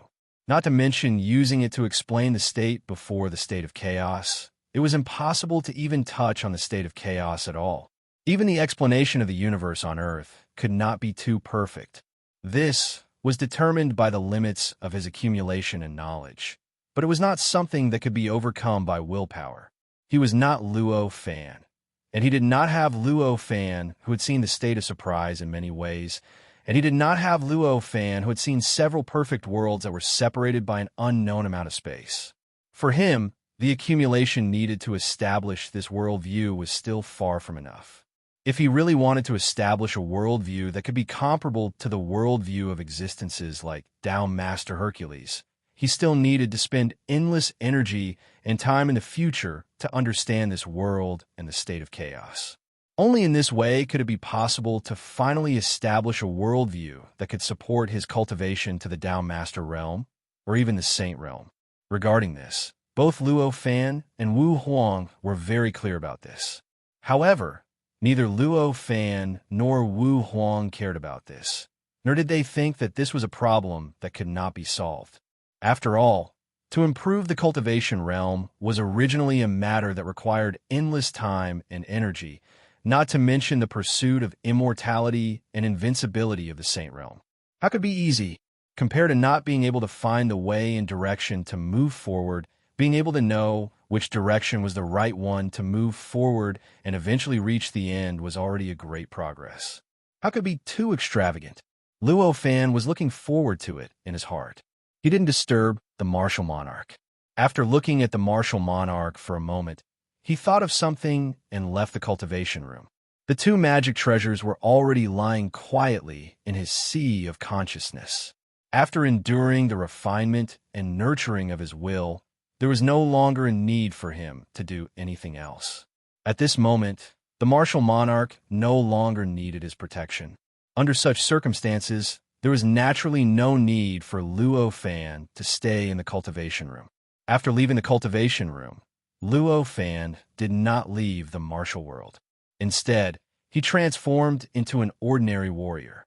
Not to mention using it to explain the state before the state of chaos. It was impossible to even touch on the state of chaos at all. Even the explanation of the universe on Earth could not be too perfect. This was determined by the limits of his accumulation and knowledge, but it was not something that could be overcome by willpower. He was not Luo Fan, and he did not have Luo Fan, who had seen the state of surprise in many ways, and he did not have Luo Fan, who had seen several perfect worlds that were separated by an unknown amount of space. For him, the accumulation needed to establish this worldview was still far from enough. If he really wanted to establish a worldview that could be comparable to the worldview of existences like Tao Master Hercules, he still needed to spend endless energy and time in the future to understand this world and the state of chaos. Only in this way could it be possible to finally establish a worldview that could support his cultivation to the Tao Master realm, or even the Saint realm. Regarding this, both Luo Fan and Wu Huang were very clear about this. However, neither Luo Fan nor Wu Huang cared about this, nor did they think that this was a problem that could not be solved. After all, to improve the cultivation realm was originally a matter that required endless time and energy, not to mention the pursuit of immortality and invincibility of the Saint Realm. How could it be easy, compared to not being able to find the way and direction to move forward, being able to know which direction was the right one to move forward and eventually reach the end was already a great progress. How could it be too extravagant? Luo Fan was looking forward to it in his heart. He didn't disturb the martial monarch. After looking at the martial monarch for a moment, he thought of something and left the cultivation room. The two magic treasures were already lying quietly in his sea of consciousness. After enduring the refinement and nurturing of his will, there was no longer a need for him to do anything else. At this moment, the martial monarch no longer needed his protection. Under such circumstances, there was naturally no need for Luo Fan to stay in the cultivation room. After leaving the cultivation room, Luo Fan did not leave the martial world. Instead, he transformed into an ordinary warrior.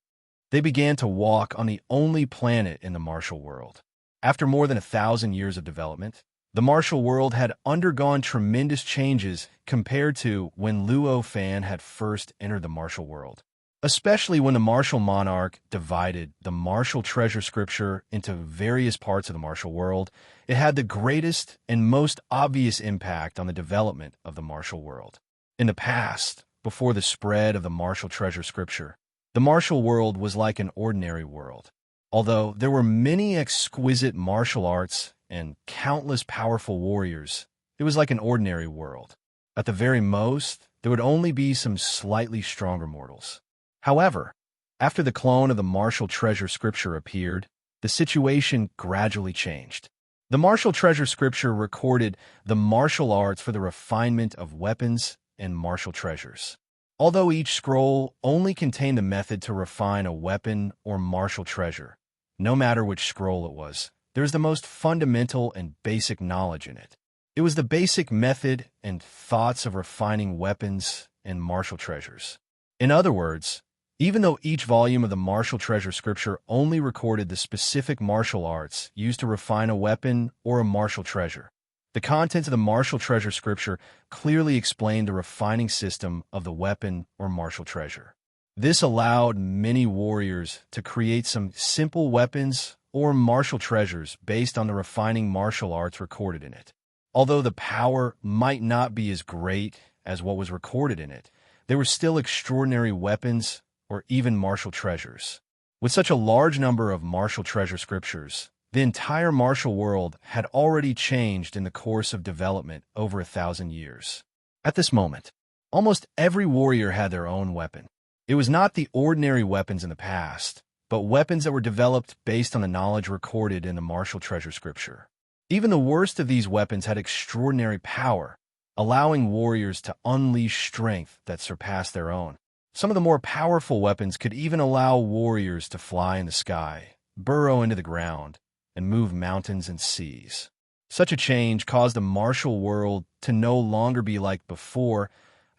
They began to walk on the only planet in the martial world. After more than 1,000 years of development, the martial world had undergone tremendous changes compared to when Luo Fan had first entered the martial world. Especially when the martial monarch divided the martial treasure scripture into various parts of the martial world, it had the greatest and most obvious impact on the development of the martial world. In the past, before the spread of the martial treasure scripture, the martial world was like an ordinary world. Although there were many exquisite martial arts and countless powerful warriors, it was like an ordinary world. At the very most, there would only be some slightly stronger mortals. However, after the clone of the martial treasure scripture appeared, the situation gradually changed. The martial treasure scripture recorded the martial arts for the refinement of weapons and martial treasures. Although each scroll only contained the method to refine a weapon or martial treasure, no matter which scroll it was, there is the most fundamental and basic knowledge in it. It was the basic method and thoughts of refining weapons and martial treasures. In other words, even though each volume of the martial treasure scripture only recorded the specific martial arts used to refine a weapon or a martial treasure, the contents of the martial treasure scripture clearly explained the refining system of the weapon or martial treasure. This allowed many warriors to create some simple weapons or martial treasures based on the refining martial arts recorded in it. Although the power might not be as great as what was recorded in it, there were still extraordinary weapons or even martial treasures. With such a large number of martial treasure scriptures, the entire martial world had already changed in the course of development over 1,000 years. At this moment, almost every warrior had their own weapon. It was not the ordinary weapons in the past, but weapons that were developed based on the knowledge recorded in the martial treasure scripture. Even the worst of these weapons had extraordinary power, allowing warriors to unleash strength that surpassed their own. Some of the more powerful weapons could even allow warriors to fly in the sky, burrow into the ground, and move mountains and seas. Such a change caused the martial world to no longer be like before,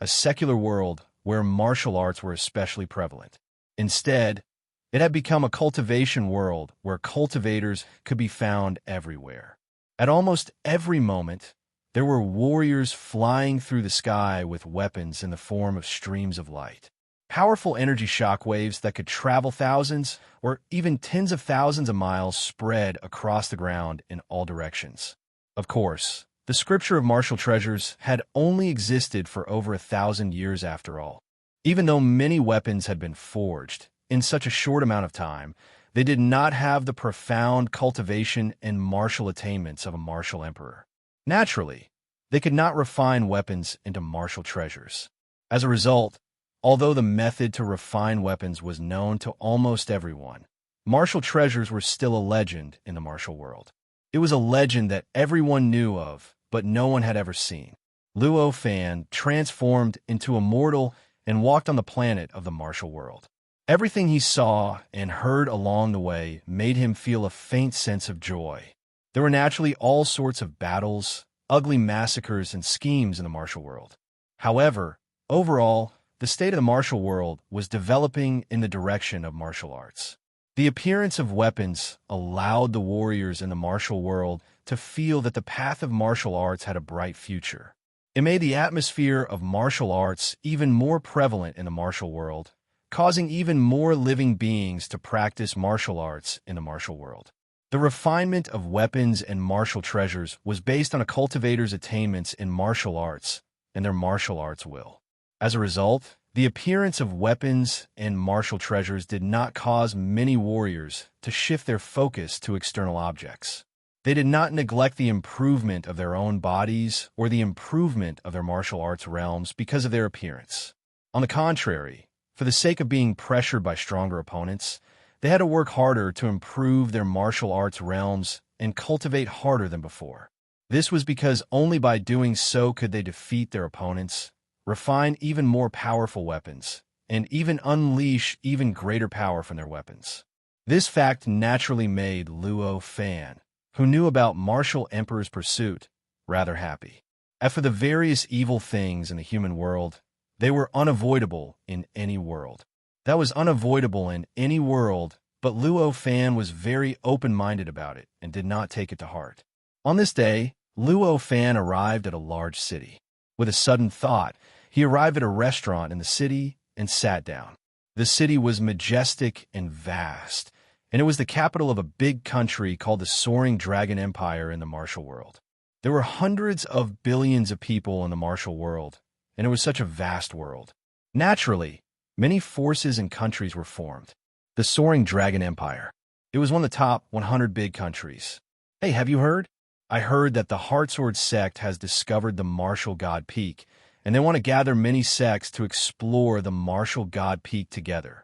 a secular world where martial arts were especially prevalent. Instead, it had become a cultivation world where cultivators could be found everywhere. At almost every moment, there were warriors flying through the sky with weapons in the form of streams of light. Powerful energy shock waves that could travel thousands or even tens of thousands of miles spread across the ground in all directions. Of course, the scripture of martial treasures had only existed for over 1,000 years after all. Even though many weapons had been forged in such a short amount of time, they did not have the profound cultivation and martial attainments of a martial emperor. Naturally, they could not refine weapons into martial treasures. As a result, although the method to refine weapons was known to almost everyone, martial treasures were still a legend in the martial world. It was a legend that everyone knew of, but no one had ever seen. Luo Fan transformed into a mortal and walked on the planet of the martial world. Everything he saw and heard along the way made him feel a faint sense of joy. There were naturally all sorts of battles, ugly massacres, and schemes in the martial world. However, Overall, the state of the martial world was developing in the direction of martial arts. The appearance of weapons allowed the warriors in the martial world to feel that the path of martial arts had a bright future. It made the atmosphere of martial arts even more prevalent in the martial world, causing even more living beings to practice martial arts in the martial world. The refinement of weapons and martial treasures was based on a cultivator's attainments in martial arts and their martial arts will. As a result, the appearance of weapons and martial treasures did not cause many warriors to shift their focus to external objects. They did not neglect the improvement of their own bodies or the improvement of their martial arts realms because of their appearance. On the contrary, for the sake of being pressured by stronger opponents, they had to work harder to improve their martial arts realms and cultivate harder than before. This was because only by doing so could they defeat their opponents, refine even more powerful weapons, and even unleash even greater power from their weapons. This fact naturally made Luo Fan, who knew about martial emperor's pursuit, rather happy. As for the various evil things in the human world, they were unavoidable in any world. That was unavoidable in any world, but Luo Fan was very open-minded about it and did not take it to heart. On this day, Luo Fan arrived at a large city. With a sudden thought, he arrived at a restaurant in the city and sat down. The city was majestic and vast, and it was the capital of a big country called the Soaring Dragon Empire in the martial world. There were hundreds of billions of people in the martial world, and it was such a vast world. Naturally, many forces and countries were formed. The Soaring Dragon Empire. It was one of the top 100 big countries. Hey, have you heard? I heard that the Heartsword sect has discovered the Martial God Peak, and they want to gather many sects to explore the Martial God Peak together.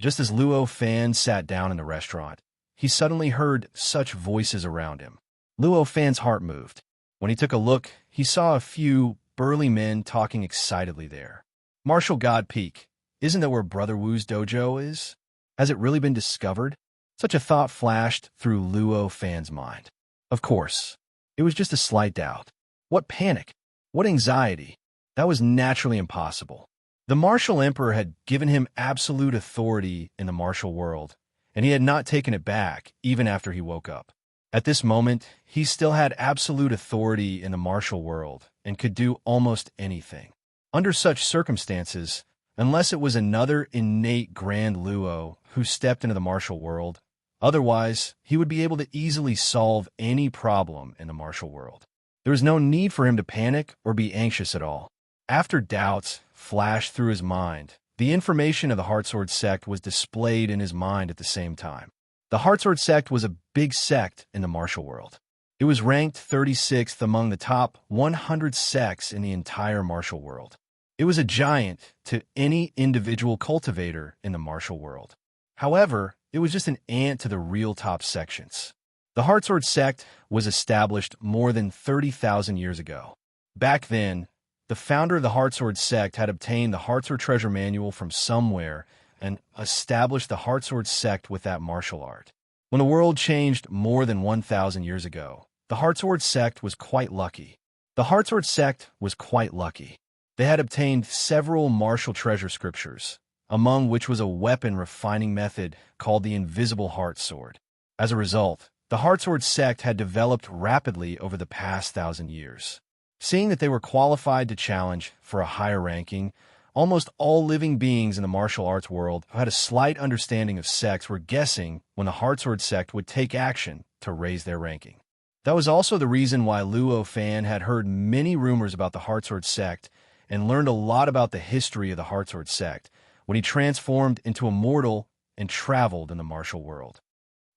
Just as Luo Fan sat down in the restaurant, he suddenly heard such voices around him. Luo Fan's heart moved. When he took a look, he saw a few burly men talking excitedly there. Martial God Peak, isn't that where Brother Wu's dojo is? Has it really been discovered? Such a thought flashed through Luo Fan's mind. Of course, it was just a slight doubt. What panic? What anxiety? That was naturally impossible. The martial emperor had given him absolute authority in the martial world, and he had not taken it back even after he woke up. At this moment, he still had absolute authority in the martial world and could do almost anything. Under such circumstances, unless it was another innate Grand Luo who stepped into the martial world, otherwise, he would be able to easily solve any problem in the martial world. There was no need for him to panic or be anxious at all. After doubts flashed through his mind, the information of the Heartsword sect was displayed in his mind at the same time. The Heartsword sect was a big sect in the martial world. It was ranked 36th among the top 100 sects in the entire martial world. It was a giant to any individual cultivator in the martial world. However, it was just an ant to the real top sections. The Heartsword sect was established more than 30,000 years ago. Back then, the founder of the Heartsword sect had obtained the Heartsword treasure manual from somewhere and established the Heartsword sect with that martial art. When the world changed more than 1,000 years ago, the Heartsword sect was quite lucky. The Heartsword sect was quite lucky. They had obtained several martial treasure scriptures, among which was a weapon refining method called the Invisible Heartsword. As a result, the Heartsword sect had developed rapidly over the past 1,000 years. Seeing that they were qualified to challenge for a higher ranking, almost all living beings in the martial arts world who had a slight understanding of sects were guessing when the Heartsword sect would take action to raise their ranking. That was also the reason why Luo Fan had heard many rumors about the Heartsword sect and learned a lot about the history of the Heartsword sect when he transformed into a mortal and traveled in the martial world.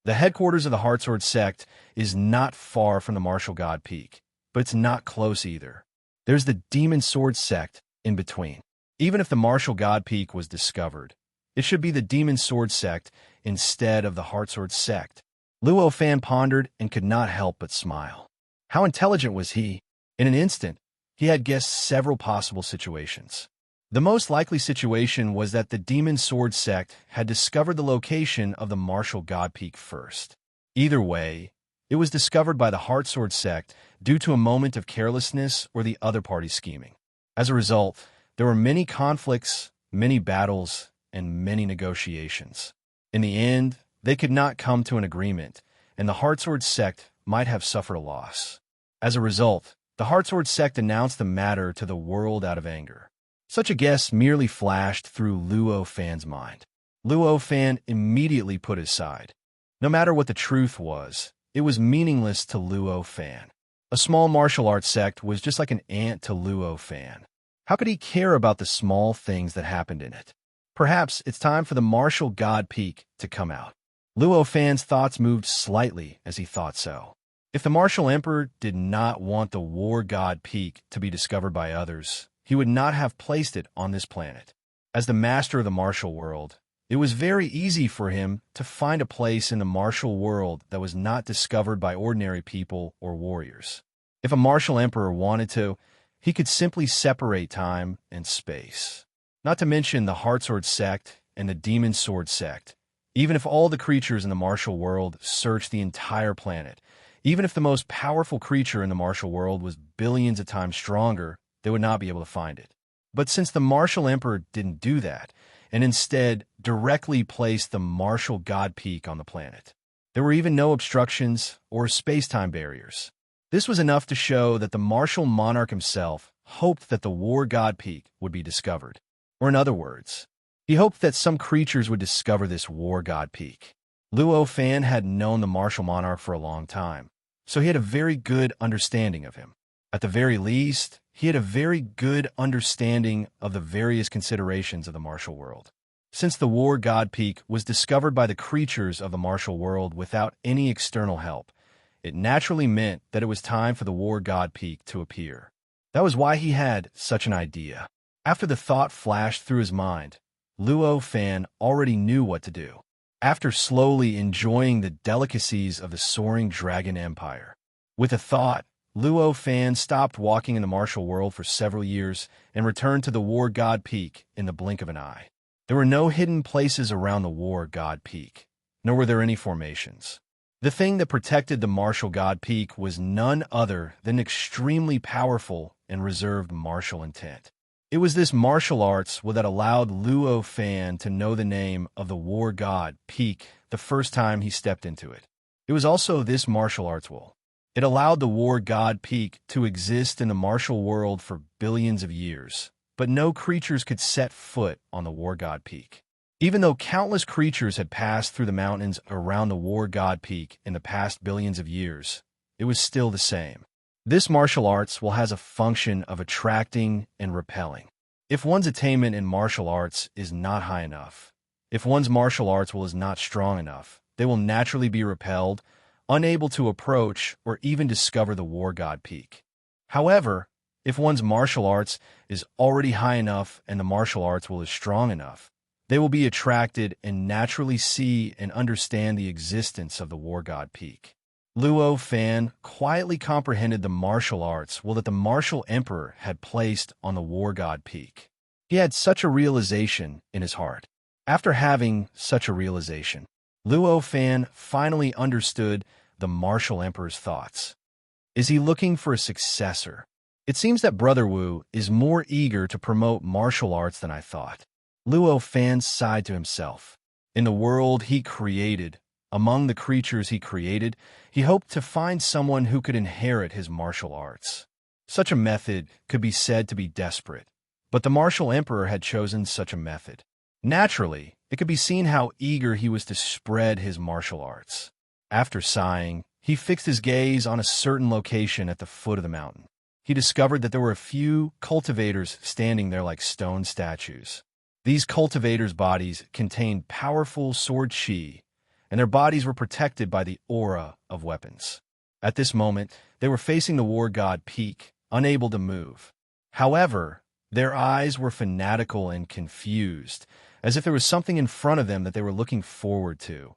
The headquarters of the Heartsword sect is not far from the Martial God Peak, but it's not close either. There's the Demon Sword sect in between. Even if the Martial God Peak was discovered, it should be the Demon Sword sect instead of the Heartsword sect. Luo Fan pondered and could not help but smile. How intelligent was he? In an instant, he had guessed several possible situations. The most likely situation was that the Demon Sword sect had discovered the location of the Martial God Peak first. Either way, it was discovered by the Heartsword sect due to a moment of carelessness or the other party scheming. As a result, There were many conflicts, many battles, and many negotiations. In the end, they could not come to an agreement, and the Heartsword sect might have suffered a loss. As a result, the Heartsword sect announced the matter to the world out of anger. Such a guess merely flashed through Luo Fan's mind. Luo Fan immediately put his side. No matter what the truth was, it was meaningless to Luo Fan. A small martial arts sect was just like an ant to Luo Fan. How could he care about the small things that happened in it? Perhaps it's time for the martial god peak to come out. Luo Fan's thoughts moved slightly as he thought so. If the martial emperor did not want the war god peak to be discovered by others, he would not have placed it on this planet. As the master of the martial world, it was very easy for him to find a place in the martial world that was not discovered by ordinary people or warriors. If a martial emperor wanted to, he could simply separate time and space. Not to mention the Heartsword sect and the Demon Sword sect. Even if all the creatures in the martial world searched the entire planet, even if the most powerful creature in the martial world was billions of times stronger, they would not be able to find it. But since the martial emperor didn't do that, and instead directly placed the martial god peak on the planet, there were even no obstructions or space-time barriers. This was enough to show that the martial monarch himself hoped that the war god peak would be discovered. Or in other words, he hoped that some creatures would discover this war god peak. Luo Fan had known the martial monarch for a long time, so he had a very good understanding of him. At the very least, he had a very good understanding of the various considerations of the martial world. Since the war god peak was discovered by the creatures of the martial world without any external help, it naturally meant that it was time for the war god peak to appear. That was why he had such an idea. After the thought flashed through his mind, Luo Fan already knew what to do. After slowly enjoying the delicacies of the soaring dragon empire. With a thought, Luo Fan stopped walking in the martial world for several years and returned to the war god peak in the blink of an eye. There were no hidden places around the war god peak, nor were there any formations. The thing that protected the martial god peak was none other than extremely powerful and reserved martial intent. It was this martial arts that allowed Luo Fan to know the name of the war god peak the first time he stepped into it. It was also this martial arts will. It allowed the war god peak to exist in the martial world for billions of years, but no creatures could set foot on the war god peak. Even though countless creatures had passed through the mountains around the war god peak in the past billions of years, it was still the same. This martial arts has a function of attracting and repelling. If one's attainment in martial arts is not high enough, if one's martial arts is not strong enough, they will naturally be repelled, unable to approach or even discover the war god peak. However, if one's martial arts is already high enough and the martial arts is strong enough, they will be attracted and naturally see and understand the existence of the war god peak. Luo Fan quietly comprehended the martial arts that the martial emperor had placed on the war god peak. He had such a realization in his heart. After having such a realization, Luo Fan finally understood the martial emperor's thoughts. Is he looking for a successor? It seems that Brother Wu is more eager to promote martial arts than I thought. Luo Fan sighed to himself. In the world he created, among the creatures he created, he hoped to find someone who could inherit his martial arts. Such a method could be said to be desperate, but the martial emperor had chosen such a method. Naturally, it could be seen how eager he was to spread his martial arts. After sighing, he fixed his gaze on a certain location at the foot of the mountain. He discovered that there were a few cultivators standing there like stone statues. These cultivators' bodies contained powerful sword chi, and their bodies were protected by the aura of weapons. At this moment, they were facing the war god peak, unable to move. However, their eyes were fanatical and confused, as if there was something in front of them that they were looking forward to,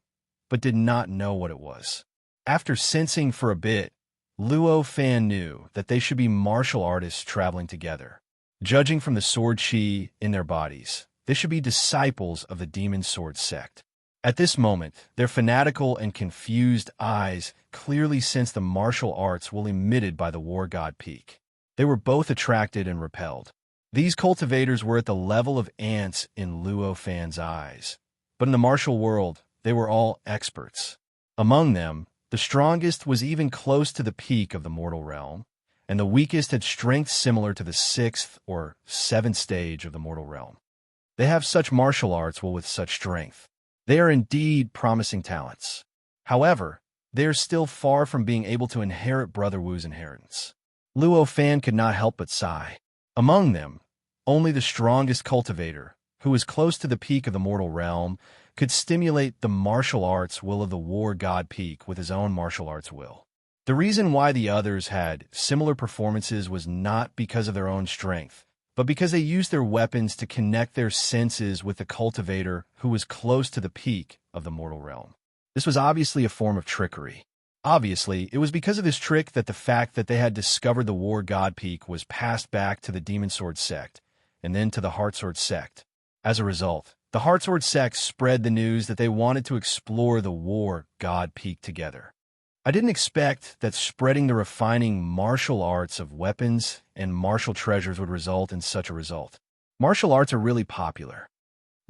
but did not know what it was. After sensing for a bit, Luo Fan knew that they should be martial artists traveling together. Judging from the sword chi in their bodies, they should be disciples of the Demon Sword sect. At this moment, their fanatical and confused eyes clearly sensed the martial arts emitted by the war god peak. They were both attracted and repelled. These cultivators were at the level of ants in Luo Fan's eyes. But in the martial world, they were all experts. Among them, the strongest was even close to the peak of the mortal realm, and the weakest had strength similar to the 6th or 7th stage of the mortal realm. They have such martial arts while with such strength. They are indeed promising talents. However, they are still far from being able to inherit Brother Wu's inheritance. Luo Fan could not help but sigh. Among them, only the strongest cultivator, who was close to the peak of the mortal realm, could stimulate the martial arts will of the war god peak with his own martial arts will. The reason why the others had similar performances was not because of their own strength, but because they used their weapons to connect their senses with the cultivator who was close to the peak of the mortal realm. This was obviously a form of trickery. Obviously, it was because of this trick that the fact that they had discovered the war god peak was passed back to the Demon Sword sect, and then to the Heartsword sect. As a result, the Heartsword sect spread the news that they wanted to explore the war god peak together. I didn't expect that spreading the refining martial arts of weapons and martial treasures would result in such a result. Martial arts are really popular.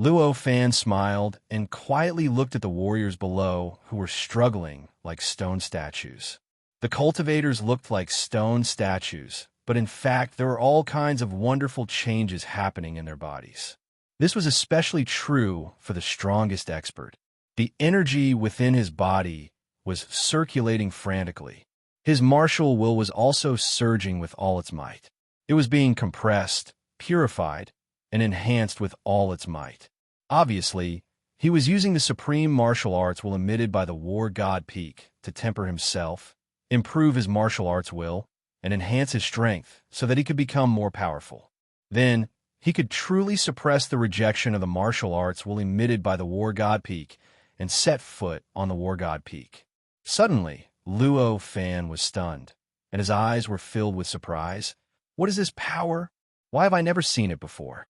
Luo Fan smiled and quietly looked at the warriors below who were struggling like stone statues. The cultivators looked like stone statues, but in fact there were all kinds of wonderful changes happening in their bodies. This was especially true for the strongest expert. The energy within his body was circulating frantically. His martial will was also surging with all its might. It was being compressed, purified, and enhanced with all its might. Obviously, he was using the supreme martial arts will emitted by the war god peak to temper himself, improve his martial arts will, and enhance his strength so that he could become more powerful. Then, he could truly suppress the rejection of the martial arts will emitted by the war god peak and set foot on the war god peak. Suddenly, Luo Fan was stunned, and his eyes were filled with surprise. What is this power? Why have I never seen it before?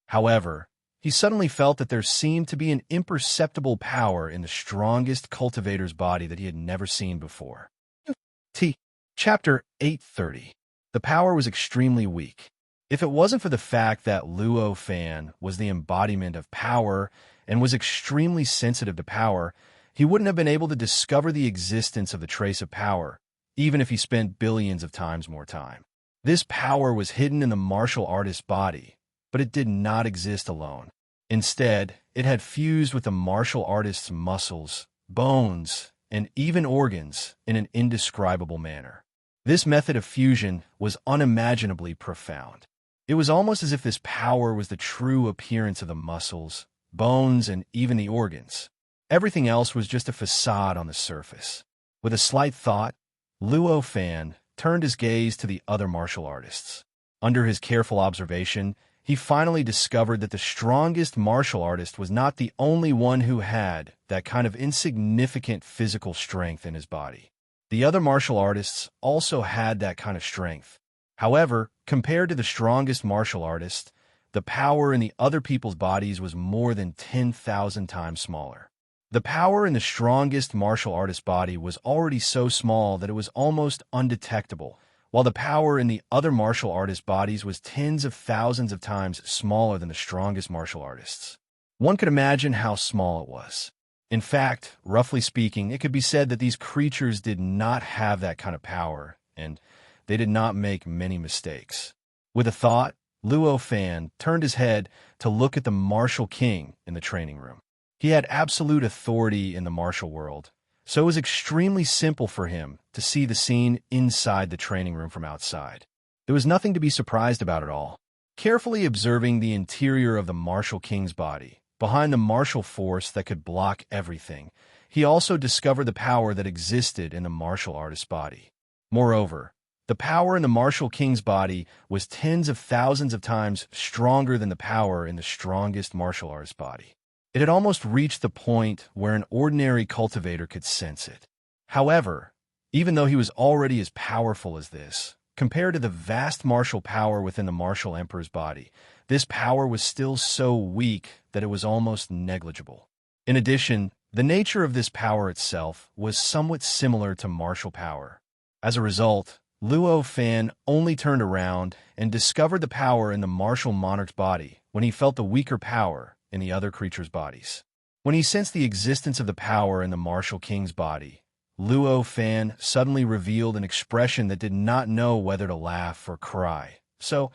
However, he suddenly felt that there seemed to be an imperceptible power in the strongest cultivator's body that he had never seen before. Chapter 830. The power was extremely weak. If it wasn't for the fact that Luo Fan was the embodiment of power and was extremely sensitive to power, he wouldn't have been able to discover the existence of the trace of power, even if he spent billions of times more time. This power was hidden in the martial artist's body, but it did not exist alone. Instead, it had fused with the martial artist's muscles, bones, and even organs in an indescribable manner. This method of fusion was unimaginably profound. It was almost as if this power was the true appearance of the muscles, bones, and even the organs. Everything else was just a facade on the surface. With a slight thought, Luo Fan turned his gaze to the other martial artists. Under his careful observation, he finally discovered that the strongest martial artist was not the only one who had that kind of insignificant physical strength in his body. The other martial artists also had that kind of strength. However, compared to the strongest martial artist, the power in the other people's bodies was more than 10,000 times smaller. The power in the strongest martial artist's body was already so small that it was almost undetectable, while the power in the other martial artists' bodies was tens of thousands of times smaller than the strongest martial artists. One could imagine how small it was. In fact, roughly speaking, it could be said that these creatures did not have that kind of power, and they did not make many mistakes. With a thought, Luo Fan turned his head to look at the martial king in the training room. He had absolute authority in the martial world, so it was extremely simple for him to see the scene inside the training room from outside. There was nothing to be surprised about at all. Carefully observing the interior of the martial king's body, behind the martial force that could block everything, he also discovered the power that existed in the martial artist's body. Moreover, the power in the martial king's body was tens of thousands of times stronger than the power in the strongest martial artist's body. It had almost reached the point where an ordinary cultivator could sense it. However, even though he was already as powerful as this, compared to the vast martial power within the martial emperor's body, this power was still so weak that it was almost negligible. In addition, the nature of this power itself was somewhat similar to martial power. As a result, Luo Fan only turned around and discovered the power in the martial monarch's body when he felt the weaker power in the other creatures' bodies. When he sensed the existence of the power in the martial king's body, Luo Fan suddenly revealed an expression that did not know whether to laugh or cry. So,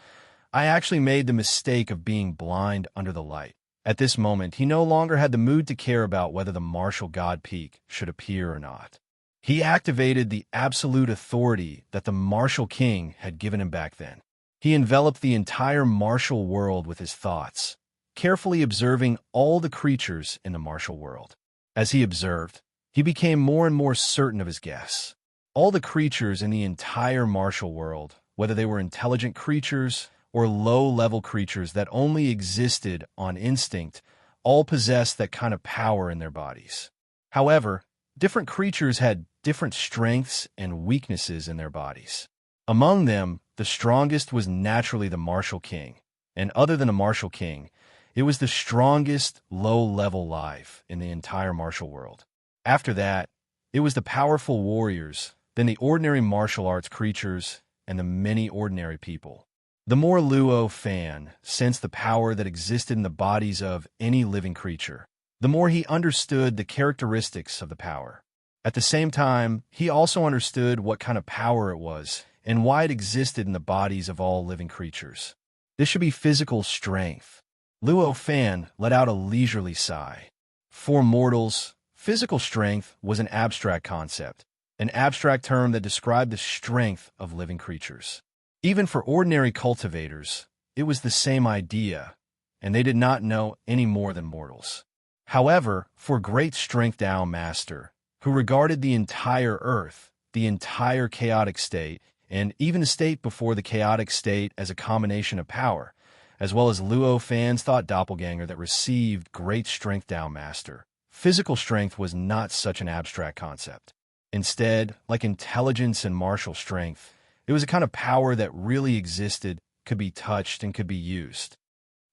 I actually made the mistake of being blind under the light. At this moment, he no longer had the mood to care about whether the martial god peak should appear or not. He activated the absolute authority that the martial king had given him back then. He enveloped the entire martial world with his thoughts, carefully observing all the creatures in the martial world. As he observed, he became more and more certain of his guess. All the creatures in the entire martial world, whether they were intelligent creatures or low-level creatures that only existed on instinct, all possessed that kind of power in their bodies. However, different creatures had different strengths and weaknesses in their bodies. Among them, the strongest was naturally the martial king, and other than the martial king, it was the strongest low-level life in the entire martial world. After that, it was the powerful warriors, then the ordinary martial arts creatures, and the many ordinary people. The more Luo Fan sensed the power that existed in the bodies of any living creature, the more he understood the characteristics of the power. At the same time, he also understood what kind of power it was and why it existed in the bodies of all living creatures. This should be physical strength. Luo Fan let out a leisurely sigh. For mortals, physical strength was an abstract concept, an abstract term that described the strength of living creatures. Even for ordinary cultivators, it was the same idea, and they did not know any more than mortals. However, for great strength Tao Master, who regarded the entire earth, the entire chaotic state, and even the state before the chaotic state as a combination of power, as well as Luo Fan's thought doppelganger that received great strength Tao Master, physical strength was not such an abstract concept. Instead, like intelligence and martial strength, it was a kind of power that really existed, could be touched, and could be used.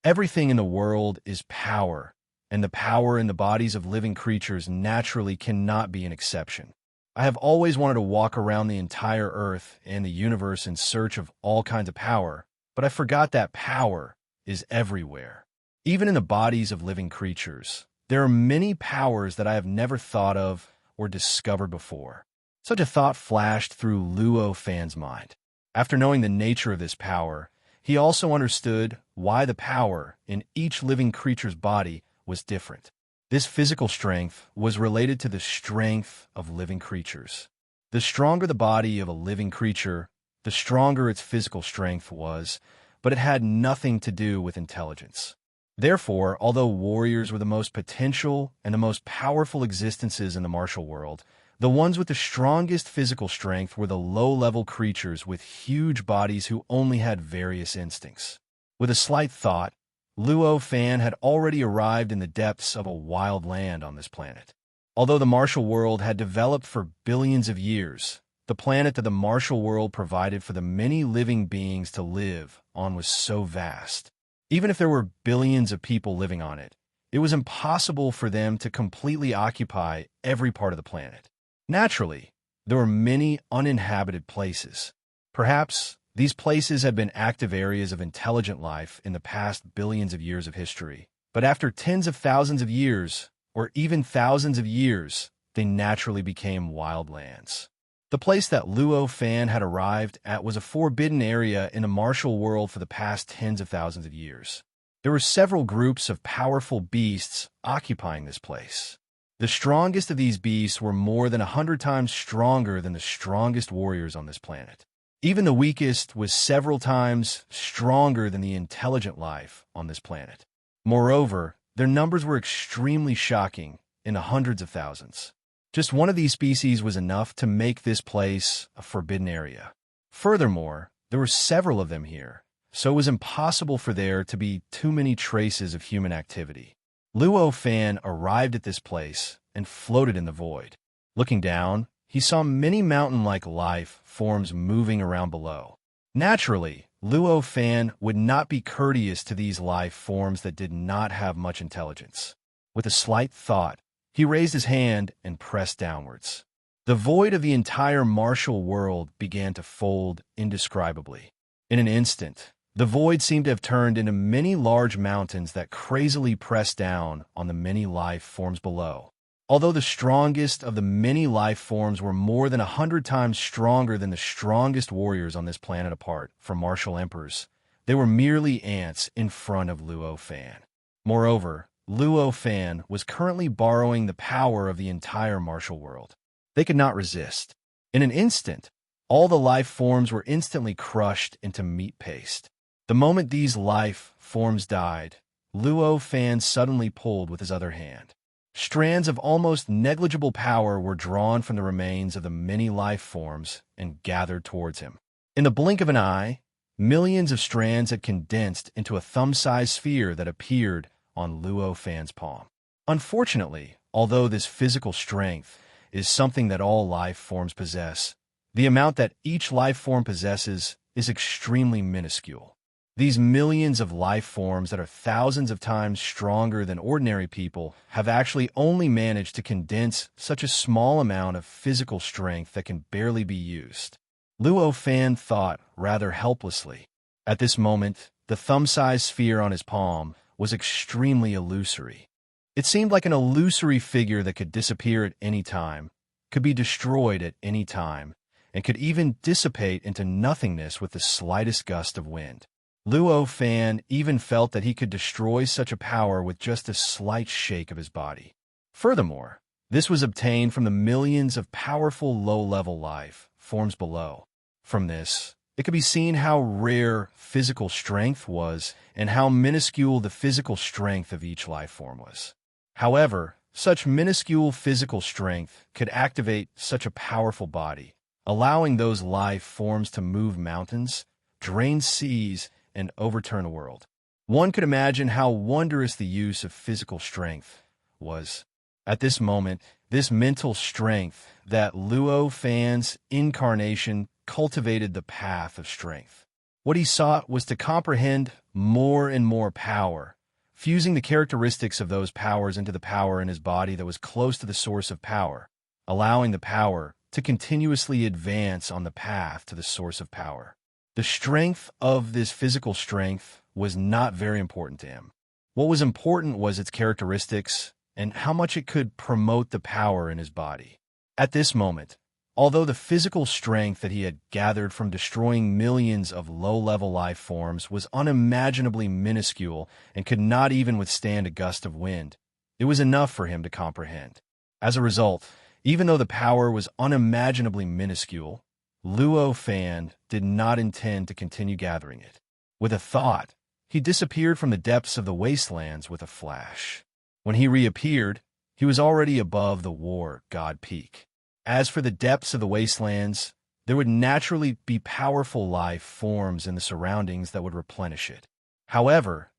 Everything in the world is power, and the power in the bodies of living creatures naturally cannot be an exception. I have always wanted to walk around the entire earth and the universe in search of all kinds of power, but I forgot that power is everywhere. Even in the bodies of living creatures, there are many powers that I have never thought of or discovered before. Such a thought flashed through Luo Fan's mind. After knowing the nature of this power, he also understood why the power in each living creature's body was different. This physical strength was related to the strength of living creatures. The stronger the body of a living creature, the stronger its physical strength was, but it had nothing to do with intelligence. Therefore, although warriors were the most potential and the most powerful existences in the martial world, the ones with the strongest physical strength were the low-level creatures with huge bodies who only had various instincts. With a slight thought, Luo Fan had already arrived in the depths of a wild land on this planet. Although the martial world had developed for billions of years, the planet that the martial world provided for the many living beings to live on was so vast. Even if there were billions of people living on it, it was impossible for them to completely occupy every part of the planet. Naturally, there were many uninhabited places. Perhaps these places had been active areas of intelligent life in the past billions of years of history, but after tens of thousands of years, or even thousands of years, they naturally became wild lands. The place that Luo Fan had arrived at was a forbidden area in the martial world for the past tens of thousands of years. There were several groups of powerful beasts occupying this place. The strongest of these beasts were more than 100 times stronger than the strongest warriors on this planet. Even the weakest was several times stronger than the intelligent life on this planet. Moreover, their numbers were extremely shocking, in the hundreds of thousands. Just one of these species was enough to make this place a forbidden area. Furthermore, there were several of them here, so it was impossible for there to be too many traces of human activity. Luo Fan arrived at this place and floated in the void. Looking down, he saw many mountain-like life forms moving around below. Naturally, Luo Fan would not be courteous to these life forms that did not have much intelligence. With a slight thought, he raised his hand and pressed downwards. the void of the entire martial world began to fold indescribably. In an instant, the void seemed to have turned into many large mountains that crazily pressed down on the many life forms below. Although the strongest of the many life forms were more than 100 times stronger than the strongest warriors on this planet apart from martial emperors, they were merely ants in front of Luo Fan. Moreover, Luo Fan was currently borrowing the power of the entire martial world. They could not resist. In an instant, all the life forms were instantly crushed into meat paste. The moment these life forms died, Luo Fan suddenly pulled with his other hand. Strands of almost negligible power were drawn from the remains of the many life forms and gathered towards him. In the blink of an eye, millions of strands had condensed into a thumb-sized sphere that appeared on Luo Fan's palm. Unfortunately, although this physical strength is something that all life forms possess, the amount that each life form possesses is extremely minuscule. These millions of life forms that are thousands of times stronger than ordinary people have actually only managed to condense such a small amount of physical strength that can barely be used. Luo Fan thought rather helplessly. At this moment, the thumb-sized sphere on his palm was extremely illusory. It seemed like an illusory figure that could disappear at any time, could be destroyed at any time, and could even dissipate into nothingness with the slightest gust of wind. Luo Fan even felt that he could destroy such a power with just a slight shake of his body. Furthermore, this was obtained from the millions of powerful low-level life forms below. From this, it could be seen how rare physical strength was and how minuscule the physical strength of each life form was. However, such minuscule physical strength could activate such a powerful body, allowing those life forms to move mountains, drain seas, and overturn a world. One could imagine how wondrous the use of physical strength was. At this moment, this mental strength that Luo Fan's incarnation cultivated the path of strength. What he sought was to comprehend more and more power, fusing the characteristics of those powers into the power in his body that was close to the source of power, allowing the power to continuously advance on the path to the source of power. The strength of this physical strength was not very important to him. What was important was its characteristics and how much it could promote the power in his body. At this moment, although the physical strength that he had gathered from destroying millions of low-level life forms was unimaginably minuscule and could not even withstand a gust of wind, it was enough for him to comprehend. As a result, even though the power was unimaginably minuscule, Luo Fan did not intend to continue gathering it. With a thought, he disappeared from the depths of the wastelands with a flash. When he reappeared, he was already above the war god peak. As for the depths of the wastelands, there would naturally be powerful life forms in the surroundings that would replenish it. However,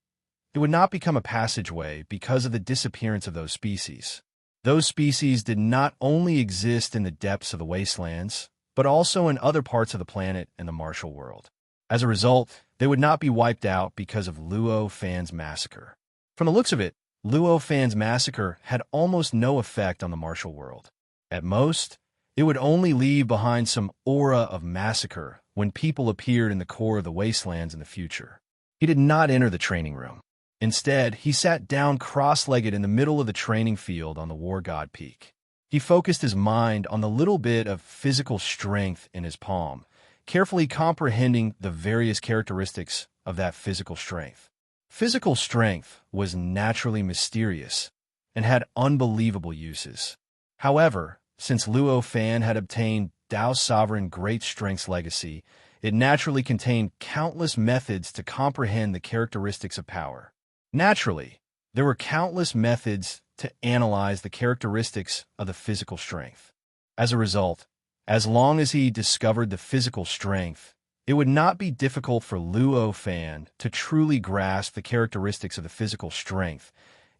it would not become a passageway because of the disappearance of those species. Those species did not only exist in the depths of the wastelands, but also in other parts of the planet and the martial world. As a result, they would not be wiped out because of Luo Fan's massacre. From the looks of it, Luo Fan's massacre had almost no effect on the martial world. At most, it would only leave behind some aura of massacre when people appeared in the core of the wastelands in the future. He did not enter the training room. Instead, he sat down cross-legged in the middle of the training field on the war god peak. He focused his mind on the little bit of physical strength in his palm, carefully comprehending the various characteristics of that physical strength. Physical strength was naturally mysterious and had unbelievable uses. However, since Luo Fan had obtained Tao's sovereign great strength's legacy, it naturally contained countless methods to comprehend the characteristics of power. Naturally, there were countless methods to analyze the characteristics of the physical strength. As a result, as long as he discovered the physical strength, it would not be difficult for Luo Fan to truly grasp the characteristics of the physical strength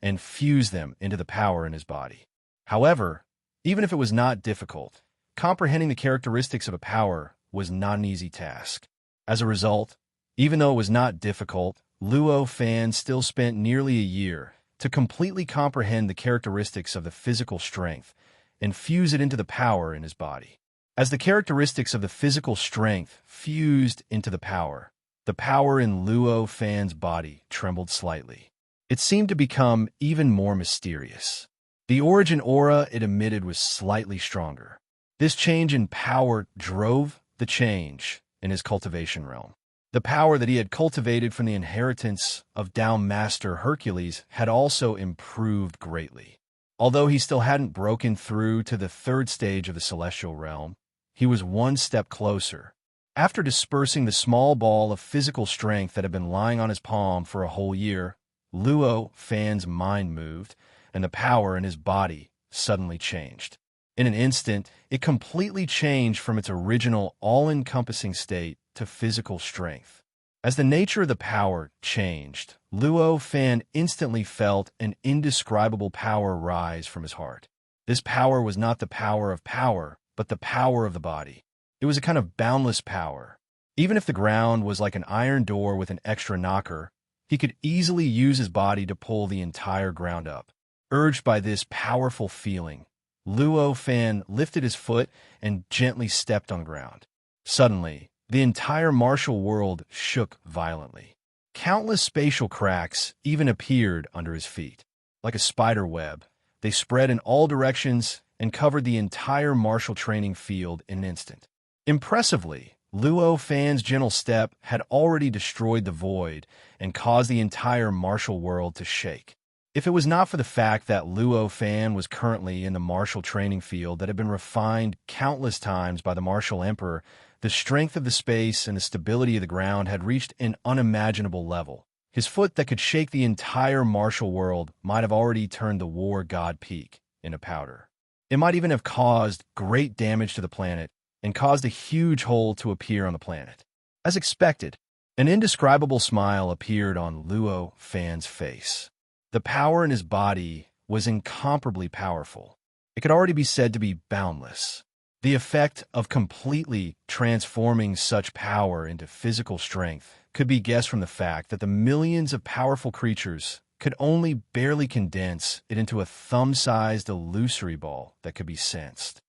and fuse them into the power in his body. However, even if it was not difficult, comprehending the characteristics of a power was not an easy task. As a result, even though it was not difficult, Luo Fan still spent nearly a year to completely comprehend the characteristics of the physical strength and fuse it into the power in his body. As the characteristics of the physical strength fused into the power in Luo Fan's body trembled slightly. It seemed to become even more mysterious. The origin aura it emitted was slightly stronger. This change in power drove the change in his cultivation realm. The power that he had cultivated from the inheritance of Down Master Hercules had also improved greatly. Although he still hadn't broken through to the third stage of the celestial realm, he was one step closer. After dispersing the small ball of physical strength that had been lying on his palm for a whole year, Luo Fan's mind moved, and the power in his body suddenly changed. In an instant, it completely changed from its original all-encompassing state to physical strength. As the nature of the power changed, Luo Fan instantly felt an indescribable power rise from his heart. This power was not the power of power, but the power of the body. It was a kind of boundless power. Even if the ground was like an iron door with an extra knocker, he could easily use his body to pull the entire ground up. Urged by this powerful feeling, Luo Fan lifted his foot and gently stepped on the ground. Suddenly, the entire martial world shook violently. Countless spatial cracks even appeared under his feet. Like a spider web, they spread in all directions and covered the entire martial training field in an instant. Impressively, Luo Fan's gentle step had already destroyed the void and caused the entire martial world to shake. If it was not for the fact that Luo Fan was currently in the martial training field that had been refined countless times by the martial emperor, the strength of the space and the stability of the ground had reached an unimaginable level. His foot that could shake the entire martial world might have already turned the war god peak into powder. It might even have caused great damage to the planet and caused a huge hole to appear on the planet. As expected, an indescribable smile appeared on Luo Fan's face. The power in his body was incomparably powerful. It could already be said to be boundless. The effect of completely transforming such power into physical strength could be guessed from the fact that the millions of powerful creatures could only barely condense it into a thumb-sized illusory ball that could be sensed.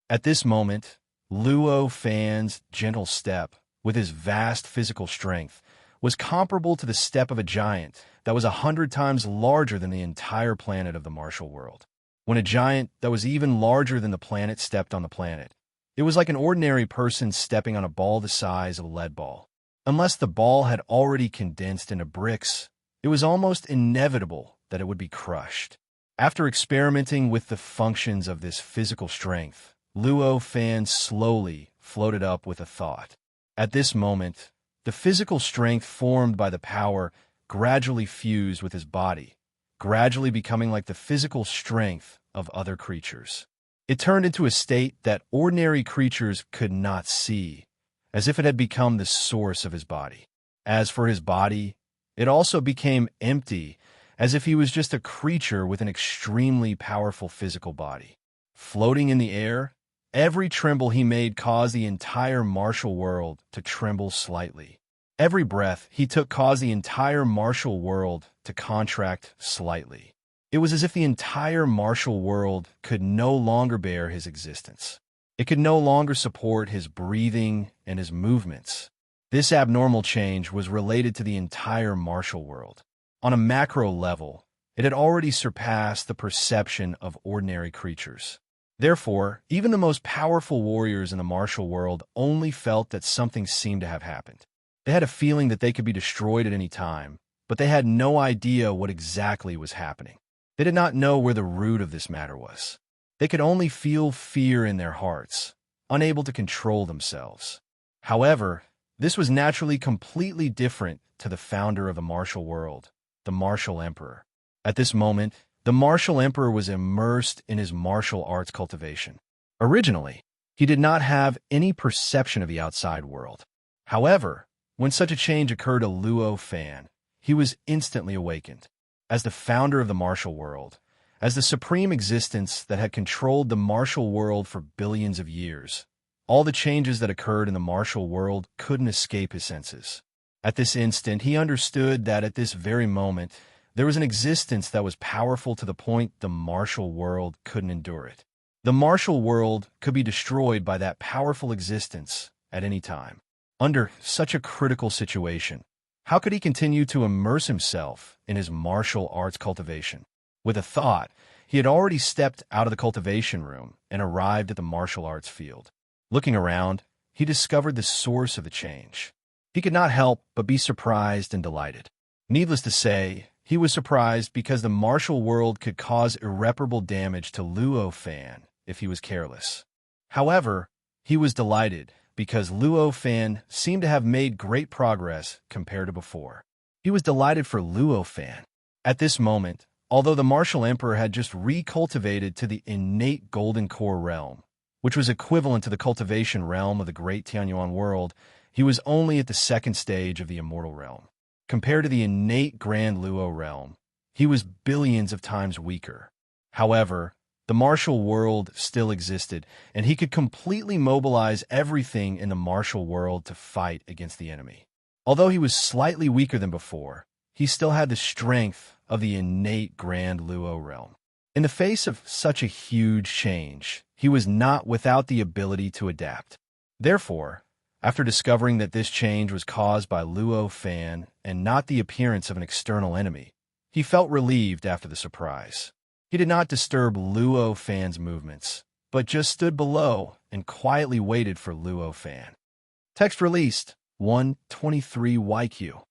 At this moment, Luo Fan's gentle step, with his vast physical strength, was comparable to the step of a giant that was 100 times larger than the entire planet of the martial world. When a giant that was even larger than the planet stepped on the planet, it was like an ordinary person stepping on a ball the size of a lead ball. Unless the ball had already condensed into bricks, it was almost inevitable that it would be crushed. After experimenting with the functions of this physical strength, Luo Fan slowly floated up with a thought. At this moment, the physical strength formed by the power gradually fused with his body, gradually becoming like the physical strength of other creatures. It turned into a state that ordinary creatures could not see, as if it had become the source of his body. As for his body, it also became empty, as if he was just a creature with an extremely powerful physical body. Floating in the air, every tremble he made caused the entire martial world to tremble slightly. Every breath he took caused the entire martial world to contract slightly. It was as if the entire martial world could no longer bear his existence. It could no longer support his breathing and his movements. This abnormal change was related to the entire martial world. On a macro level, it had already surpassed the perception of ordinary creatures. Therefore, even the most powerful warriors in the martial world only felt that something seemed to have happened. They had a feeling that they could be destroyed at any time, but they had no idea what exactly was happening. They did not know where the root of this matter was. They could only feel fear in their hearts, unable to control themselves. However, this was naturally completely different to the founder of the martial world, the martial emperor. At this moment, the martial emperor was immersed in his martial arts cultivation. Originally, he did not have any perception of the outside world. However, when such a change occurred to Luo Fan, he was instantly awakened. As the founder of the martial world, as the supreme existence that had controlled the martial world for billions of years, all the changes that occurred in the martial world couldn't escape his senses. At this instant, he understood that at this very moment, there was an existence that was powerful to the point the martial world couldn't endure it. The martial world could be destroyed by that powerful existence at any time. Under such a critical situation, how could he continue to immerse himself in his martial arts cultivation? With a thought, he had already stepped out of the cultivation room and arrived at the martial arts field. Looking around, he discovered the source of the change. He could not help but be surprised and delighted. Needless to say, he was surprised because the martial world could cause irreparable damage to Luo Fan if he was careless. However, he was delighted because Luo Fan seemed to have made great progress compared to before. He was delighted for Luo Fan. At this moment, although the martial emperor had just recultivated to the innate golden core realm, which was equivalent to the cultivation realm of the great Tianyuan world, he was only at the second stage of the immortal realm. Compared to the innate grand Luo realm, he was billions of times weaker. However, the martial world still existed, and he could completely mobilize everything in the martial world to fight against the enemy. Although he was slightly weaker than before, he still had the strength of the innate grand Luo realm. In the face of such a huge change, he was not without the ability to adapt. Therefore, after discovering that this change was caused by Luo Fan and not the appearance of an external enemy, he felt relieved after the surprise. He did not disturb Luo Fan's movements, but just stood below and quietly waited for Luo Fan. Text released 123 YQ.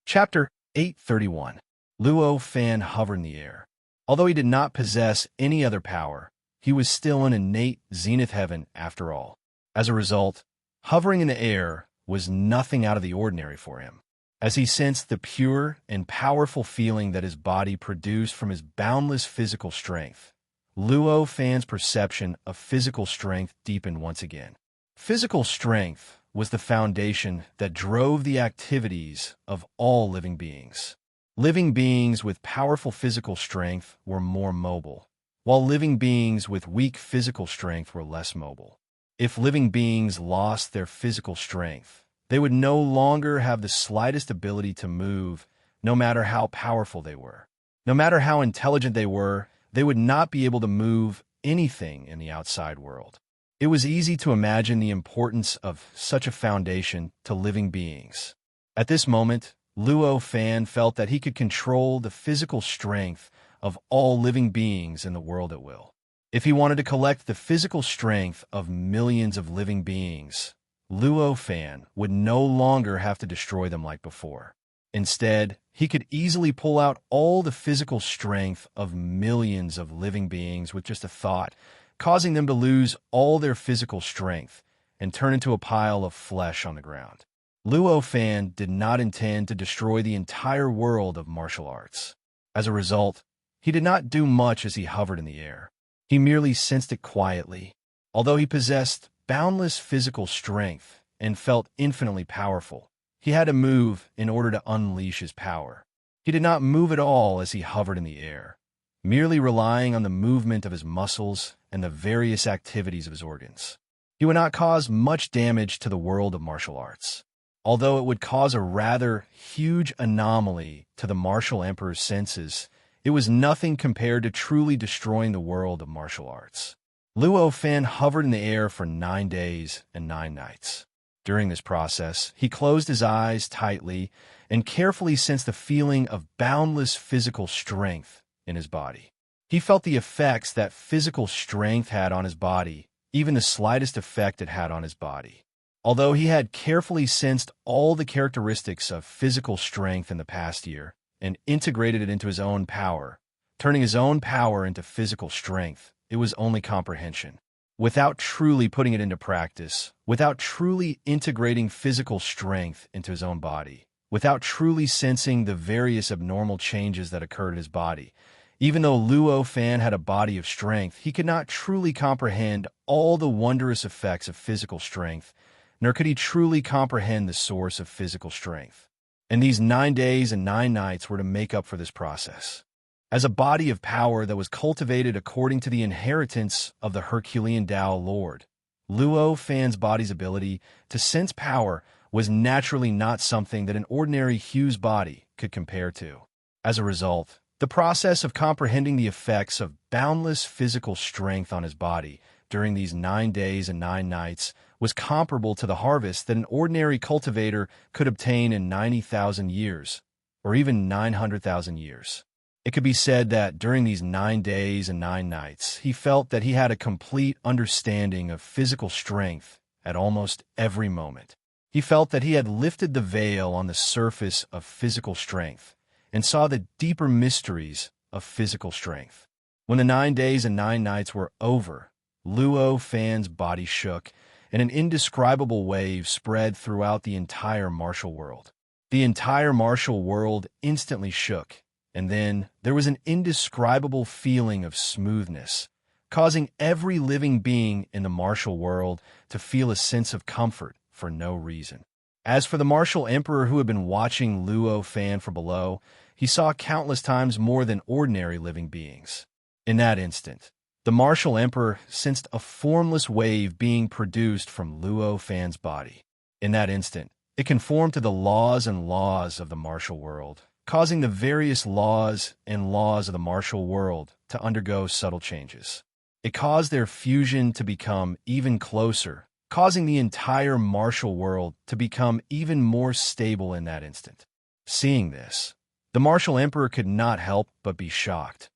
Chapter 831. Luo Fan hovered in the air. Although he did not possess any other power, he was still in innate zenith heaven after all. As a result, hovering in the air was nothing out of the ordinary for him. As he sensed the pure and powerful feeling that his body produced from his boundless physical strength, Luo Fan's perception of physical strength deepened once again. Physical strength was the foundation that drove the activities of all living beings. Living beings with powerful physical strength were more mobile, while living beings with weak physical strength were less mobile. If living beings lost their physical strength, they would no longer have the slightest ability to move, no matter how powerful they were. No matter how intelligent they would not be able to move anything in the outside world. It was easy to imagine the importance of such a foundation to living beings. At this moment, Luo Fan felt that he could control the physical strength of all living beings in the world at will. If he wanted to collect the physical strength of millions of living beings, Luo Fan would no longer have to destroy them like before. Instead, he could easily pull out all the physical strength of millions of living beings with just a thought, causing them to lose all their physical strength and turn into a pile of flesh on the ground. Luo Fan did not intend to destroy the entire world of martial arts. As a result, he did not do much as he hovered in the air. He merely sensed it quietly. Although he possessed boundless physical strength and felt infinitely powerful, he had to move in order to unleash his power. He did not move at all as he hovered in the air, merely relying on the movement of his muscles and the various activities of his organs. He would not cause much damage to the world of martial arts, although it would cause a rather huge anomaly to the martial emperor's senses. It was nothing compared to truly destroying the world of martial arts. Luo Fan hovered in the air for 9 days and 9 nights. During this process, he closed his eyes tightly and carefully sensed the feeling of boundless physical strength in his body. He felt the effects that physical strength had on his body, even the slightest effect it had on his body. Although he had carefully sensed all the characteristics of physical strength in the past year, and integrated it into his own power, turning his own power into physical strength, it was only comprehension. Without truly putting it into practice, without truly integrating physical strength into his own body, without truly sensing the various abnormal changes that occurred in his body, even though Luo Fan had a body of strength, he could not truly comprehend all the wondrous effects of physical strength, nor could he truly comprehend the source of physical strength. And these 9 days and 9 nights were to make up for this process. As a body of power that was cultivated according to the inheritance of the Herculean Tao Lord, Luo Fan's body's ability to sense power was naturally not something that an ordinary Hu's body could compare to. As a result, the process of comprehending the effects of boundless physical strength on his body during these 9 days and 9 nights was comparable to the harvest that an ordinary cultivator could obtain in 90,000 years, or even 900,000 years. It could be said that during these 9 days and 9 nights, he felt that he had a complete understanding of physical strength at almost every moment. He felt that he had lifted the veil on the surface of physical strength and saw the deeper mysteries of physical strength. When the 9 days and 9 nights were over, Luo Fan's body shook, and an indescribable wave spread throughout the entire martial world. The entire martial world instantly shook, and then there was an indescribable feeling of smoothness, causing every living being in the martial world to feel a sense of comfort for no reason. As for the martial emperor who had been watching Luo Fan from below, he saw countless times more than ordinary living beings. In that instant, the martial emperor sensed a formless wave being produced from Luo Fan's body. In that instant, it conformed to the laws of the martial world, causing the various laws of the martial world to undergo subtle changes. It caused their fusion to become even closer, causing the entire martial world to become even more stable in that instant. Seeing this, the martial emperor could not help but be shocked.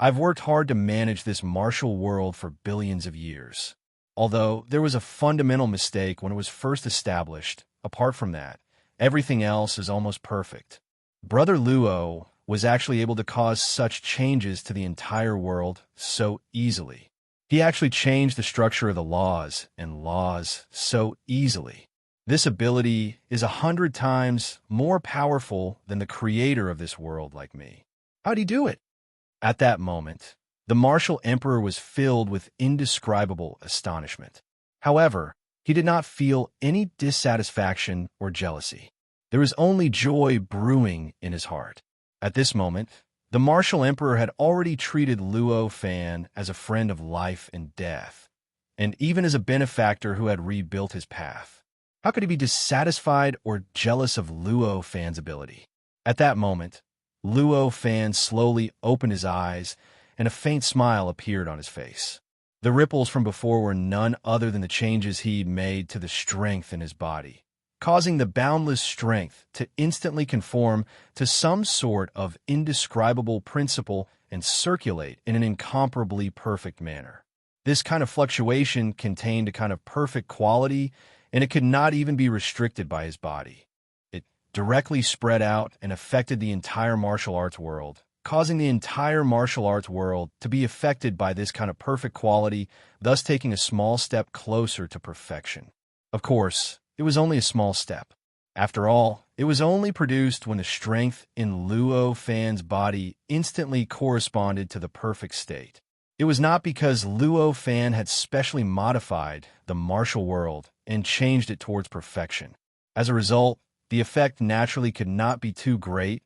I've worked hard to manage this martial world for billions of years. Although there was a fundamental mistake when it was first established, apart from that, everything else is almost perfect. Brother Luo was actually able to cause such changes to the entire world so easily. He actually changed the structure of the laws so easily. This ability is 100 times more powerful than the creator of this world like me. How'd he do it? At that moment, the martial emperor was filled with indescribable astonishment. However, he did not feel any dissatisfaction or jealousy. There was only joy brewing in his heart. At this moment, the martial emperor had already treated Luo Fan as a friend of life and death, and even as a benefactor who had rebuilt his path. How could he be dissatisfied or jealous of Luo Fan's ability? At that moment, Luo Fan slowly opened his eyes, and a faint smile appeared on his face. The ripples from before were none other than the changes he'd made to the strength in his body, causing the boundless strength to instantly conform to some sort of indescribable principle and circulate in an incomparably perfect manner. This kind of fluctuation contained a kind of perfect quality, and it could not even be restricted by his body. It directly spread out and affected the entire martial arts world, causing the entire martial arts world to be affected by this kind of perfect quality, thus taking a small step closer to perfection. Of course, it was only a small step. After all, it was only produced when the strength in Luo Fan's body instantly corresponded to the perfect state. It was not because Luo Fan had specially modified the martial world and changed it towards perfection. As a result, the effect naturally could not be too great,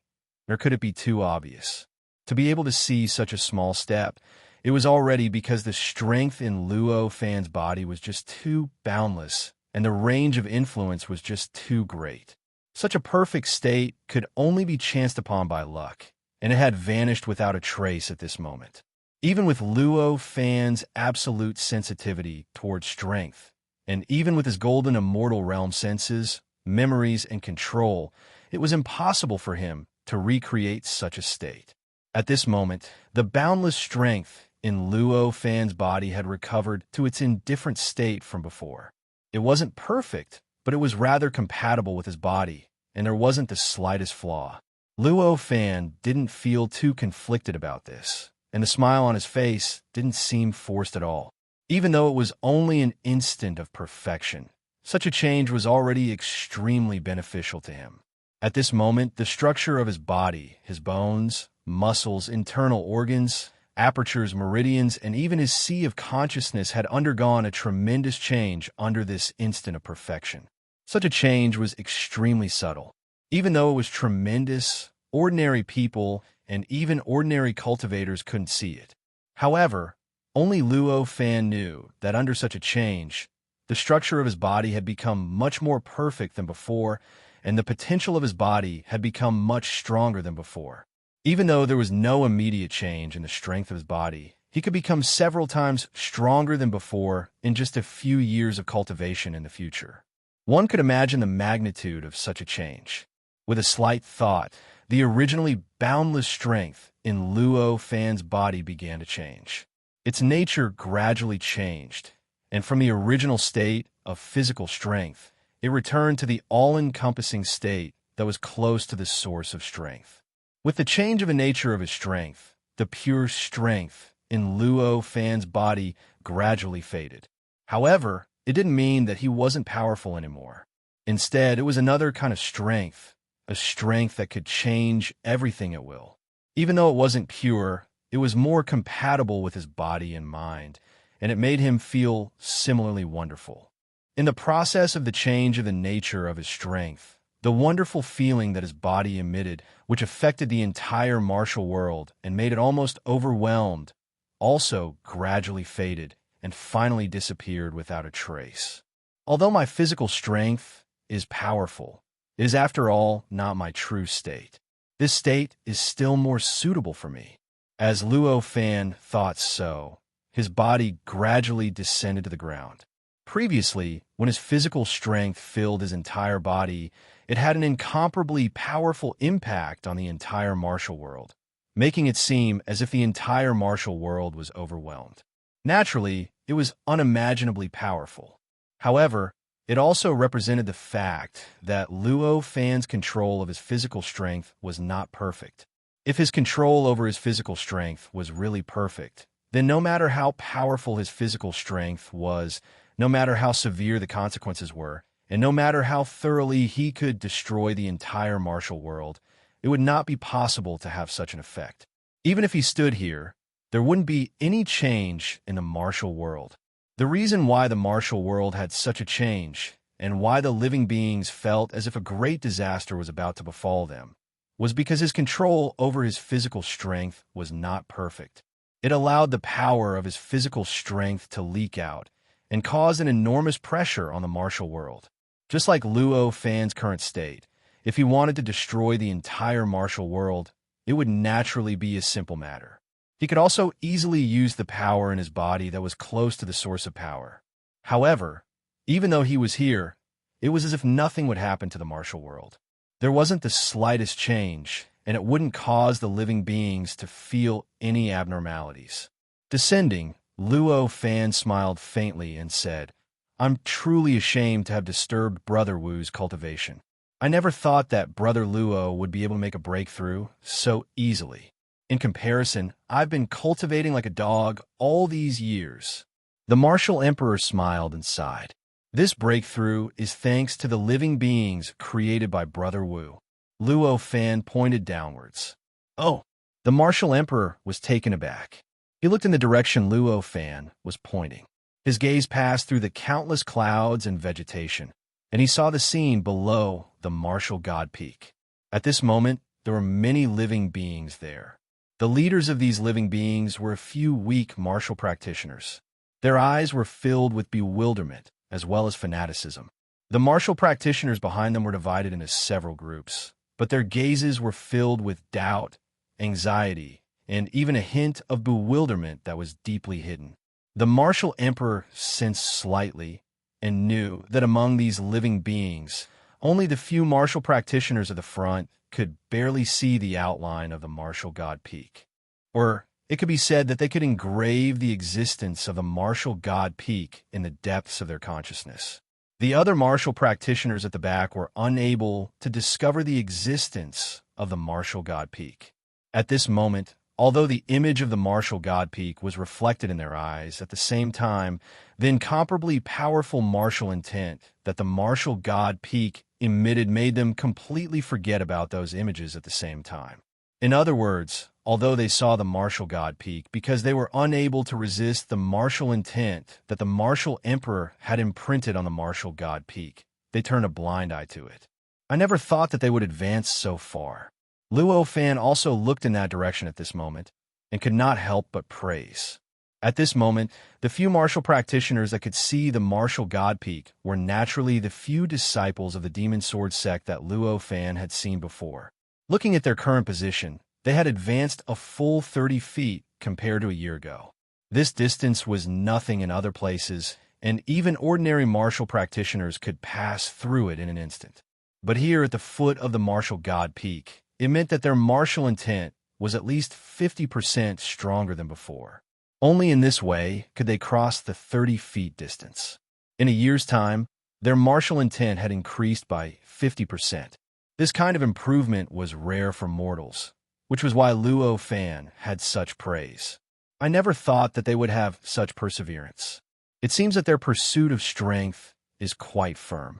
nor could it be too obvious. To be able to see such a small step, it was already because the strength in Luo Fan's body was just too boundless, and the range of influence was just too great. Such a perfect state could only be chanced upon by luck, and it had vanished without a trace at this moment. Even with Luo Fan's absolute sensitivity towards strength, and even with his golden immortal realm senses, memories, and control, it was impossible for him to recreate such a state. At this moment, the boundless strength in Luo Fan's body had recovered to its indifferent state from before. It wasn't perfect, but it was rather compatible with his body, and there wasn't the slightest flaw. Luo Fan didn't feel too conflicted about this, and the smile on his face didn't seem forced at all. Even though it was only an instant of perfection, such a change was already extremely beneficial to him. At this moment, the structure of his body, his bones, muscles, internal organs, apertures, meridians, and even his sea of consciousness had undergone a tremendous change under this instant of perfection. Such a change was extremely subtle. Even though it was tremendous, ordinary people and even ordinary cultivators couldn't see it. However, only Luo Fan knew that under such a change, the structure of his body had become much more perfect than before, and the potential of his body had become much stronger than before. Even though there was no immediate change in the strength of his body, he could become several times stronger than before in just a few years of cultivation in the future. One could imagine the magnitude of such a change. With a slight thought, the originally boundless strength in Luo Fan's body began to change. Its nature gradually changed, and from the original state of physical strength, it returned to the all-encompassing state that was close to the source of strength. With the change of the nature of his strength, the pure strength in Luo Fan's body gradually faded. However, it didn't mean that he wasn't powerful anymore. Instead, it was another kind of strength, a strength that could change everything at will. Even though it wasn't pure, it was more compatible with his body and mind, and it made him feel similarly wonderful. In the process of the change of the nature of his strength, the wonderful feeling that his body emitted, which affected the entire martial world and made it almost overwhelmed, also gradually faded and finally disappeared without a trace. Although my physical strength is powerful, it is after all not my true state. This state is still more suitable for me. As Luo Fan thought so, his body gradually descended to the ground. Previously, when his physical strength filled his entire body, it had an incomparably powerful impact on the entire martial world, making it seem as if the entire martial world was overwhelmed. Naturally, it was unimaginably powerful. However, it also represented the fact that Luo Fan's control of his physical strength was not perfect. If his control over his physical strength was really perfect, then no matter how powerful his physical strength was, no matter how severe the consequences were, and no matter how thoroughly he could destroy the entire martial world, it would not be possible to have such an effect. Even if he stood here, there wouldn't be any change in the martial world. The reason why the martial world had such a change, and why the living beings felt as if a great disaster was about to befall them, was because his control over his physical strength was not perfect. It allowed the power of his physical strength to leak out and caused an enormous pressure on the martial world. Just like Luo Fan's current state, if he wanted to destroy the entire martial world, it would naturally be a simple matter. He could also easily use the power in his body that was close to the source of power. However, even though he was here, it was as if nothing would happen to the martial world. There wasn't the slightest change, and it wouldn't cause the living beings to feel any abnormalities. Descending, Luo Fan smiled faintly and said, "I'm truly ashamed to have disturbed Brother Wu's cultivation. I never thought that Brother Luo would be able to make a breakthrough so easily. In comparison, I've been cultivating like a dog all these years." The martial emperor smiled and sighed. This breakthrough is thanks to the living beings created by Brother Wu. Luo Fan pointed downwards. Oh, the martial emperor was taken aback. He looked in the direction Luo Fan was pointing. His gaze passed through the countless clouds and vegetation, and he saw the scene below the martial god peak. At this moment, there were many living beings there. The leaders of these living beings were a few weak martial practitioners. Their eyes were filled with bewilderment as well as fanaticism. The martial practitioners behind them were divided into several groups, but their gazes were filled with doubt, anxiety, and even a hint of bewilderment that was deeply hidden. The martial emperor sensed slightly and knew that among these living beings, only the few martial practitioners at the front could barely see the outline of the martial god peak. Or it could be said that they could engrave the existence of the martial god peak in the depths of their consciousness. The other martial practitioners at the back were unable to discover the existence of the martial god peak. At this moment, although the image of the martial god peak was reflected in their eyes, at the same time, the incomparably powerful martial intent that the martial god peak emitted made them completely forget about those images at the same time. In other words, although they saw the martial god peak because they were unable to resist the martial intent that the martial emperor had imprinted on the martial god peak, they turned a blind eye to it. I never thought that they would advance so far. Luo Fan also looked in that direction at this moment and could not help but praise. At this moment, the few martial practitioners that could see the martial god peak were naturally the few disciples of the demon sword sect that Luo Fan had seen before. Looking at their current position, they had advanced a full 30 feet compared to a year ago. This distance was nothing in other places, and even ordinary martial practitioners could pass through it in an instant. But here at the foot of the martial god peak, it meant that their martial intent was at least 50% stronger than before. Only in this way could they cross the 30 feet distance. In a year's time, their martial intent had increased by 50%. This kind of improvement was rare for mortals, which was why Luo Fan had such praise. I never thought that they would have such perseverance. It seems that their pursuit of strength is quite firm.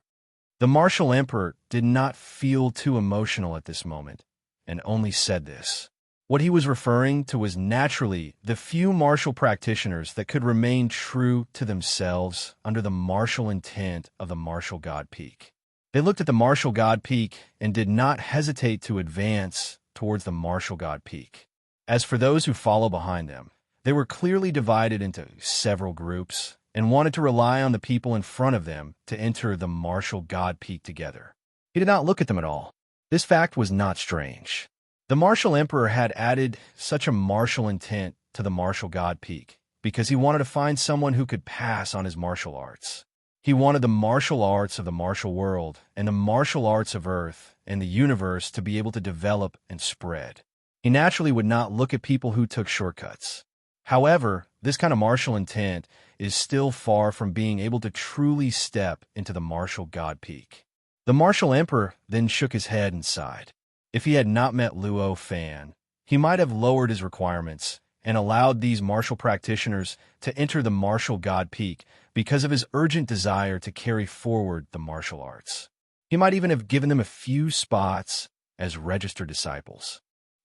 The martial emperor did not feel too emotional at this moment, and only said this. What he was referring to was naturally the few martial practitioners that could remain true to themselves under the martial intent of the martial god peak. They looked at the martial god peak and did not hesitate to advance towards the martial god peak. As for those who follow behind them, they were clearly divided into several groups and wanted to rely on the people in front of them to enter the martial god peak together. He did not look at them at all. This fact was not strange. The martial emperor had added such a martial intent to the martial god peak because he wanted to find someone who could pass on his martial arts. He wanted the martial arts of the martial world and the martial arts of Earth and the universe to be able to develop and spread. He naturally would not look at people who took shortcuts. However, this kind of martial intent is still far from being able to truly step into the martial god peak. The martial emperor then shook his head and sighed. If he had not met Luo Fan, he might have lowered his requirements and allowed these martial practitioners to enter the martial god peak because of his urgent desire to carry forward the martial arts. He might even have given them a few spots as registered disciples.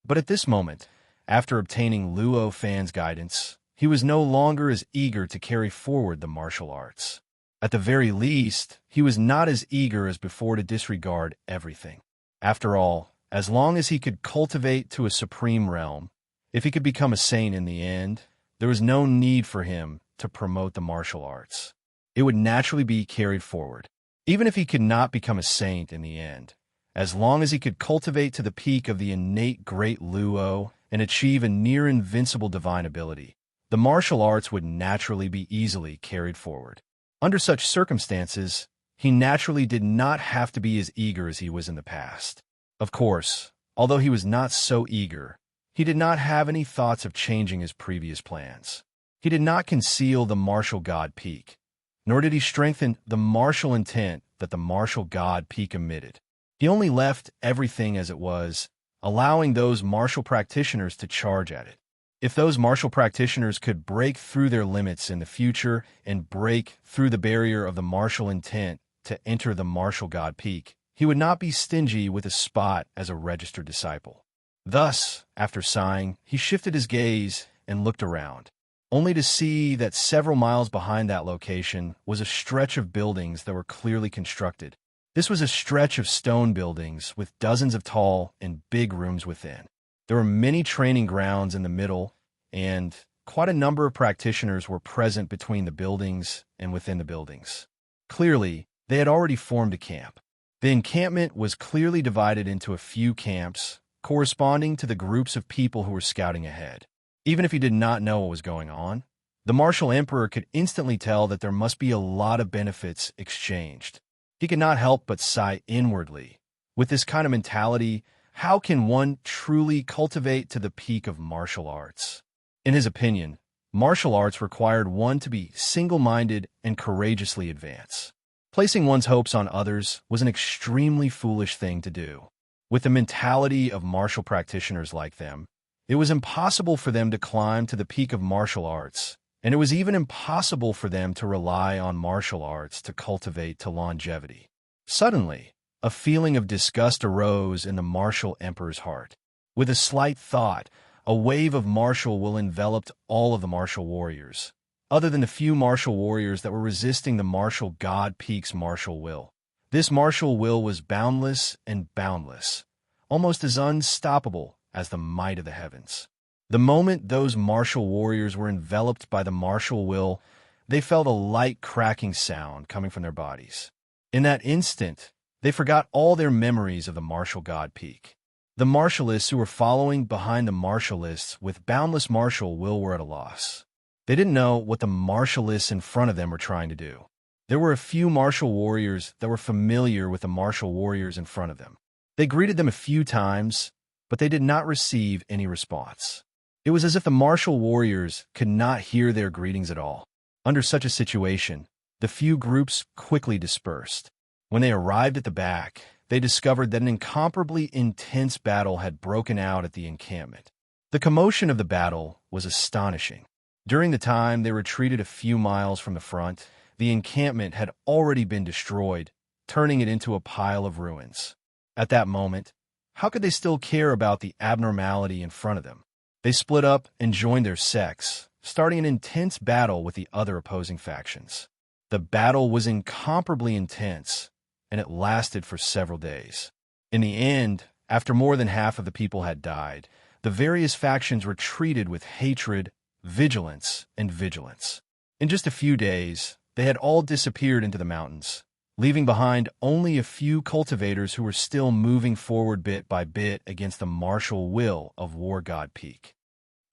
But at this moment, after obtaining Luo Fan's guidance, he was no longer as eager to carry forward the martial arts. At the very least, he was not as eager as before to disregard everything. After all, as long as he could cultivate to a supreme realm, if he could become a saint in the end, there was no need for him to promote the martial arts. It would naturally be carried forward. Even if he could not become a saint in the end, as long as he could cultivate to the peak of the innate great Luo and achieve a near-invincible divine ability, the martial arts would naturally be easily carried forward. Under such circumstances, he naturally did not have to be as eager as he was in the past. Of course, although he was not so eager, he did not have any thoughts of changing his previous plans. He did not conceal the martial god peak, nor did he strengthen the martial intent that the martial god peak emitted. He only left everything as it was, allowing those martial practitioners to charge at it. If those martial practitioners could break through their limits in the future and break through the barrier of the martial intent to enter the martial god peak, he would not be stingy with a spot as a registered disciple. Thus, after sighing, he shifted his gaze and looked around, only to see that several miles behind that location was a stretch of buildings that were clearly constructed. This was a stretch of stone buildings with dozens of tall and big rooms within. There were many training grounds in the middle, and quite a number of practitioners were present between the buildings and within the buildings. Clearly, they had already formed a camp. The encampment was clearly divided into a few camps, corresponding to the groups of people who were scouting ahead. Even if he did not know what was going on, the martial emperor could instantly tell that there must be a lot of benefits exchanged. He could not help but sigh inwardly. With this kind of mentality, how can one truly cultivate to the peak of martial arts? In his opinion, martial arts required one to be single-minded and courageously advance. Placing one's hopes on others was an extremely foolish thing to do. With the mentality of martial practitioners like them, it was impossible for them to climb to the peak of martial arts, and it was even impossible for them to rely on martial arts to cultivate to longevity. Suddenly, a feeling of disgust arose in the martial emperor's heart. With a slight thought, a wave of martial will enveloped all of the martial warriors, other than the few martial warriors that were resisting the martial god peak's martial will. This martial will was boundless and boundless, almost as unstoppable as the might of the heavens. The moment those martial warriors were enveloped by the martial will, they felt a light cracking sound coming from their bodies. In that instant, they forgot all their memories of the martial god peak. The martialists who were following behind the martialists with boundless martial will were at a loss. They didn't know what the martialists in front of them were trying to do. There were a few martial warriors that were familiar with the martial warriors in front of them. They greeted them a few times, but they did not receive any response. It was as if the martial warriors could not hear their greetings at all. Under such a situation, the few groups quickly dispersed. When they arrived at the back, they discovered that an incomparably intense battle had broken out at the encampment. The commotion of the battle was astonishing. During the time they retreated a few miles from the front, the encampment had already been destroyed, turning it into a pile of ruins. At that moment, how could they still care about the abnormality in front of them? They split up and joined their sects, starting an intense battle with the other opposing factions. The battle was incomparably intense, and it lasted for several days. In the end, after more than half of the people had died, the various factions were treated with hatred, vigilance, and vigilance. In just a few days, they had all disappeared into the mountains, leaving behind only a few cultivators who were still moving forward bit by bit against the martial will of War God Peak.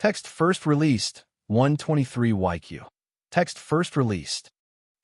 Text first released, 123 YQ. Text first released.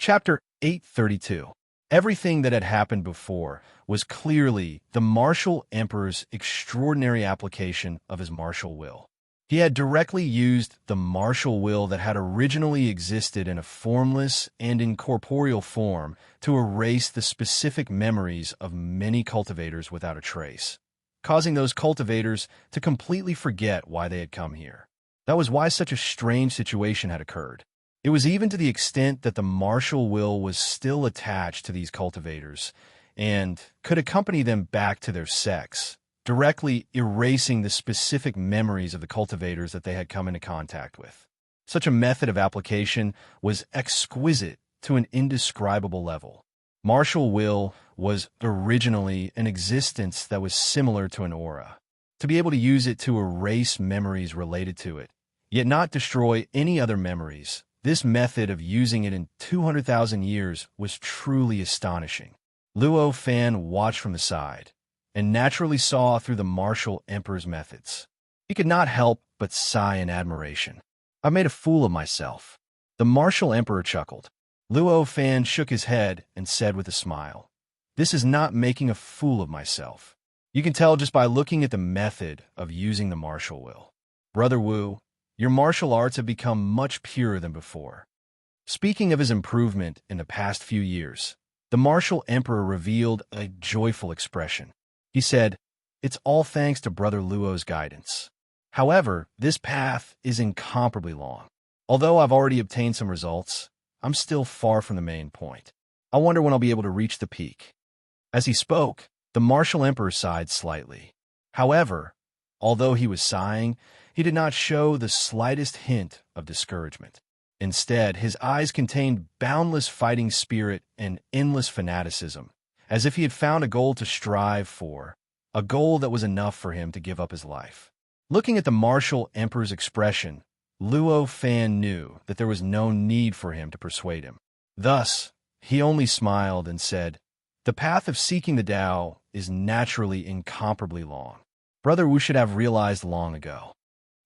Chapter 832. Everything that had happened before was clearly the martial emperor's extraordinary application of his martial will. He had directly used the martial will that had originally existed in a formless and incorporeal form to erase the specific memories of many cultivators without a trace, causing those cultivators to completely forget why they had come here. That was why such a strange situation had occurred. It was even to the extent that the martial will was still attached to these cultivators and could accompany them back to their sects, directly erasing the specific memories of the cultivators that they had come into contact with. Such a method of application was exquisite to an indescribable level. Martial will was originally an existence that was similar to an aura. To be able to use it to erase memories related to it, yet not destroy any other memories, this method of using it in 200,000 years was truly astonishing. Luo Fan watched from the side and naturally saw through the martial emperor's methods. He could not help but sigh in admiration. I made a fool of myself. The martial emperor chuckled. Luo Fan shook his head and said with a smile, "This is not making a fool of myself. You can tell just by looking at the method of using the martial will. Brother Wu, your martial arts have become much purer than before." Speaking of his improvement in the past few years, the martial emperor revealed a joyful expression. He said, "It's all thanks to Brother Luo's guidance. However, this path is incomparably long. Although I've already obtained some results, I'm still far from the main point. I wonder when I'll be able to reach the peak." As he spoke, the martial emperor sighed slightly. However, although he was sighing, he did not show the slightest hint of discouragement. Instead, his eyes contained boundless fighting spirit and endless fanaticism, as if he had found a goal to strive for, a goal that was enough for him to give up his life. Looking at the martial emperor's expression, Luo Fan knew that there was no need for him to persuade him. Thus, he only smiled and said, "The path of seeking the Tao is naturally incomparably long. Brother Wu should have realized long ago."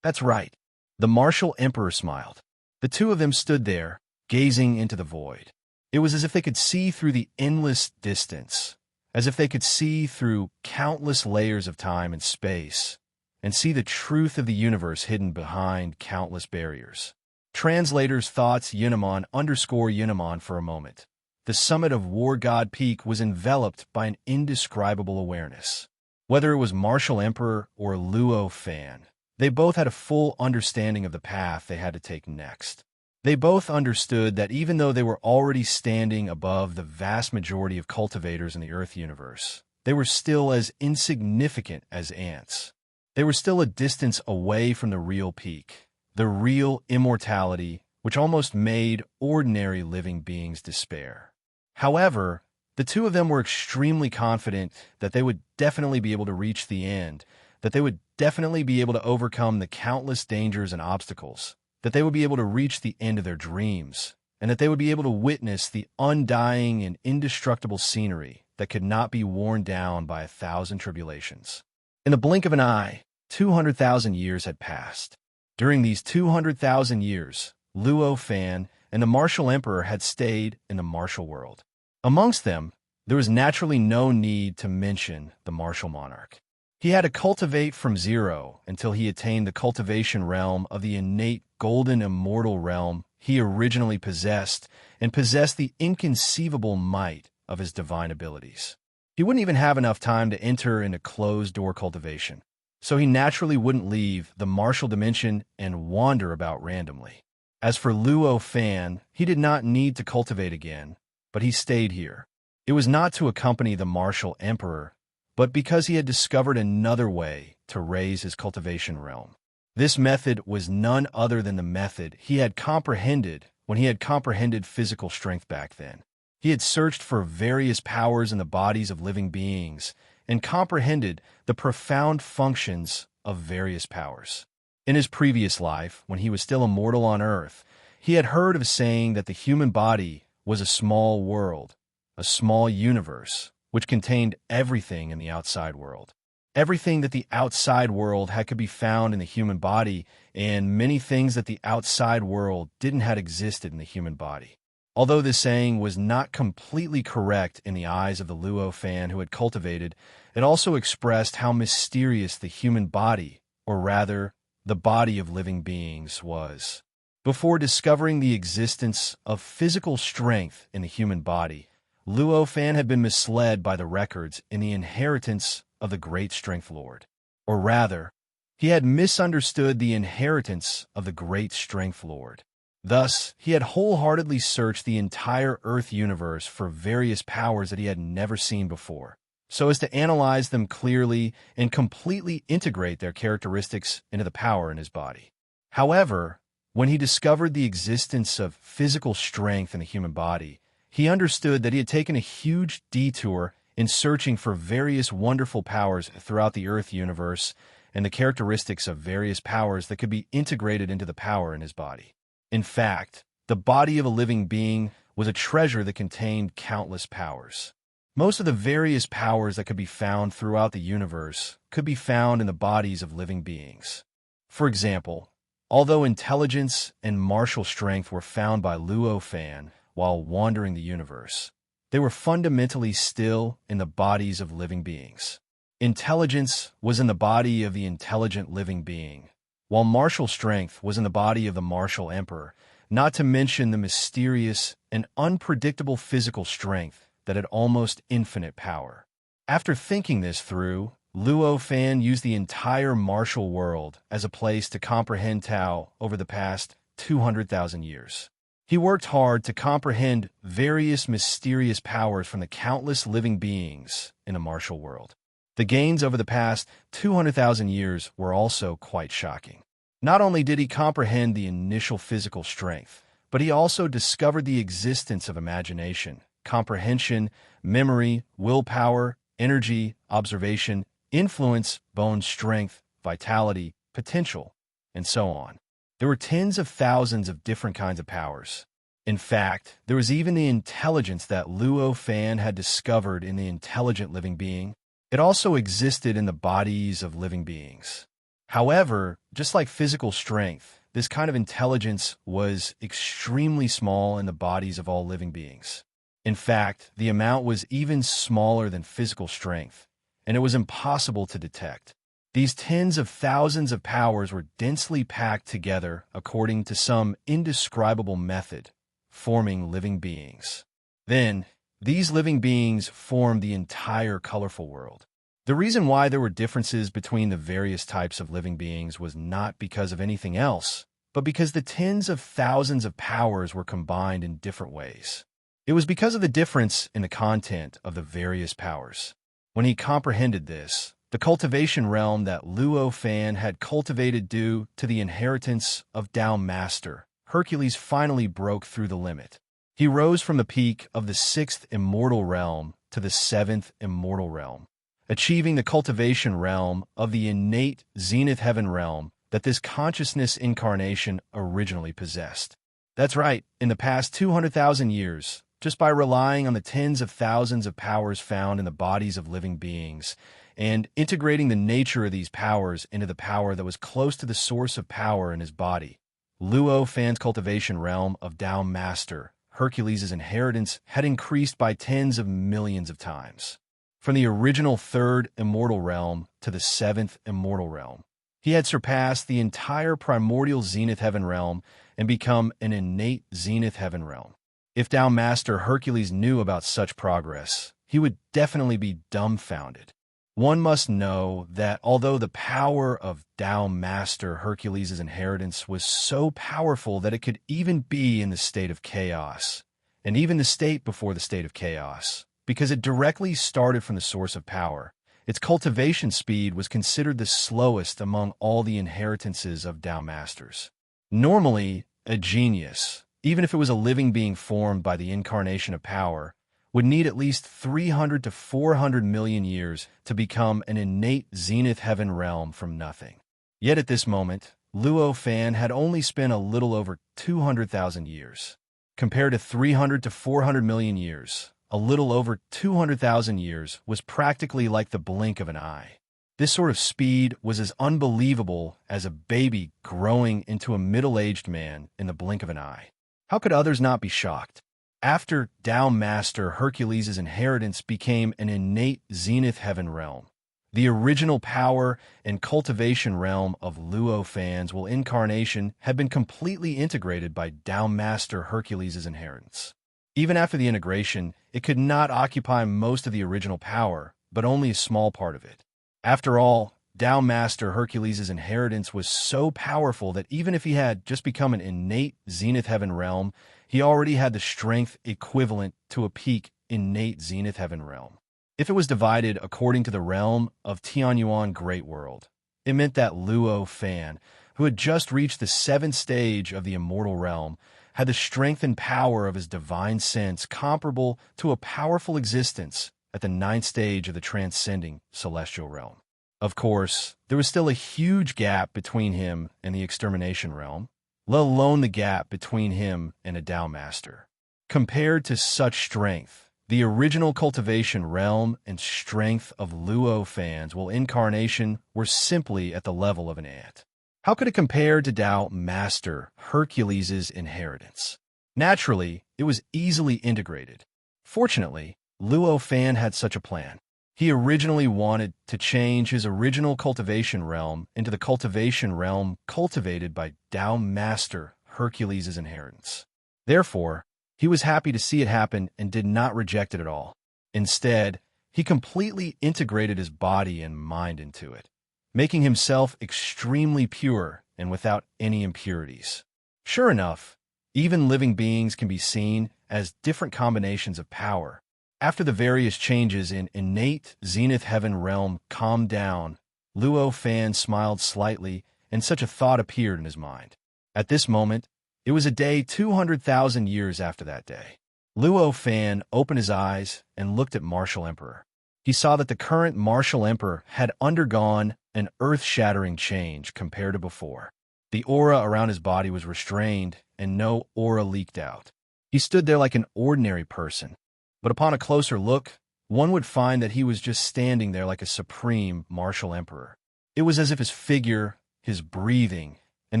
"That's right." The martial emperor smiled. The two of them stood there, gazing into the void. It was as if they could see through the endless distance, as if they could see through countless layers of time and space, and see the truth of the universe hidden behind countless barriers. Translator's thoughts Unamon for a moment. The summit of War God Peak was enveloped by an indescribable awareness. Whether it was Martial Emperor or Luo Fan, they both had a full understanding of the path they had to take next. They both understood that even though they were already standing above the vast majority of cultivators in the Earth universe, they were still as insignificant as ants. They were still a distance away from the real peak, the real immortality which almost made ordinary living beings despair. However, the two of them were extremely confident that they would definitely be able to reach the end, that they would definitely be able to overcome the countless dangers and obstacles, that they would be able to reach the end of their dreams, and that they would be able to witness the undying and indestructible scenery that could not be worn down by 1,000 tribulations. In the blink of an eye, 200,000 years had passed. During these 200,000 years, Luo Fan, and the martial emperor had stayed in the martial world. Amongst them, there was naturally no need to mention the martial monarch. He had to cultivate from zero until he attained the cultivation realm of the innate golden immortal realm he originally possessed, and possessed the inconceivable might of his divine abilities. He wouldn't even have enough time to enter into closed-door cultivation, so he naturally wouldn't leave the martial dimension and wander about randomly. As for Luo Fan, he did not need to cultivate again, but he stayed here. It was not to accompany the martial emperor, but because he had discovered another way to raise his cultivation realm. This method was none other than the method he had comprehended when he had comprehended physical strength back then. He had searched for various powers in the bodies of living beings and comprehended the profound functions of various powers. In his previous life, when he was still immortal on Earth, he had heard of saying that the human body was a small world, a small universe, which contained everything in the outside world. Everything that the outside world had could be found in the human body, and many things that the outside world didn't have existed in the human body. Although this saying was not completely correct in the eyes of the Luo Fan who had cultivated, it also expressed how mysterious the human body, or rather, the body of living beings, was. Before discovering the existence of physical strength in the human body, Luo Fan had been misled by the records in the inheritance of the Great Strength Lord. Or rather, he had misunderstood the inheritance of the Great Strength Lord. Thus, he had wholeheartedly searched the entire Earth universe for various powers that he had never seen before, so as to analyze them clearly and completely integrate their characteristics into the power in his body. However, when he discovered the existence of physical strength in the human body, he understood that he had taken a huge detour in searching for various wonderful powers throughout the Earth universe and the characteristics of various powers that could be integrated into the power in his body. In fact, the body of a living being was a treasure that contained countless powers. Most of the various powers that could be found throughout the universe could be found in the bodies of living beings. For example, although intelligence and martial strength were found by Luo Fan while wandering the universe, they were fundamentally still in the bodies of living beings. Intelligence was in the body of the intelligent living being, while martial strength was in the body of the martial emperor, not to mention the mysterious and unpredictable physical strength that had almost infinite power. After thinking this through, Luo Fan used the entire martial world as a place to comprehend Tao over the past 200,000 years. He worked hard to comprehend various mysterious powers from the countless living beings in the martial world. The gains over the past 200,000 years were also quite shocking. Not only did he comprehend the initial physical strength, but he also discovered the existence of imagination, comprehension, memory, willpower, energy, observation, influence, bone strength, vitality, potential, and so on. There were tens of thousands of different kinds of powers. In fact, there was even the intelligence that Luo Fan had discovered in the intelligent living being. It also existed in the bodies of living beings. However, just like physical strength, this kind of intelligence was extremely small in the bodies of all living beings. In fact, the amount was even smaller than physical strength, and it was impossible to detect. These tens of thousands of powers were densely packed together according to some indescribable method, forming living beings. Then, these living beings formed the entire colorful world. The reason why there were differences between the various types of living beings was not because of anything else, but because the tens of thousands of powers were combined in different ways. It was because of the difference in the content of the various powers. When he comprehended this, the cultivation realm that Luo Fan had cultivated due to the inheritance of Tao Master, Hercules finally broke through the limit. He rose from the peak of the 6th immortal realm to the 7th immortal realm, achieving the cultivation realm of the innate zenith heaven realm that this consciousness incarnation originally possessed. That's right, in the past 200,000 years, just by relying on the tens of thousands of powers found in the bodies of living beings, and integrating the nature of these powers into the power that was close to the source of power in his body, Luo Fan's cultivation realm of Tao Master, Hercules' inheritance, had increased by tens of millions of times. From the original third immortal realm to the seventh immortal realm, he had surpassed the entire primordial zenith heaven realm and become an innate zenith heaven realm. If Tao Master Hercules knew about such progress, he would definitely be dumbfounded. One must know that although the power of Tao Master Hercules' inheritance was so powerful that it could even be in the state of chaos, and even the state before the state of chaos, because it directly started from the source of power, its cultivation speed was considered the slowest among all the inheritances of Tao Masters. Normally, a genius, even if it was a living being formed by the incarnation of power, would need at least 300 to 400 million years to become an innate zenith heaven realm from nothing. Yet at this moment, Luo Fan had only spent a little over 200,000 years. Compared to 300 to 400 million years, a little over 200,000 years was practically like the blink of an eye. This sort of speed was as unbelievable as a baby growing into a middle-aged man in the blink of an eye. How could others not be shocked? After Tao Master Hercules' inheritance became an innate zenith heaven realm, the original power and cultivation realm of Luo Fan's incarnation had been completely integrated by Tao Master Hercules' inheritance. Even after the integration, it could not occupy most of the original power, but only a small part of it. After all, Tao Master Hercules' inheritance was so powerful that even if he had just become an innate zenith heaven realm, he already had the strength equivalent to a peak innate zenith heaven realm. If it was divided according to the realm of Tianyuan Great World, it meant that Luo Fan, who had just reached the seventh stage of the immortal realm, had the strength and power of his divine sense comparable to a powerful existence at the ninth stage of the transcending celestial realm. Of course, there was still a huge gap between him and the extermination realm, let alone the gap between him and a Tao Master. Compared to such strength, the original cultivation realm and strength of Luo Fan's incarnation were simply at the level of an ant. How could it compare to Tao Master Hercules' inheritance? Naturally, it was easily integrated. Fortunately, Luo Fan had such a plan. He originally wanted to change his original cultivation realm into the cultivation realm cultivated by Tao Master Hercules' inheritance. Therefore, he was happy to see it happen and did not reject it at all. Instead, he completely integrated his body and mind into it, making himself extremely pure and without any impurities. Sure enough, even living beings can be seen as different combinations of power. After the various changes in innate zenith heaven realm calmed down, Luo Fan smiled slightly, and such a thought appeared in his mind. At this moment, it was a day 200,000 years after that day. Luo Fan opened his eyes and looked at Martial Emperor. He saw that the current Martial Emperor had undergone an earth-shattering change compared to before. The aura around his body was restrained, and no aura leaked out. He stood there like an ordinary person, but upon a closer look, one would find that he was just standing there like a supreme martial emperor. It was as if his figure, his breathing, and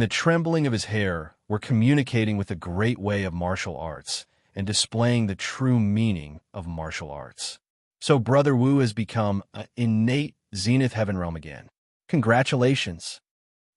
the trembling of his hair were communicating with the great way of martial arts and displaying the true meaning of martial arts. So Brother Wu has become an innate zenith heaven realm again. Congratulations!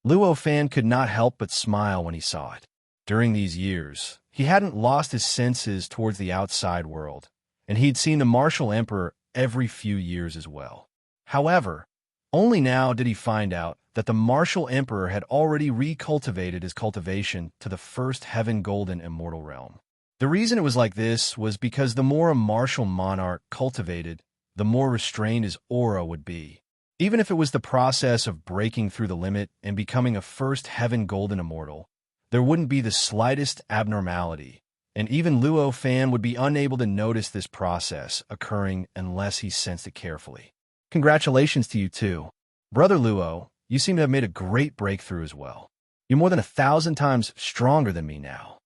Luo Fan could not help but smile when he saw it. During these years, he hadn't lost his senses towards the outside world, and he'd seen the martial emperor every few years as well. However, only now did he find out that the martial emperor had already recultivated his cultivation to the first heaven golden immortal realm. The reason it was like this was because the more a martial monarch cultivated, the more restrained his aura would be. Even if it was the process of breaking through the limit and becoming a first heaven golden immortal, there wouldn't be the slightest abnormality, and even Luo Fan would be unable to notice this process occurring unless he sensed it carefully. Congratulations to you too. Brother Luo, you seem to have made a great breakthrough as well. You're more than 1,000 times stronger than me now.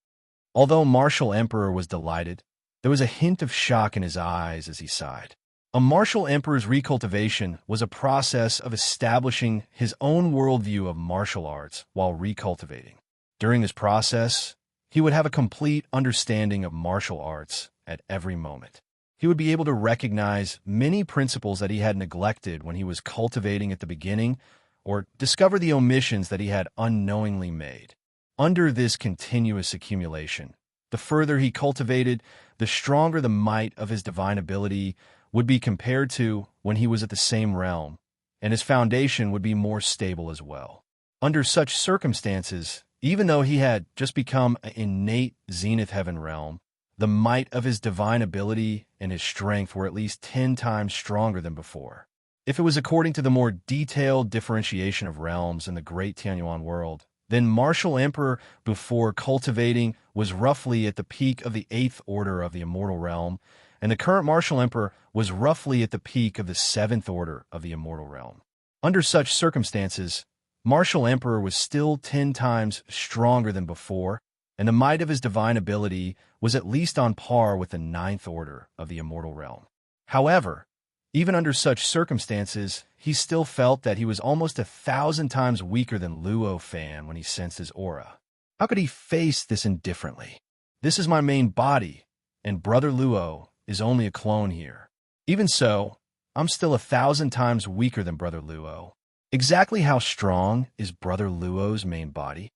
Although Martial Emperor was delighted, there was a hint of shock in his eyes as he sighed. A martial emperor's recultivation was a process of establishing his own worldview of martial arts while recultivating. During this process, he would have a complete understanding of martial arts at every moment. He would be able to recognize many principles that he had neglected when he was cultivating at the beginning, or discover the omissions that he had unknowingly made. Under this continuous accumulation, the further he cultivated, the stronger the might of his divine ability would be compared to when he was at the same realm, and his foundation would be more stable as well. Under such circumstances, even though he had just become an innate zenith heaven realm, the might of his divine ability and his strength were at least 10 times stronger than before. If it was according to the more detailed differentiation of realms in the Great Tianyuan world, then Martial Emperor, before cultivating, was roughly at the peak of the 8th order of the immortal realm, and the current Martial Emperor was roughly at the peak of the 7th order of the immortal realm. Under such circumstances, Martial Emperor was still 10 times stronger than before, and the might of his divine ability was at least on par with the 9th order of the immortal realm. However, even under such circumstances, he still felt that he was almost 1,000 times weaker than Luo Fan when he sensed his aura. How could he face this indifferently? This is my main body, and Brother Luo is only a clone here. Even so, I'm still 1,000 times weaker than Brother Luo. Exactly how strong is Brother Luo's main body?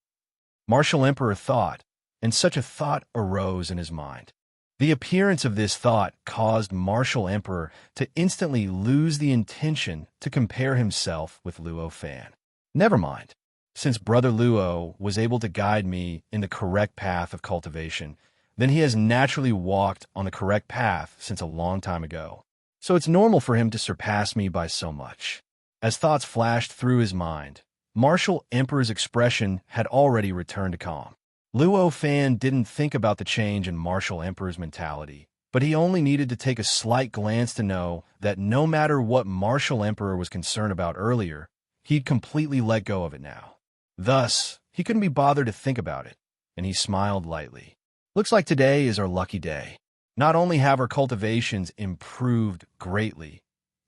Martial Emperor thought, and such a thought arose in his mind. The appearance of this thought caused Martial Emperor to instantly lose the intention to compare himself with Luo Fan. Never mind. Since Brother Luo was able to guide me in the correct path of cultivation, then he has naturally walked on the correct path since a long time ago. So it's normal for him to surpass me by so much. As thoughts flashed through his mind, Martial Emperor's expression had already returned to calm. Luo Fan didn't think about the change in Martial Emperor's mentality, but he only needed to take a slight glance to know that no matter what Martial Emperor was concerned about earlier, he'd completely let go of it now. Thus, he couldn't be bothered to think about it, and he smiled lightly. Looks like today is our lucky day. Not only have our cultivations improved greatly,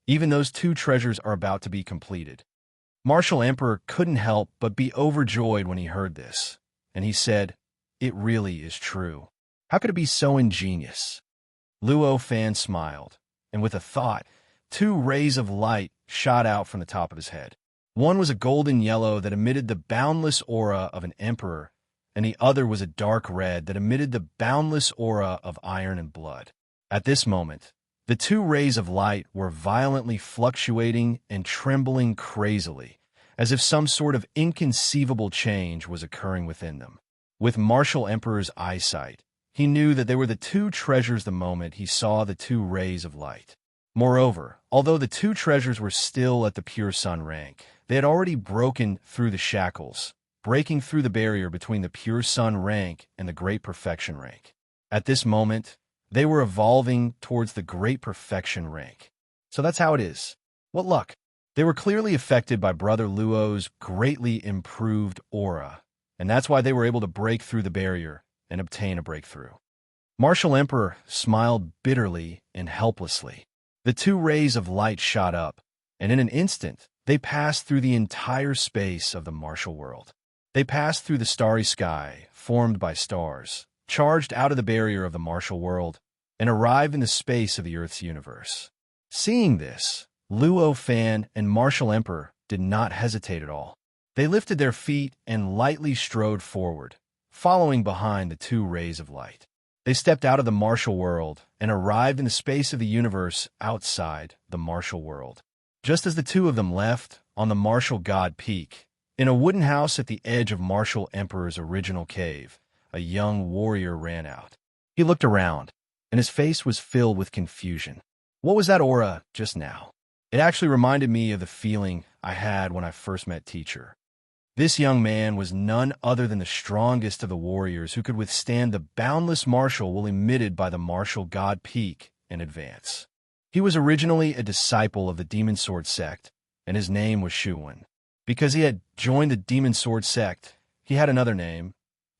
even those 2 treasures are about to be completed. Martial Emperor couldn't help but be overjoyed when he heard this, and he said, "It really is true. How could it be so ingenious?" Luo Fan smiled, and with a thought, 2 rays of light shot out from the top of his head. One was a golden yellow that emitted the boundless aura of an emperor, and the other was a dark red that emitted the boundless aura of iron and blood. At this moment, the 2 rays of light were violently fluctuating and trembling crazily, as if some sort of inconceivable change was occurring within them. With Martial Emperor's eyesight, he knew that they were the 2 treasures the moment he saw the 2 rays of light. Moreover, although the 2 treasures were still at the pure sun rank, they had already broken through the shackles, breaking through the barrier between the pure sun rank and the great perfection rank. At this moment, they were evolving towards the great perfection rank. So that's how it is. What luck! They were clearly affected by Brother Luo's greatly improved aura, and that's why they were able to break through the barrier and obtain a breakthrough. Martial Emperor smiled bitterly and helplessly. The 2 rays of light shot up, and in an instant, they passed through the entire space of the martial world. They passed through the starry sky, formed by stars, charged out of the barrier of the martial world, and arrived in the space of the Earth's universe. Seeing this, Luo Fan and Martial Emperor did not hesitate at all. They lifted their feet and lightly strode forward, following behind the 2 rays of light. They stepped out of the martial world and arrived in the space of the universe outside the martial world. Just as the 2 of them left, on the martial god peak, in a wooden house at the edge of Martial Emperor's original cave, a young warrior ran out. He looked around, and his face was filled with confusion. What was that aura just now? It actually reminded me of the feeling I had when I first met Teacher. This young man was none other than the strongest of the warriors who could withstand the boundless martial will emitted by the martial god peak and advance. He was originally a disciple of the Demon Sword sect, and his name was Shuwen. Because he had joined the Demon Sword sect, he had another name,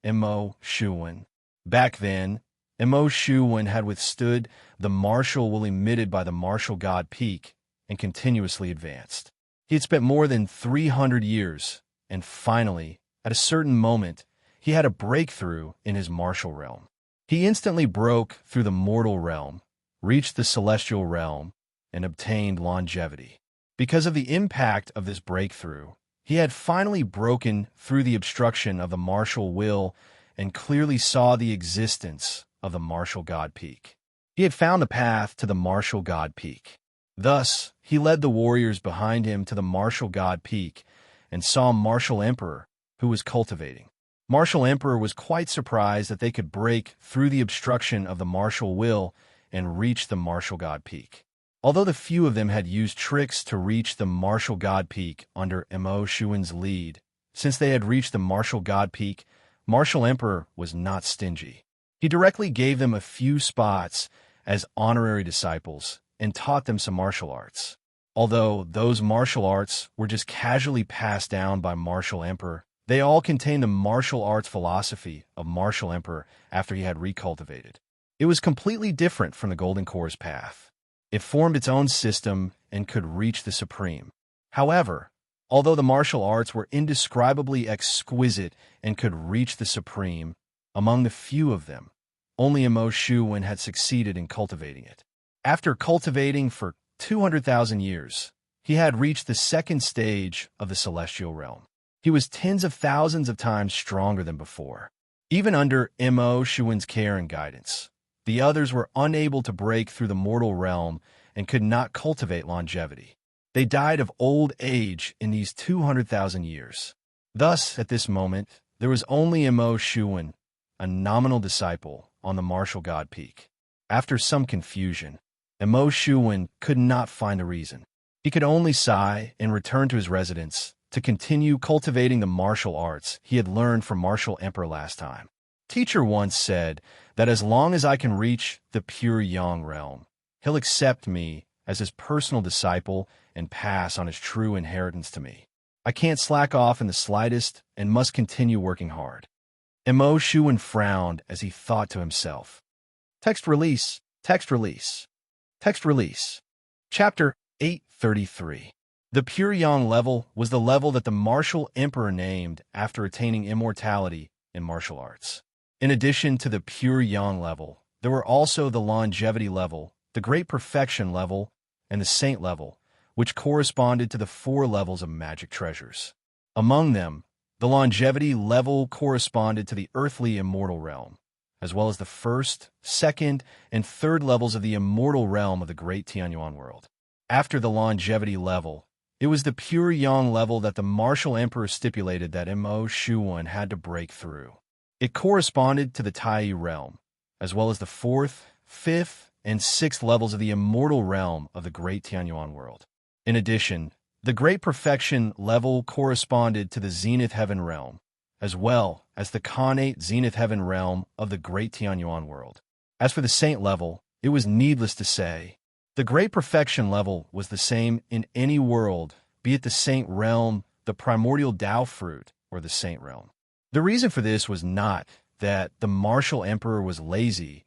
Mo Shuwen. Back then, Mo Shuwen had withstood the martial will emitted by the martial god peak and continuously advanced. He had spent more than 300 years, and finally, at a certain moment, he he had a breakthrough in his martial realm. He instantly broke through the mortal realm, reached the celestial realm, and obtained longevity. Because of the impact of this breakthrough, he had finally broken through the obstruction of the martial will and clearly saw the existence of the martial god peak. He had found the path to the martial god peak. Thus, he led the warriors behind him to the martial god peak and saw Martial Emperor, who was cultivating. Martial Emperor was quite surprised that they could break through the obstruction of the martial will and reach the martial god peak. Although the few of them had used tricks to reach the martial god peak under Mo Shuan's lead, since they had reached the martial god peak, Martial Emperor was not stingy. He directly gave them a few spots as honorary disciples and taught them some martial arts. Although those martial arts were just casually passed down by Martial Emperor, they all contained the martial arts philosophy of Martial Emperor after he had recultivated. It was completely different from the Golden Core's path. It formed its own system and could reach the supreme. However, although the martial arts were indescribably exquisite and could reach the supreme, among the few of them, only Mo Shuan had succeeded in cultivating it. After cultivating for 200,000 years, he had reached the second stage of the celestial realm. He was tens of thousands of times stronger than before. Even under Mo Shuan's care and guidance, the others were unable to break through the mortal realm and could not cultivate longevity. They died of old age in these 200,000 years. Thus, at this moment, there was only Mo Shuan, a nominal disciple, on the martial god peak. After some confusion, Mo Shuan could not find the reason. He could only sigh and return to his residence to continue cultivating the martial arts he had learned from Martial Emperor last time. Teacher once said that as long as I can reach the pure yang realm, he'll accept me as his personal disciple and pass on his true inheritance to me. I can't slack off in the slightest and must continue working hard. Mo Shuan frowned as he thought to himself. Text release, text release, text release. Chapter 833. The Pure Yang level was the level that the Martial Emperor named after attaining immortality in martial arts. In addition to the Pure Yang level, there were also the Longevity level, the Great Perfection level, and the Saint level, which corresponded to the 4 levels of magic treasures. Among them, the Longevity level corresponded to the earthly immortal realm, as well as the 1st, 2nd, and 3rd levels of the immortal realm of the Great Tianyuan world. After the Longevity level, it was the Pure Yang level that the Martial Emperor stipulated that Mo Shuan had to break through. It corresponded to the Tai realm, as well as the 4th, 5th, and 6th levels of the immortal realm of the Great Tianyuan world. In addition, the Great Perfection level corresponded to the Zenith Heaven realm, as well as the Khanate Zenith Heaven realm of the Great Tianyuan world. As for the Saint level, it was needless to say, the Great Perfection level was the same in any world, be it the Saint realm, the Primordial Tao fruit, or the Saint realm. The reason for this was not that the Martial Emperor was lazy,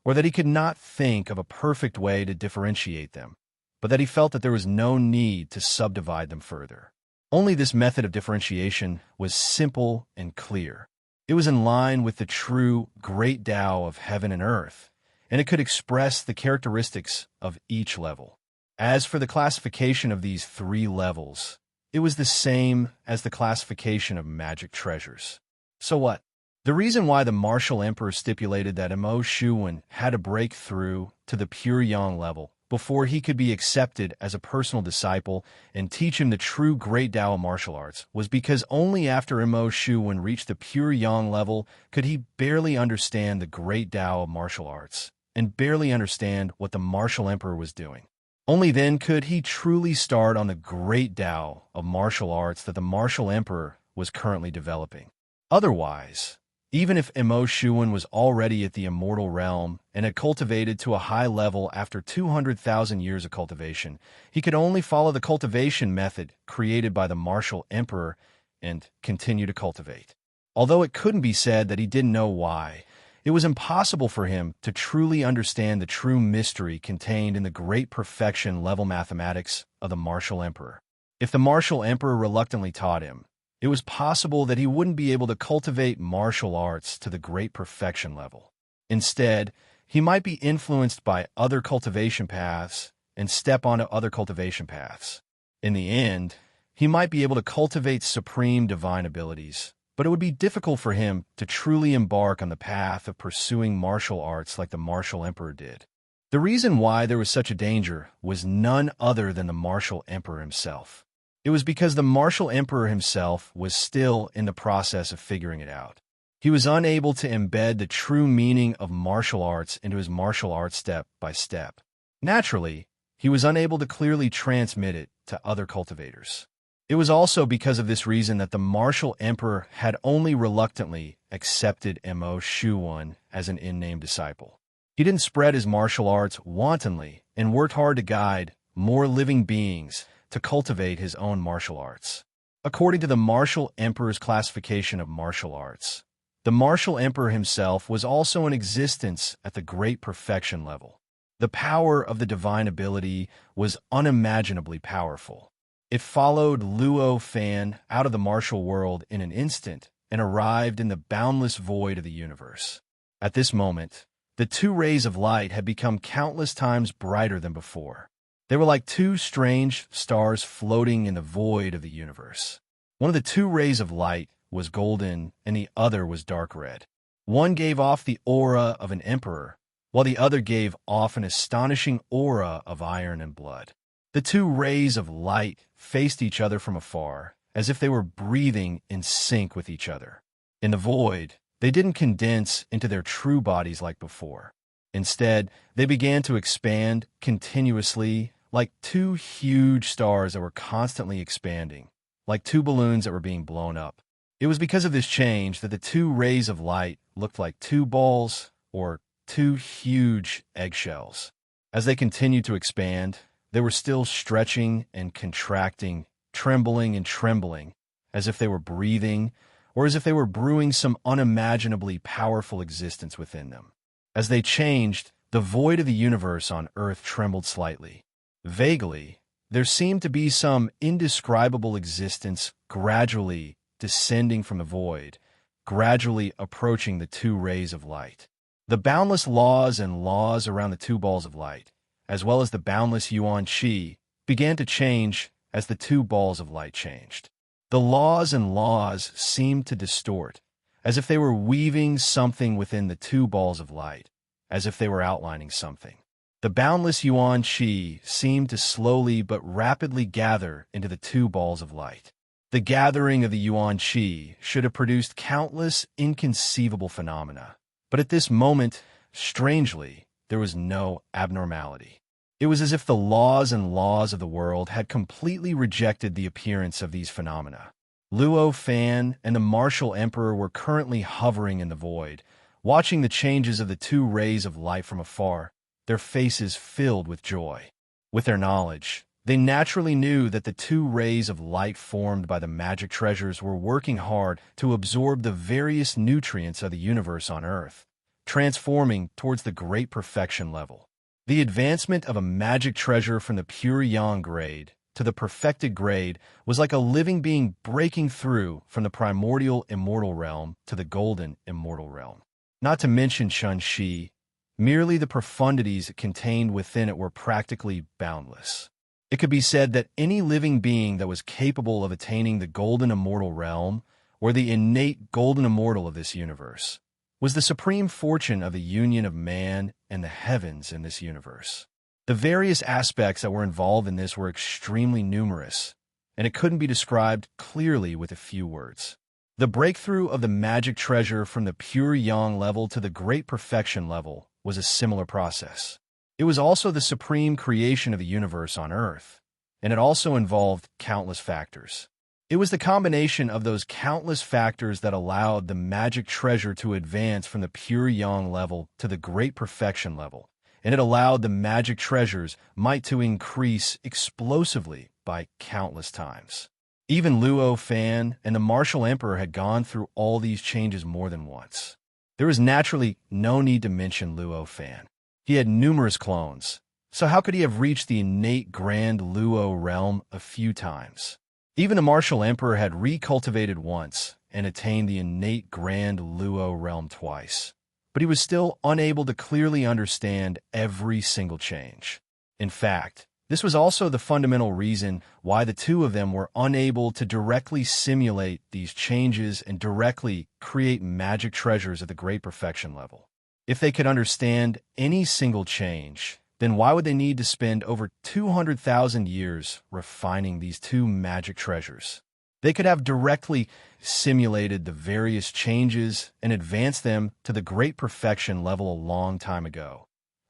or that he could not think of a perfect way to differentiate them, but that he felt that there was no need to subdivide them further. Only this method of differentiation was simple and clear. It was in line with the true Great Tao of heaven and earth, and it could express the characteristics of each level. As for the classification of these 3 levels, it was the same as the classification of magic treasures. So what? The reason why the Martial Emperor stipulated that Mo Shuan had to break through to the Pure Yang level before he could be accepted as a personal disciple and teach him the true Great Tao of martial arts was because only after Mo Shuan reached the Pure Yang level could he barely understand the Great Tao of martial arts and barely understand what the Martial Emperor was doing. Only then could he truly start on the Great Tao of martial arts that the Martial Emperor was currently developing. Otherwise, even if Mo Shuan was already at the immortal realm and had cultivated to a high level after 200,000 years of cultivation, he could only follow the cultivation method created by the Martial Emperor and continue to cultivate. Although it couldn't be said that he didn't know why, it was impossible for him to truly understand the true mystery contained in the Great Perfection level mathematics of the Martial Emperor. If the Martial Emperor reluctantly taught him, it was possible that he wouldn't be able to cultivate martial arts to the great perfection level. Instead, he might be influenced by other cultivation paths and step onto other cultivation paths. In the end, he might be able to cultivate supreme divine abilities, but it would be difficult for him to truly embark on the path of pursuing martial arts like the martial emperor did. The reason why there was such a danger was none other than the martial emperor himself. It was because the martial emperor himself was still in the process of figuring it out. He was unable to embed the true meaning of martial arts into his martial arts step by step. Naturally, he was unable to clearly transmit it to other cultivators. It was also because of this reason that the martial emperor had only reluctantly accepted Mo Shuwan as an in-name disciple. He didn't spread his martial arts wantonly and worked hard to guide more living beings to cultivate his own martial arts. According to the martial emperor's classification of martial arts, the martial emperor himself was also in existence at the great perfection level. The power of the divine ability was unimaginably powerful. It followed Luo Fan out of the martial world in an instant and arrived in the boundless void of the universe. At this moment, the two rays of light had become countless times brighter than before. They were like two strange stars floating in the void of the universe. One of the two rays of light was golden and the other was dark red. One gave off the aura of an emperor, while the other gave off an astonishing aura of iron and blood. The two rays of light faced each other from afar, as if they were breathing in sync with each other. In the void, they didn't condense into their true bodies like before. Instead, they began to expand continuously like two huge stars that were constantly expanding, like two balloons that were being blown up. It was because of this change that the two rays of light looked like two balls or two huge eggshells. As they continued to expand, they were still stretching and contracting, trembling and trembling, as if they were breathing or as if they were brewing some unimaginably powerful existence within them. As they changed, the void of the universe on Earth trembled slightly. Vaguely, there seemed to be some indescribable existence gradually descending from the void, gradually approaching the two rays of light. The boundless laws and laws around the two balls of light, as well as the boundless yuan qi, began to change as the two balls of light changed. The laws and laws seemed to distort, as if they were weaving something within the two balls of light, as if they were outlining something. The boundless yuan qi seemed to slowly but rapidly gather into the two balls of light. The gathering of the yuan qi should have produced countless inconceivable phenomena, but at this moment, strangely, there was no abnormality. It was as if the laws and laws of the world had completely rejected the appearance of these phenomena. Luo Fan and the martial emperor were currently hovering in the void, watching the changes of the two rays of light from afar, their faces filled with joy. With their knowledge, they naturally knew that the two rays of light formed by the magic treasures were working hard to absorb the various nutrients of the universe on Earth, transforming towards the great perfection level. The advancement of a magic treasure from the pure yang grade to the perfected grade was like a living being breaking through from the primordial immortal realm to the golden immortal realm. Not to mention Shun Shi, merely the profundities contained within it were practically boundless. It could be said that any living being that was capable of attaining the golden immortal realm, or the innate golden immortal of this universe, was the supreme fortune of the union of man and the heavens in this universe. The various aspects that were involved in this were extremely numerous, and it couldn't be described clearly with a few words. The breakthrough of the magic treasure from the pure yang level to the great perfection level was a similar process. It was also the supreme creation of the universe on Earth, and it also involved countless factors. It was the combination of those countless factors that allowed the magic treasure to advance from the pure yang level to the great perfection level, and it allowed the magic treasure's might to increase explosively by countless times. Even Luo Fan and the martial emperor had gone through all these changes more than once. There was naturally no need to mention Luo Fan. He had numerous clones, so how could he have reached the innate grand Luo realm a few times? Even the martial emperor had recultivated once and attained the innate grand Luo realm twice, but he was still unable to clearly understand every single change. In fact, this was also the fundamental reason why the two of them were unable to directly simulate these changes and directly create magic treasures at the great perfection level. If they could understand any single change, then why would they need to spend over 200,000 years refining these two magic treasures? They could have directly simulated the various changes and advanced them to the great perfection level a long time ago.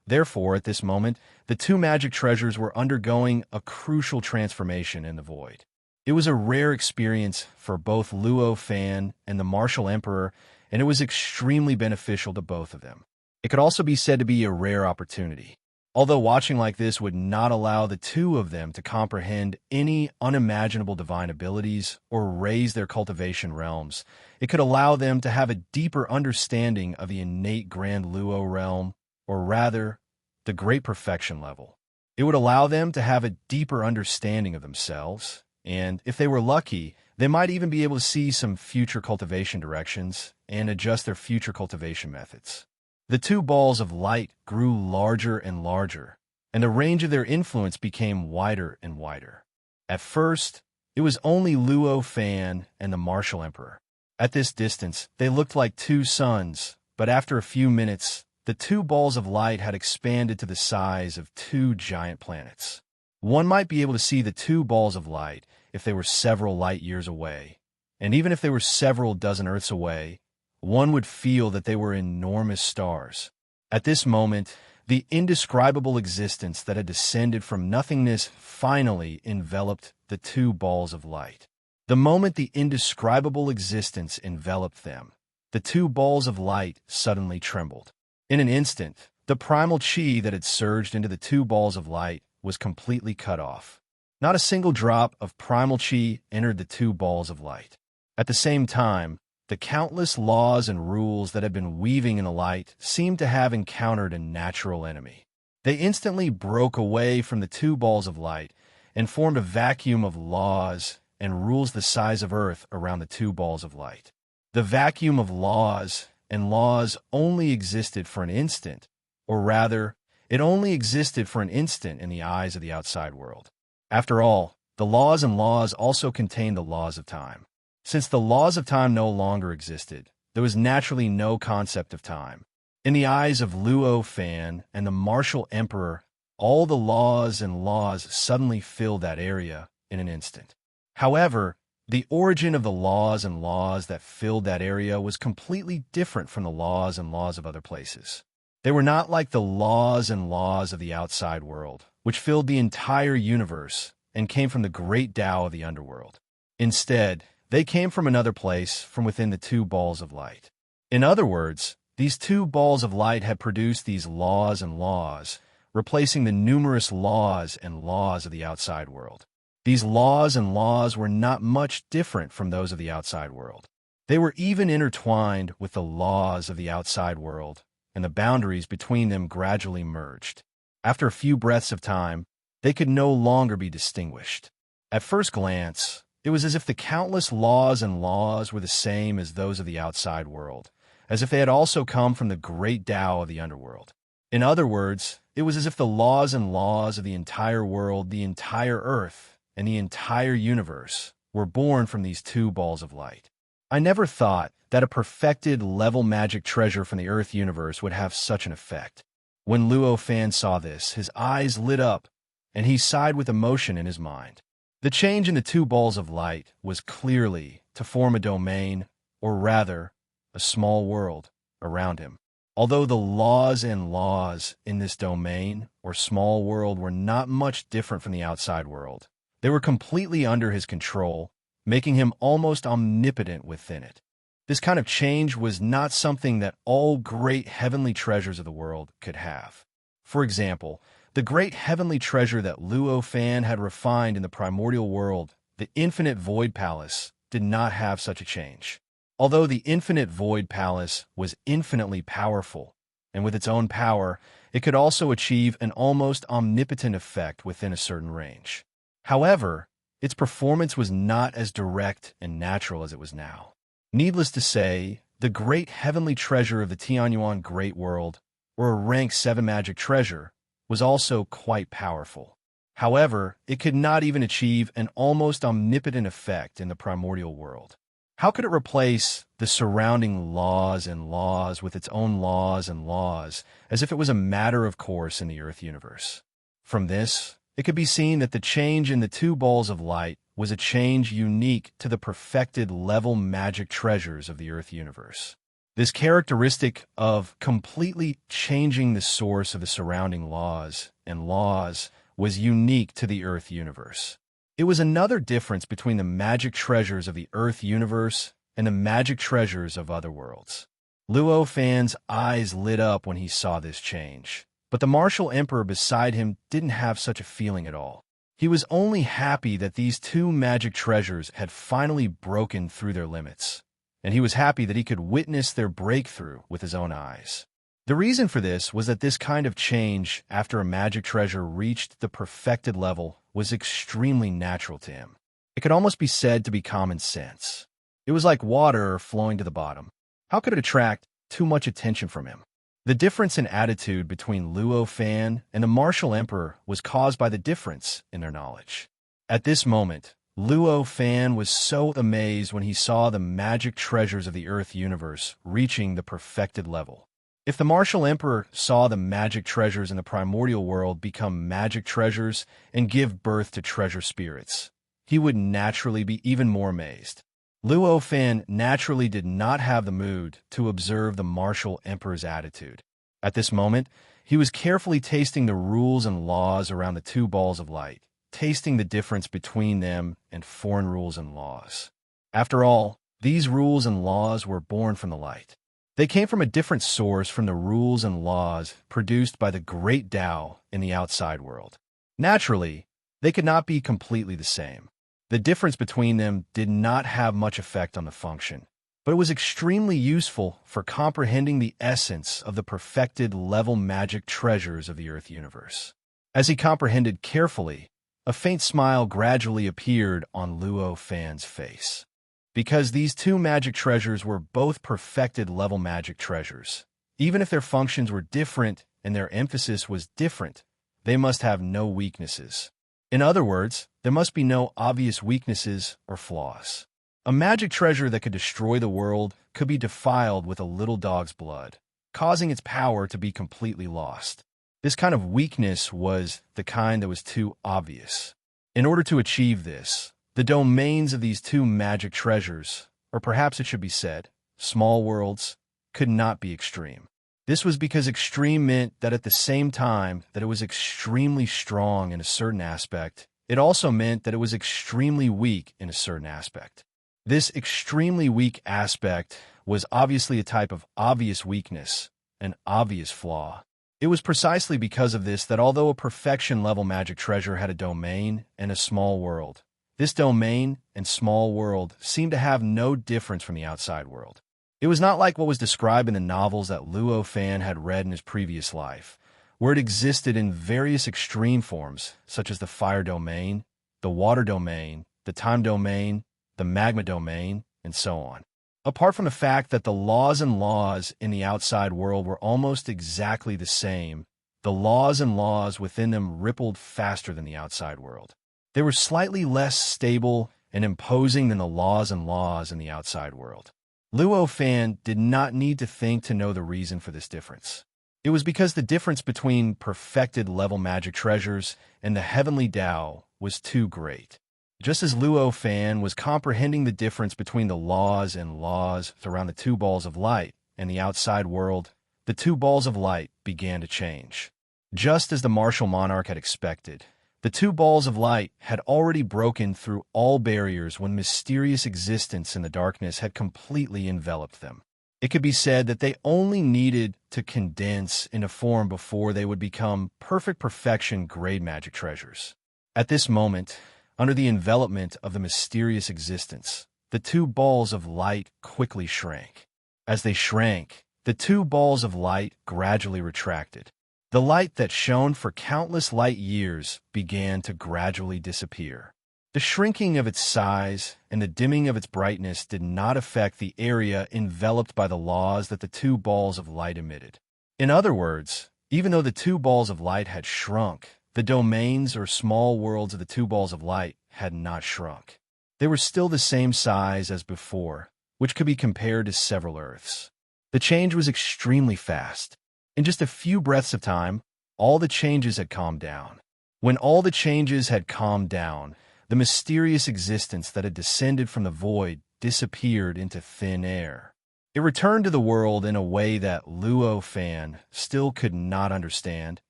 Therefore, at this moment, the two magic treasures were undergoing a crucial transformation in the void. It was a rare experience for both Luo Fan and the martial emperor, and it was extremely beneficial to both of them. It could also be said to be a rare opportunity. Although watching like this would not allow the two of them to comprehend any unimaginable divine abilities or raise their cultivation realms, it could allow them to have a deeper understanding of the innate grand Luo realm, or rather, the great perfection level. It would allow them to have a deeper understanding of themselves, and if they were lucky, they might even be able to see some future cultivation directions and adjust their future cultivation methods. The two balls of light grew larger and larger, and the range of their influence became wider and wider. At first, it was only Luo Fan and the martial emperor. At this distance, they looked like two suns, but after a few minutes, the two balls of light had expanded to the size of two giant planets. One might be able to see the two balls of light if they were several light years away, and even if they were several dozen Earths away, one would feel that they were enormous stars. At this moment, the indescribable existence that had descended from nothingness finally enveloped the two balls of light. The moment the indescribable existence enveloped them, the two balls of light suddenly trembled. In an instant, the primal chi that had surged into the two balls of light was completely cut off. Not a single drop of primal chi entered the two balls of light. At the same time, the countless laws and rules that had been weaving in the light seemed to have encountered a natural enemy. They instantly broke away from the two balls of light and formed a vacuum of laws and rules the size of Earth around the two balls of light. The vacuum of laws and laws only existed for an instant, or rather, it only existed for an instant in the eyes of the outside world. After all, the laws and laws also contained the laws of time. Since the laws of time no longer existed, there was naturally no concept of time. In the eyes of Luo Fan and the martial emperor, all the laws and laws suddenly filled that area in an instant. However, the origin of the laws and laws that filled that area was completely different from the laws and laws of other places. They were not like the laws and laws of the outside world, which filled the entire universe and came from the great Tao of the underworld. Instead, they came from another place, from within the two balls of light. In other words, these two balls of light had produced these laws and laws, replacing the numerous laws and laws of the outside world. These laws and laws were not much different from those of the outside world. They were even intertwined with the laws of the outside world, and the boundaries between them gradually merged. After a few breaths of time, they could no longer be distinguished. At first glance, it was as if the countless laws and laws were the same as those of the outside world, as if they had also come from the great Tao of the underworld. In other words, it was as if the laws and laws of the entire world, the entire Earth, and the entire universe were born from these two balls of light. I never thought that a perfected level magic treasure from the Earth universe would have such an effect. When Luo Fan saw this, his eyes lit up, and he sighed with emotion in his mind. The change in the two balls of light was clearly to form a domain, or rather, a small world, around him. Although the laws and laws in this domain, or small world, were not much different from the outside world, they were completely under his control, making him almost omnipotent within it. This kind of change was not something that all great heavenly treasures of the world could have. For example, the great heavenly treasure that Luo Fan had refined in the primordial world, the Infinite Void Palace, did not have such a change. Although the Infinite Void Palace was infinitely powerful, and with its own power, it could also achieve an almost omnipotent effect within a certain range. However, its performance was not as direct and natural as it was now. Needless to say, the great heavenly treasure of the Tianyuan Great World, or a rank 7 magic treasure, was also quite powerful. However, it could not even achieve an almost omnipotent effect in the primordial world. How could it replace the surrounding laws and laws with its own laws and laws, as if it was a matter of course in the Earth universe? From this, it could be seen that the change in the 2 balls of light was a change unique to the perfected level magic treasures of the Earth universe. This characteristic of completely changing the source of the surrounding laws and laws was unique to the Earth universe. It was another difference between the magic treasures of the Earth universe and the magic treasures of other worlds. Luo Fan's eyes lit up when he saw this change, but the martial emperor beside him didn't have such a feeling at all. He was only happy that these 2 magic treasures had finally broken through their limits, and he was happy that he could witness their breakthrough with his own eyes. The reason for this was that this kind of change after a magic treasure reached the perfected level was extremely natural to him. It could almost be said to be common sense. It was like water flowing to the bottom. How could it attract too much attention from him? The difference in attitude between Luo Fan and the martial emperor was caused by the difference in their knowledge. At this moment, Luo Fan was so amazed when he saw the magic treasures of the Earth universe reaching the perfected level. If the martial emperor saw the magic treasures in the primordial world become magic treasures and give birth to treasure spirits, he would naturally be even more amazed. Luo Fan naturally did not have the mood to observe the martial emperor's attitude. At this moment, he was carefully tasting the rules and laws around the 2 balls of light, tasting the difference between them and foreign rules and laws. After all, these rules and laws were born from the light. They came from a different source from the rules and laws produced by the great Tao in the outside world. Naturally, they could not be completely the same. The difference between them did not have much effect on the function, but it was extremely useful for comprehending the essence of the perfected level magic treasures of the Earth universe. As he comprehended carefully, a faint smile gradually appeared on Luo Fan's face. Because these 2 magic treasures were both perfected level magic treasures, even if their functions were different and their emphasis was different, they must have no weaknesses. In other words, there must be no obvious weaknesses or flaws. A magic treasure that could destroy the world could be defiled with a little dog's blood, causing its power to be completely lost. This kind of weakness was the kind that was too obvious. In order to achieve this, the domains of these 2 magic treasures, or perhaps it should be said, small worlds, could not be extreme. This was because extreme meant that at the same time that it was extremely strong in a certain aspect, it also meant that it was extremely weak in a certain aspect. This extremely weak aspect was obviously a type of obvious weakness, an obvious flaw. It was precisely because of this that although a perfection-level magic treasure had a domain and a small world, this domain and small world seemed to have no difference from the outside world. It was not like what was described in the novels that Luo Fan had read in his previous life, where it existed in various extreme forms, such as the fire domain, the water domain, the time domain, the magma domain, and so on. Apart from the fact that the laws and laws in the outside world were almost exactly the same, the laws and laws within them rippled faster than the outside world. They were slightly less stable and imposing than the laws and laws in the outside world. Luo Fan did not need to think to know the reason for this difference. It was because the difference between perfected level magic treasures and the heavenly Tao was too great. Just as Luo Fan was comprehending the difference between the laws and laws around the 2 balls of light and the outside world, the 2 balls of light began to change. Just as the martial monarch had expected, the 2 balls of light had already broken through all barriers when mysterious existence in the darkness had completely enveloped them. It could be said that they only needed to condense into form before they would become perfect perfection grade magic treasures. At this moment, under the envelopment of the mysterious existence, the 2 balls of light quickly shrank. As they shrank, the 2 balls of light gradually retracted. The light that shone for countless light years began to gradually disappear. The shrinking of its size and the dimming of its brightness did not affect the area enveloped by the laws that the two balls of light emitted. In other words, even though the two balls of light had shrunk, the domains or small worlds of the two balls of light had not shrunk. They were still the same size as before, which could be compared to several Earths. The change was extremely fast. In just a few breaths of time, all the changes had calmed down. When all the changes had calmed down, the mysterious existence that had descended from the void disappeared into thin air. It returned to the world in a way that Luo Fan still could not understand,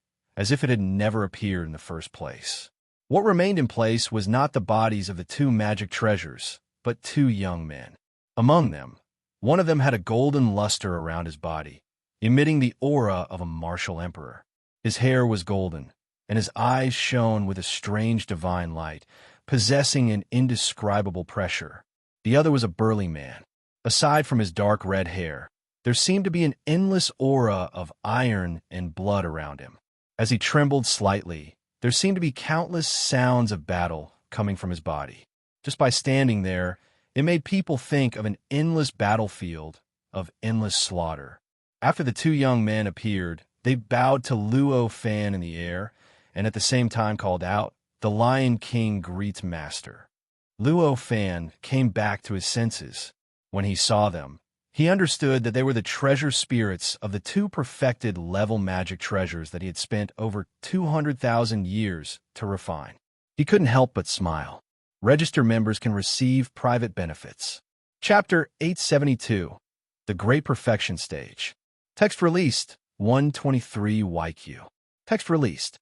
as if it had never appeared in the first place. What remained in place was not the bodies of the two magic treasures, but two young men. Among them, one of them had a golden luster around his body, emitting the aura of a martial emperor. His hair was golden, and his eyes shone with a strange divine light, possessing an indescribable pressure. The other was a burly man. Aside from his dark red hair, there seemed to be an endless aura of iron and blood around him. As he trembled slightly, there seemed to be countless sounds of battle coming from his body. Just by standing there, it made people think of an endless battlefield of endless slaughter. After the two young men appeared, they bowed to Luo Fan in the air, and at the same time called out, "The Lion King greets Master." Luo Fan came back to his senses. When he saw them, he understood that they were the treasure spirits of the two perfected level magic treasures that he had spent over 200,000 years to refine. He couldn't help but smile. Register members can receive private benefits. Chapter 872, The Great Perfection Stage. Text released 123 YQ. Text released